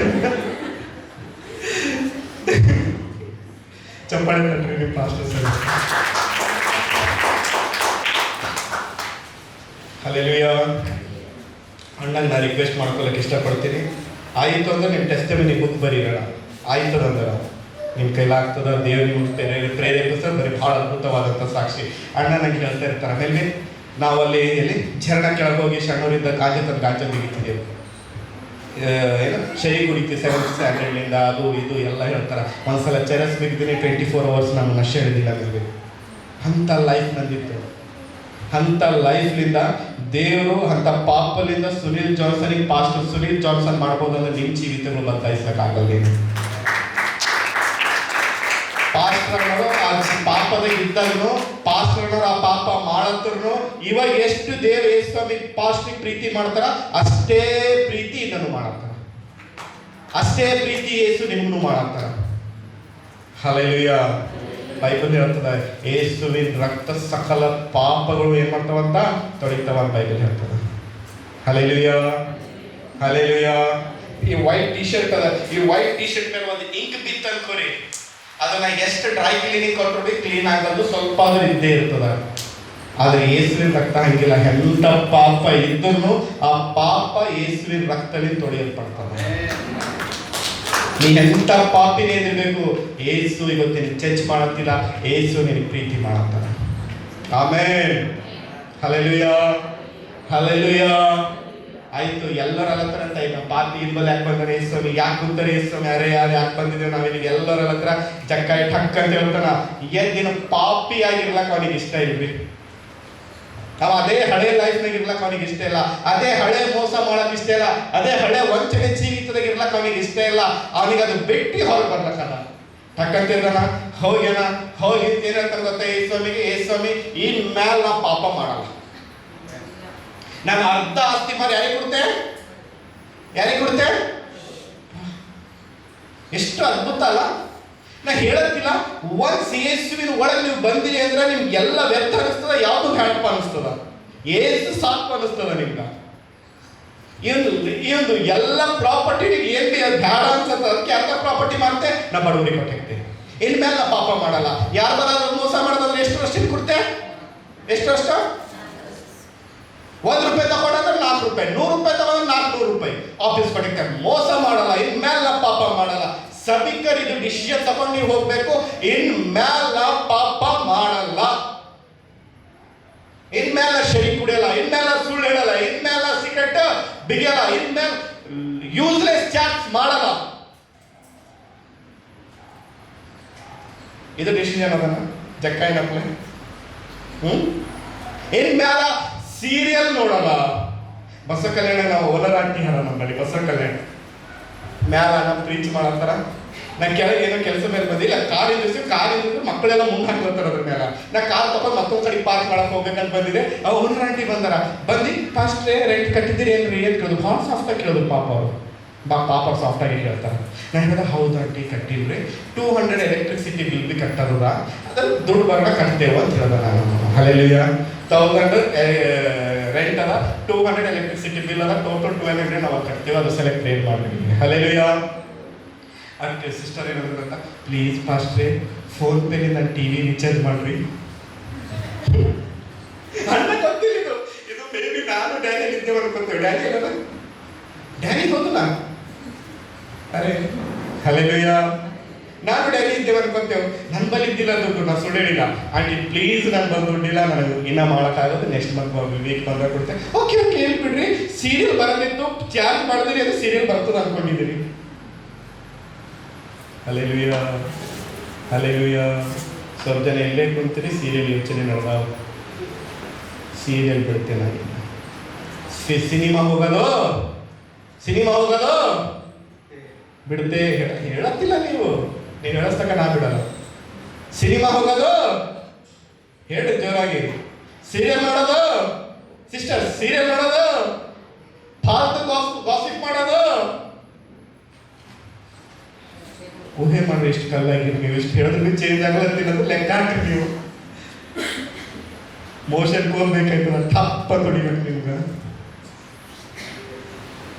ಚಪ್ಪಾಳೆ ತಟ್ರಿ ನೀವು ಪಾಸ್ಟರ್ ಸರ್. ಹಲ್ಲೆಲೂಯಾ. ಅಣ್ಣಂಗೆ ನಾನು ರಿಕ್ವೆಸ್ಟ್ ಮಾಡ್ಕೊಳಕ್ಕೆ ಇಷ್ಟಪಡ್ತೀನಿ. ಆಯಿತು ಅಂದ್ರೆ ನಿಮ್ಮ ಟೆಸ್ಟಿಮನಿ ಬುಕ್ ಬರೀರೋಣ. ಆಯ್ತದಂದ್ರೆ ನಿಮ್ಮ ಕೈಲಾಗ್ತದ, ದೇವ್ರು ನಿಮ್ಗೆ ಪ್ರೇರೇಪಿಸ ಬರೀ ಭಾಳ ಅದ್ಭುತವಾದಂಥ ಸಾಕ್ಷಿ. ಅಣ್ಣ ನಂಗೆ ಹೇಳ್ತಾ ಇರ್ತಾರೆ. ಆಮೇಲೆ ನಾವಲ್ಲಿ ಎಲ್ಲಿ ಝರಣ ಕೆಳಗೆ ಹೋಗಿ ಸಣ್ಣವರಿಂದ ಗಾಂಜಾ ತೆಗಿತಿದ್ದೆವು. ಏನು ಶೈ ಕುಡಿತೀವಿ 7th ಸ್ಟ್ಯಾಂಡರ್ಡ್ನಿಂದ, ಅದು ಇದು ಎಲ್ಲ ಹೇಳ್ತಾರೆ. ಒಂದ್ಸಲ ಚೆರಸ್ ಬಿಗ್ದಿನಿ 24 hours ನಾನು ನಶೆ ಹಿಡಿದಿಲ್ಲ ನಿಮಗೆ. ಅಂಥ ಲೈಫ್ ನಂದಿತ್ತು. ಅಂಥ ಲೈಫ್ಲಿಂದ ದೇವರು ಅಂಥ ಪಾಪಲಿಂದ ಸುನೀಲ್ ಜಾನ್ಸನ್ಗೆ ಪಾಸ್ಟರ್ ಸುನೀಲ್ ಜಾನ್ಸನ್ ಮಾಡ್ಬೋದು ಅಂದ್ರೆ ನಿಮ್ಮ ಜೀವಿತಗಳು ಬದಲಾಯಿಸೋಕ್ಕಾಗಲ್ಲ. ಪಾಸ್ಟರ್ನವರು ಆ ಪಾಪದಾಗ ಇದ್ದಾಗನು, ಪಾಸ್ಟರ್ನವರು ಆ ಪಾಪ ಮಾಡತ್ತರು. ಇವಾಗ ಎಷ್ಟು ದೇವ್ರು ಯೇಸುಸ್ವಾಮಿ ಪಾಸ್ಟಿಗೆ ಪ್ರೀತಿ ಮಾಡ್ತಾರ, ಅಷ್ಟೇ ಪ್ರೀತಿ ಇದನ್ನು ಮಾಡತ್ತಾರ. ಅಷ್ಟೇ ಪ್ರೀತಿ ಯೇಸು ನಿಮ್ಗೂ ಮಾಡತ್ತಾರ. ಹಲ್ಲೆಲೂಯಾ. ಬೈಬಲ್ ಹೇಳ್ತದ, ಯೇಸುವಿನ ರಕ್ತ ಸಕಲ ಪಾಪಗಳು ಏನ್ ಮಾಡ್ತಾವಂತ ತೊಳಿತಾವ ಅಂತ ಬೈಬಲ್ ಹೇಳ್ತದ. Hallelujah, hallelujah. ಈ ವೈಟ್ ಟಿ ಶರ್ಟ್ ಅದ, ಈ ವೈಟ್ ಟಿ ಶರ್ಟ್ ಮೇಲೆ ಒಂದು ಇಂಕ್ ಬಿತ್ತು ಅನ್ಕೋರಿ, ಅದನ್ನ ಎಷ್ಟು ಡ್ರೈ ಕ್ಲೀನಿಂಗ್ ಕೊಟ್ಟರು ಕ್ಲೀನ್ ಆಗೋದು ಸ್ವಲ್ಪ ಆದ್ರೂ ಇದ್ದೇ ಇರ್ತದ. ಆದ್ರೆ ಯೇಸುವಿನ ರಕ್ತ ಹಂಗಿಲ್ಲ. ಎಂತ ಪಾಪ ಇದ್ರೂ ಆ ಪಾಪ ಯೇಸುವಿನ ರಕ್ತದಲ್ಲಿ ತೊಳೆಯಲ್ಪಡ್ತದೆ. ನೀ ಎಂತ ಪಾಪಿನೇ ಇರಬೇಕು, ಯೇಸು ಇವತ್ತು ನಿನಗೆ ಚರ್ಚ್ ಮಾಡತ್ತಿಲ್ಲ, ಯೇಸು ನಿನಗೆ ಪ್ರೀತಿ ಮಾಡತ್ತಾರ. ಆಮೆನ್. Hallelujah, hallelujah. ಆಯ್ತು, ಎಲ್ಲರ ಹತ್ರ ಅಂತ ಈಗ ಪಾಪಿ ಇಲ್ಬಲ್ ಯಾಕೆ ಬಂದರೆ ಯೇಸುಸ್ವಾಮಿ, ಯಾಕೆ ಕುಂತಾರೆ ಯೇಸುಸ್ವಾಮಿ, ಯಾರು ಯಾಕೆ ಬಂದಿದ್ದೇವೆ ನಾವಿಲ್ಲಿಗೆ, ಎಲ್ಲರ ಹತ್ರ ಜಕ್ಕಾಯಿ ಠಕ್ ಅಂತ ಹೇಳ್ತಾನ. ದಿನ ಪಾಪಿ ಆಗಿರ್ಲಕ್ಕ ಅವನಿಗೆ ಇಷ್ಟ ಇಲ್ರಿ. ನಾವು ಅದೇ ಹಳೆ ಲೈಫ್ನಾಗ ಇರ್ಲಕ್ಕ ಅವನಿಗೆ ಇಷ್ಟ ಇಲ್ಲ, ಅದೇ ಹಳೆ ಮೋಸ ಮಾಡಕ್ ಇಷ್ಟ ಇಲ್ಲ, ಅದೇ ಹಳೆ ವಂಚನೆ ಜೀವಿತದಾಗ ಇರ್ಲಕ್ಕ ಅವನಿಗೆ ಇಷ್ಟ ಇಲ್ಲ. ಅವನಿಗೆ ಅದು ಬಿಟ್ಟು ಹೊರಗೆ ಬರ್ಲಕ್ಕಲ್ಲ. ಟಕ್ಕಂತಿರ್ದಾನ, ಹೋಗ್ಯಾನ, ಹೋಗಿ ಏನಂತ ಗೊತ್ತಾ ಯೇಸುಸ್ವಾಮಿಗೆ, ಯೇಸುಸ್ವಾಮಿ ಇನ್ಮೇಲೆ ನಾ ಪಾಪ ಮಾಡಲ್ಲ, ನಾನು ಅರ್ಧ ಆಸ್ತಿ ಮಾಡಿ ಯಾರಿಗೆ ಕೊಡ್ತೆ? ಎಷ್ಟು ಅದ್ಭುತ ಅಲ್ಲ. ನಾ ಹೇಳತ್ತಿಲ್ಲ, ಒನ್ಸ್ ಯೇಸುವಿನ ಒಳಗೆ ನೀವು ಬಂದಿರಿ ಅಂದ್ರೆ ನಿಮ್ಗೆ ಎಲ್ಲ ವ್ಯರ್ಥ ಅನಿಸ್ತದ, ಯಾವುದು ಹ್ಯಾಡಪ್ಪ ಅನಿಸ್ತದ, ಏಸು ಸಾಕು ಅನಿಸ್ತದ ನಿಮ್ಗೆ. ಈ ಒಂದು ಎಲ್ಲ ಪ್ರಾಪರ್ಟಿ ನೀವು ಏನ್ ಬ್ಯಾಡ ಅನ್ಸತ್ತ, ಅದಕ್ಕೆ ಅರ್ಧ ಪ್ರಾಪರ್ಟಿ ಮಾಡ್ತೆ, ನಾ ಬಡವರಿಗೆ ಕೊಟ್ಟಿರ್ತೆ, ಇನ್ಮೇಲೆ ನಾ ಪಾಪ ಮಾಡಲ್ಲ. ಯಾರು ಬರೋದು ಮೋಸ ಮಾಡೋದಾದ್ರೆ ಎಷ್ಟು ವರ್ಷ ಕೊಡ್ತೆ? ಎಷ್ಟು ವರ್ಷ? ₹1 ತಗೊಂಡ್ರೆ ₹4, ₹100 ತಗೊಂಡ್ರೆ ₹400 ಆಫೀಸ್ ಕೊಟ್ಟಿರ್ತೆ. ಮೋಸ ಮಾಡಲ್ಲ, ಇನ್ಮೇಲೆ ನಾ ಪಾಪ ಮಾಡಲ್ಲ. ಸಭಿಕರು ಇದು ಡಿಸಿಷನ್ ತಗೊಂಡು ನೀವು ಹೋಗ್ಬೇಕು, ಇನ್ಮೇಲೆ ಪಾಪ ಮಾಡಲ್ಲ, ಇನ್ಮೇಲೆ ಶರಿ ಕುಡಿಯಲ್ಲ, ಇನ್ಮೇಲೆ ಸುಳ್ಳು ಹೇಳಲ್ಲ, ಇನ್ಮೇಲೆ ಸಿಗರೇಟ್ ಬಿಗಿಯಲ್ಲ, ಇನ್ಮೇಲೆ ಯೂಸ್ಲೆಸ್ ಚಾಟ್ಸ್ ಮಾಡಲ್ಲ. ಇದು ಡಿಸಿಷನ್ ಅದನ್ನ ಜಕ್ಕಾಯಿನಪ್ಲೆ. ಇನ್ಮೇಲೆ ಸೀರಿಯಲ್ ನೋಡಲ್ಲ. ಬಸ ಕಲ್ಯಾಣ ನಾವು ಓಲರ್ ಆಂಟಿ ಹಾರ ನಮ್ಮಲ್ಲಿ ಬಸ ಕಲ್ಯಾಣ ಮ್ಯಾಲ ನಮ್ಮ ಪ್ರೀಚ್ ಮಾಡತ್ತಾರ. ನಾ ಕೆಳಗೆ ಏನೋ ಕೆಲಸ ಮೇಲೆ ಬಂದಿಲ್ಲ, ಕಾರಿಂದ ಮಕ್ಕಳೆಲ್ಲ ಮುಂದೆ ಹಾಕ್ಲತ್ತಾರ ಅದ್ರ ಮೇಲೆ. ನಾ ಕಾರ್ ತಗೊಂಡು ಮತ್ತೊಂದು ಕಡೆ ಪಾರ್ಕ್ ಮಾಡಕ್ ಹೋಗ್ಬೇಕಂತ ಬಂದಿದೆ. ಅವ್ ಓಲರ್ ಆಂಟಿ ಬಂದಾರ. ಫಾಸ್ಟ್ರೇ ರೆಂಟ್ ಕಟ್ಟಿದ್ದೀರಿ ಏನ್ರಿ ಏನು ಕೇಳೋದು, ಭಾಳ ಸಾಫ್ಟಾಗಿ ಕೇಳೋದು. ಪಾಪ ಅವರು ಪಾಪ ಸಾಫ್ಟಾಗಿ ಹೇಳ್ತಾರೆ. ನಾನು ಹೇಳಿದೆ, ಹೌದು ಆಂಟಿ ಕಟ್ಟಿಲ್ರಿ, 200 ಎಲೆಕ್ಟ್ರಿಸಿಟಿ ಬಿಲ್ ಬಿ ಕಟ್ಟೋದ, ಅದ್ರ ದುಡ್ಡು ಬರೋಣ ಕಟ್ತೇವೆ ಅಂತ ಹೇಳಿದೆ ನಾನು. ಹಲ್ಲೆಲೂಯಾ. 1000 ರೆಂಟ್ ಅದ, 200 ಎಲೆಕ್ಟ್ರಿಸಿಟಿ ಬಿಲ್ ಅದ, ಟೋಟಲ್ 1200 ನಾವು ಕಟ್ತೇವೆ, ಅದು ಸೆಲೆಕ್ಟ್ ರೇಟ್ ಮಾಡಿದ್ವಿ. ಹಲ್ಲೆಲೂಯಾ. ಅದಕ್ಕೆ ಸಿಸ್ಟರ್ ಏನಂದ್ರೆ ಅಂತ, ಪ್ಲೀಸ್ ಫಾಸ್ಟ್ರೇ ಫೋನ್ ಪೇಲಿ ನನ್ನ TV ರೀಚಾರ್ಜ್ ಮಾಡ್ರಿ. ಅಣ್ಣ ಗೊತ್ತಿಲ್ಲ ಇದು ಮೇ ಬಿ ನಾನು ಡ್ಯಾನಿಯಲ್ ಇದ್ದೇವೆ ಅನ್ಕೊತೇವೆ. ಡ್ಯಾನಿಗೆ ಹೋದಲ್ಲ. ಅರೆ ಹಲ್ಲೆಲೂಯ. ನಾನು ಡ್ಯಾನಿ ಇದ್ದೇವೆ ಅನ್ಕೊಂತೇವೆ. ನನ್ನ ಬಳಿ ಇದ್ದಿಲ್ಲ ದುಡ್ಡು, ನಾನು ಸುಳ್ಳು ಹೇಳಿಲ್ಲ. ಆಂಟಿ ಪ್ಲೀಸ್ ನಾನು ಬಂದು ದುಡ್ಡಿಲ್ಲ, ನನಗೆ ಇನ್ನೂ ಮಾಡೋಕ್ಕಾಗೋದು, ನೆಕ್ಸ್ಟ್ ಮಂತ್ ವೀಕ್ ಬಂದಾಗ ಕೊಡ್ತೇನೆ. ಓಕೆ ಓಕೆ ಹೇಳ್ಬಿಡ್ರಿ, ಸೀರಿಯಲ್ ಬರೋದಿತ್ತು, ಚಾರ್ಜ್ ಮಾಡಿದ್ರಿ, ಅದು ಸೀರಿಯಲ್ ಬರ್ತದೆ ಅನ್ಕೊಂಡಿದ್ದೀರಿ. Hallelujah hallelujah. ಸ್ವಲ್ಪ ಜನ ಎಲ್ಲೇ ಕುಂತೀರಿ, ಸೀರಿಯಲ್ ಯೋಚನೆ ನಡೆದಾವ. ಸೀರಿಯಲ್ ಬಿಡ್ತೇನೆ, ಸಿನಿಮಾ ಹೋಗೋದು ಬಿಡದೆ ಹೇಳತ್ತಿಲ್ಲ. ನೀವು ಹೇಳಿಸ್ತಕ್ಕ ನಾ ಬಿಡಲ್ಲ. ಸಿನಿಮಾ ಹೋಗೋದು ಹೇಳಿ ಜೋರಾಗಿ. ಸೀರಿಯಲ್ ನೋಡೋದು ಸಿಸ್ಟರ್, ಸೀರಿಯಲ್ ನೋಡೋದು, ಫಾಲ್ತು ಗಾಸಿಪ್ ಮಾಡೋದು. ಊಹೆ ಮಾಡ್ರಿ ಎಷ್ಟು ಕಲ್ಲಾಗಿರಿ ನೀವು. ಎಷ್ಟು ಹೇಳಿದ್ರು ಚೇಂಜ್ ಆಗಲತ್ತೀನಿ ಅಂದ್ರೆ ಲೆಕ್ಕ ಹಾಕ್ರಿ ನೀವು. ಮೋಷನ್ ಹೋಗ್ಬೇಕಾಯ್ತು, ಟಪ್ಪ ತೊಡಿಬೇಕು ನಿಮ್ಗೆ.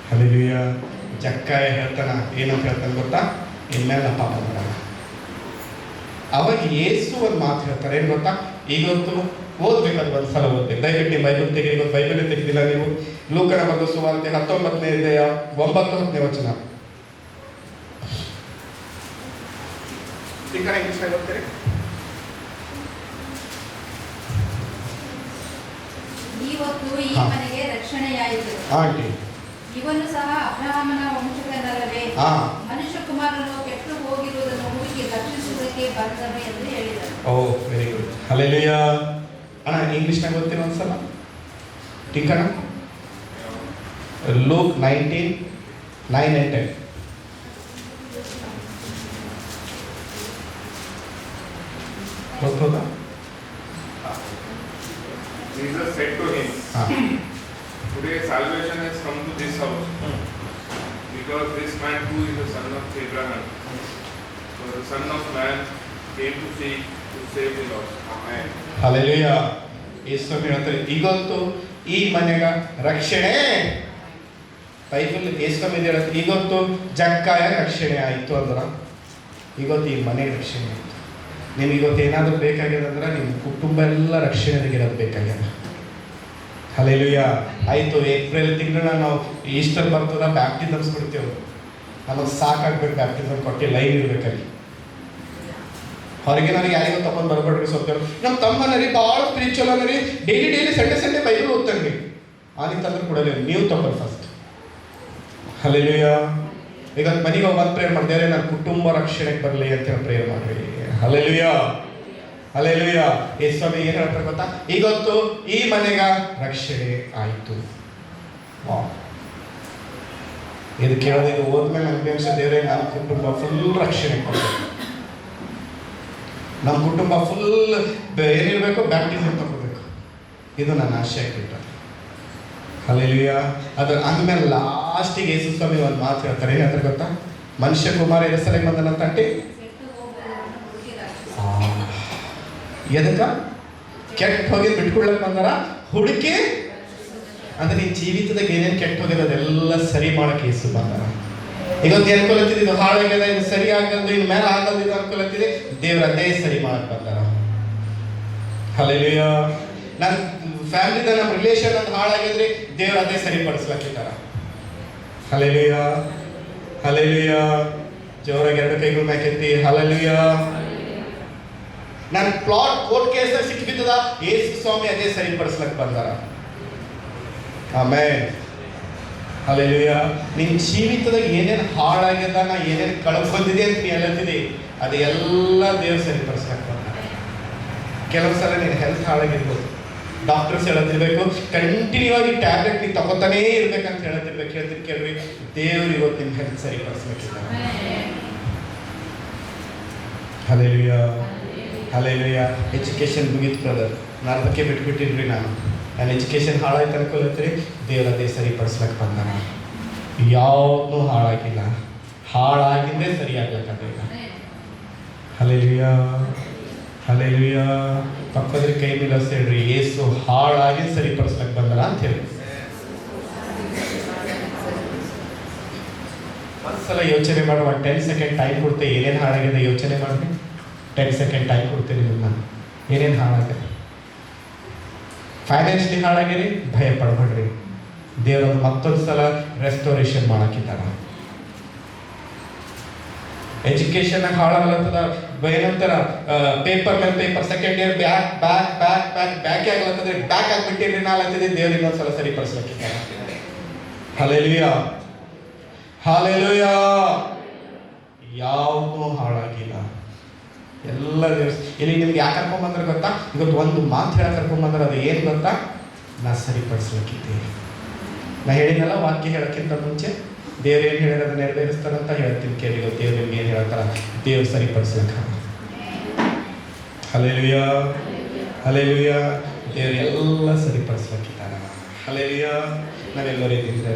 ಹಲ್ಲೆಲೂಯ. ಜಕ್ಕಾಯ ಹೇಳ್ತಾನ, ಏನಂತ ಹೇಳ್ತಾನೆ ಗೊತ್ತಾ? ಇನ್ಮೇಲೆ ಪಾಪ ಮಾಡಲ್ಲ. ಅವಾಗ ಯೇಸು ಒಂದು ಮಾತು ಹೇಳ್ತಾರೆ, ಏನು ಗೊತ್ತಾ? ಈಗಂತೂ ಓದ್ಬೇಕಾದ್ರೆ ಒಂದು ಸಲ ಓದ್ಬೇಕು. ದಯವಿಟ್ಟು ನೀವು ಬೈಬಲ್ ತೆಗೀರಿ. ಇವತ್ತು ಬೈಬಲ್ ತೆಗೆದಿಲ್ಲ ನೀವು. ಲೂಕನ ಬರೆದ ಸುವಾರ್ತೆ 19ನೇ ಅಧ್ಯಾಯ 9-10ನೇ ವಚನ. ಇಂಗ್ಲಿಷ್ ಓದ್ತೀರಿ? ಇವತ್ತು ಈ ಮನೆಗೆ ರಕ್ಷಣೆಯಾಯಿತು. ಆಂಟಿ ಇವನು ಸಹ ಅಬ್ರಹಾಮನ ವಂಶದಲ್ಲವೇ? ಮನುಷ್ಯ ಕುಮಾರನು ಕೆಟ್ಟು ಹೋಗಿರುವುದನ್ನು ಹುಡುಕಿ ರಕ್ಷಿಸುವುದಕ್ಕೆ ಬಂದನು ಎಂದು ಹೇಳಿದರು. ಓ ವೆರಿ ಗುಡ್. ಹಲ್ಲೆಲೂಯ. ಅಣ್ಣ ಇಂಗ್ಲಿಷ್ನಾಗ ಓದ್ತೀನಿ ಒಂದ್ಸಲ. ಟಿಂಕಣ luke 19:9-10. ಗೊತ್ತೋದಾ? Jesus said to him, Today salvation has come to this house, because this man too is the son of Abraham. For the Son of Man came to seek to save the lost. Amen. Hallelujah. ಯೇಸು ಹೇಳ್ತಾರೆ, ಈಗಂತೂ ಈ ಮನೆಗ ರಕ್ಷಣೆ. Bible ಯೇಸು ಹೇಳುತ್ತೆ, ಈಗಂತೂ ಜಕ್ಕಾಯ ರಕ್ಷಣೆ ಆಯಿತು ಅಂದ್ರ, ಈಗಂತೂ ಈ ಮನೆ ರಕ್ಷಣೆ ಆಯಿತು. ನಿಮ್ಗೆ ಇವತ್ತು ಏನಾದರೂ ಬೇಕಾಗ್ಯದ ಅಂದ್ರೆ ನಿಮ್ಮ ಕುಟುಂಬ ಎಲ್ಲ ರಕ್ಷಣೆಗಿರೋದು ಬೇಕಾಗ್ಯದ. ಹಲ್ಲೆಲೂಯ. ಆಯಿತು, ಏಪ್ರಿಲ್ ತಿಂಗಳ ನಾವು ಈಸ್ಟರ್ ಬರ್ತದ, ಬ್ಯಾಪ್ಟಿಸಮ್ಸ್ ಕೊಡ್ತೇವೆ. ನಮಗೆ ಸಾಕಾಗ್ಬೇಕು, ಬ್ಯಾಪ್ಟಿಸಮ್ ಕೊಟ್ಟು ಲೈನ್ ಇರ್ಬೇಕಲ್ಲಿ. ಹೊರಗಿನವ್ರಿಗೆ ಯಾರಿಗೂ ತಗೊಂಡು ಬರ್ಬೇಡ್ರಿ. ಸ್ವಲ್ಪ ನಮ್ಮ ತಮ್ಮನರಿ ಭಾಳ ಸ್ಪಿರಿಚುವಲ್ ಅನ್ನರಿ, ಡೈಲಿ ಸಂಡೇ ಬೈಬಲ್ ಓದ್ತಾನೆ. ಆನಿತ್ತಂದ್ರೆ ಕೊಡಲಿ, ನೀವು ತಗೊಂಡು ಫಸ್ಟ್. ಹಲ್ಲೆಲೂಯ. ಈಗ ಮನೆಗೆ ಒಂದು ಪ್ರೇಯರ್ ಮಾಡಿದ್ರೆ, ನನ್ನ ಕುಟುಂಬ ರಕ್ಷಣೆಗೆ ಬರಲಿ ಅಂತೇಳಿ ಪ್ರೇಯರ್ ಮಾಡ್ರಿ. Hallelujah hallelujah. ಯೇಸು ಸ್ವಾಮಿ ಏನು ಹೇಳ್ತಾರೆ ಗೊತ್ತಾ? ಈಗಂತೂ ಈ ಮನೆಗ ರಕ್ಷಣೆ ಆಯಿತು. ಇದು ಕೇಳೋದು, ಇದು ಹೋದ್ಮೇಲೆ ನಮ್ಗೆ ಅನ್ಸ, ದೇವರೇ ನನ್ನ ಕುಟುಂಬ ಫುಲ್ ರಕ್ಷಣೆ ಕೊಡ್ಬೇಕು. ನಮ್ಮ ಕುಟುಂಬ ಫುಲ್ ಏನಿರಬೇಕು, ಬ್ಯಾಪ್ಟಿಸಮ್ ತಗೋಬೇಕು. ಇದು ನನ್ನ ಆಶೆ ಆಗಿಬಿಟ್ಟ. ಹಲ್ಲೆಲೂಯ. ಅದು ಅಂದಮೇಲೆ ಲಾಸ್ಟಿಗೆ ಯೇಸು ಸ್ವಾಮಿ ಒಂದು ಮಾತು ಹೇಳ್ತಾರೆ. ಏನಂತಾರೆ ಗೊತ್ತಾ? ಮನುಷ್ಯ ಕುಮಾರ ಹೆಸರಿಗೆ ಬಂದನಂತ ಅಂಟಿ ಎದಕ್ಕ ಕೆಟ್ಟ ಹೋಗಿ ಬಿಟ್ಕೊಳ್ಳಕ್ಕೆ ಬಂದಾರ, ಹುಡುಕಿ. ಅಂದ್ರೆ ನಿನ್ನ ಜೀವಿತದಾಗ ಏನೇನು ಕೆಟ್ಟ ಹೋಗಿದೆ ಅದೆಲ್ಲ ಸರಿ ಮಾಡಕ್ಕೆ ಯೇಸು ಬಂದಾರ. ಇವತ್ತು ಅನ್ಕೊಳತ್ತಿದೆ ಇದು ಹಾಳಾಗ್ಯದ, ಇದು ಸರಿ ಆಗಲ್ದು, ಇನ್ನು ಮೇಲೆ ಆಗಲ್ದು, ಇದು ಅನ್ಕೊಳತ್ತಿದೆ. ದೇವ್ರ ಅದೇ ಸರಿ ಮಾಡಕ್ಕೆ ಬಂದಾರ. ಹಲ್ಲೆಲೂಯ. ನನ್ನ ಫ್ಯಾಮಿಲಿದ ನಮ್ಮ ರಿಲೇಷನ್ ಅದು ಹಾಳಾಗಿದ್ರೆ ದೇವ್ರ ಅದೇ ಸರಿಪಡಿಸ್ಲಕ್ಕಿದ್ದಾರ. Hallelujah hallelujah. ಜೋರಾಗಿ ಎರಡು ಕೈಗಳು ಮ್ಯಾಕೆತ್ತಿ ಹಲ್ಲೆಲೂಯ. ನನ್ನ ಪ್ಲಾಟ್ ಕೋರ್ಟ್ ಕೇಸ್ ಸಿಕ್ಕಿಬಿದ್ದದ, ಯೇಸು ಸ್ವಾಮಿ ಅದೇ ಸರಿಪಡಿಸ್ಲಕ್ಕೆ ಬಂದಾರ. ಆಮೇಲೆ ಹಲ್ಲೆಲೂಯ. ನಿನ್ನ ಜೀವಿತದಾಗ ಏನೇನು ಹಾಳಾಗ್ಯದ, ನಾ ಏನೇನು ಕಳ್ಕೊಂಡಿದೆ ಅಂತ ನೀ ಹೇಳತ್ತಿದೆ, ಅದೆಲ್ಲ ದೇವ್ರು ಸರಿಪಡಿಸ್ಲಕ್ಕೆ ಬಂದಾರ. ಕೆಲವು ಸಲ ನೀನು ಹೆಲ್ತ್ ಹಾಳಾಗಿರ್ಬೋದು, ಡಾಕ್ಟರ್ಸ್ ಹೇಳತ್ತಿರ್ಬೇಕು, ಕಂಟಿನ್ಯೂ ಆಗಿ ಟ್ಯಾಬ್ಲೆಟ್ ನೀವು ತಗೋತಾನೇ ಇರ್ಬೇಕಂತ ಹೇಳ್ತಿರ್ಬೇಕು. ಹೇಳ್ತೀನಿ ಕೇಳ್ರಿ, ದೇವ್ರು ಇವತ್ತು ನಿಮ್ಮ ಹೆಲ್ತ್ ಸರಿಪಡಿಸ್ಬೇಕಿದ್ದಾರೆ. Hallelujah hallelujah. ಎಜುಕೇಷನ್ ಮುಗಿತು ಬ್ರದರ್, ನಾನು ಅದಕ್ಕೆ ಬಿಟ್ಬಿಟ್ಟಿನ್ರಿ. ನನ್ನ ಎಜುಕೇಷನ್ ಹಾಳಾಯ್ತು ಅನ್ಕೊಳತ್ರಿ, ದೇವ್ರ ಅದೇ ಸರಿಪಡಿಸ್ಲಕ್ಕೆ ಬಂದಾನ. ಯಾವತ್ತೂ ಹಾಳಾಗಿಲ್ಲ, ಹಾಳಾಗಿದ್ದೇ ಸರಿಯಾಗ್ಲಕ್ಕಾಗಿಲ್ಲ. Hallelujah hallelujah. ಪಕ್ಕದ ಕೈ ಮೇಲೆ ಹೇಳ್ರಿ, ಯೇಸು ಹಾಳಾಗಿ ಸರಿಪಡಿಸ್ಲಕ್ಕೆ ಬಂದಾನ ಅಂತ ಹೇಳಿ. ಒಂದ್ಸಲ ಯೋಚನೆ ಮಾಡುವ, 10 ಸೆಕೆಂಡ್ ಟೈಮ್ ಕೊಡ್ತೇವೆ. ಏನೇನು ಹಾಳಾಗಿದೆ ಯೋಚನೆ ಮಾಡಿ. 10 ಸೆಕೆಂಡ್ ಟೈಮ್ ಕೊಡ್ತೀನಿ ನಿಮ್ಮನ್ನ. ಏನೇನು ಹಾಳಾಗಿದೆ? ಫೈನಾನ್ಷಿಯಲಿ ಹಾಳಾಗಿರಿ, ಭಯ ಪಡಬೇಡ್ರಿ. ದೇವರನ್ನು ಮತ್ತೊಂದು ಸಲ ರೆಸ್ಟೋರೇಷನ್ ಮಾಡಕ್ಕಿದ್ದಾರ. ಎಜುಕೇಶನ್ ಹಾಳಾಗ್ಲತ್ತದ, ಏನಂತಾರ ಪೇಪರ್ ಮೇಲೆ paper, second year back back back back back ಆಗ್ಲತ್ತದ್ರೆ ಬ್ಯಾಕ್ ಆಗ್ಬಿಟ್ಟಿರಿ ನಾಲತ್ತಿದೆ. ದೇವ್ರಿಗೆ ಒಂದ್ಸಲ ಸರಿಪಡಿಸ್ಲಿಕ್ಕಿದ್ದಾರ. Hallelujah, hallelujah. ಯಾವುದೂ ಹಾಳಾಗಿಲ್ಲ, ಎಲ್ಲ ದಿವಸ. ಇಲ್ಲಿ ನಿಮ್ಗೆ ಯಾಕೆ ಕರ್ಕೊಂಬಂದ್ರೆ ಗೊತ್ತಾ? ಇವತ್ತು ಒಂದು ಮಾತು ಹೇಳ ಕರ್ಕೊಂಬಂದ್ರೆ ಅದು ಏನು ಗೊತ್ತಾ? ನಾ ಸರಿಪಡಿಸ್ಲಿಕ್ಕಿದ್ದೀನಿ. ನಾ ಹೇಳಿನಲ್ಲ, ವಾಕ್ಯ ಹೇಳೋಕ್ಕಿಂತ ಮುಂಚೆ ದೇವ್ರು ಏನು ಹೇಳಿರೋದು ನೆರವೇರಿಸ್ತಾರಂತ ಹೇಳ್ತೀನಿ. ಕೇಳಿ, ದೇವ್ರು ನಿಮ್ಗೆ ಏನು ಹೇಳ್ತಾರ? ದೇವ್ರು ಸರಿಪಡಿಸ್ಲಿಕ್ಕ. Hallelujah, hallelujah. ದೇವ್ರು ಎಲ್ಲ ಸರಿಪಡಿಸ್ಲಿಕ್ಕಿದ್ದಾರ. ಹಲ್ಲೆಲೂಯಾ. ನಾವೆಲ್ಲರೂ ಇದ್ದಿದ್ರೆ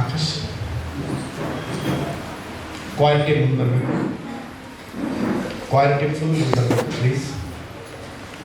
ಆಕಾಶ ಕ್ವಾಲಿಟಿ ಮುಂದೆ ಬರಬೇಕು, ಕ್ವಾಲಿಟಿ ಫುಲ್ ಮುಂದೆ ಬರಬೇಕು ಪ್ಲೀಸ್.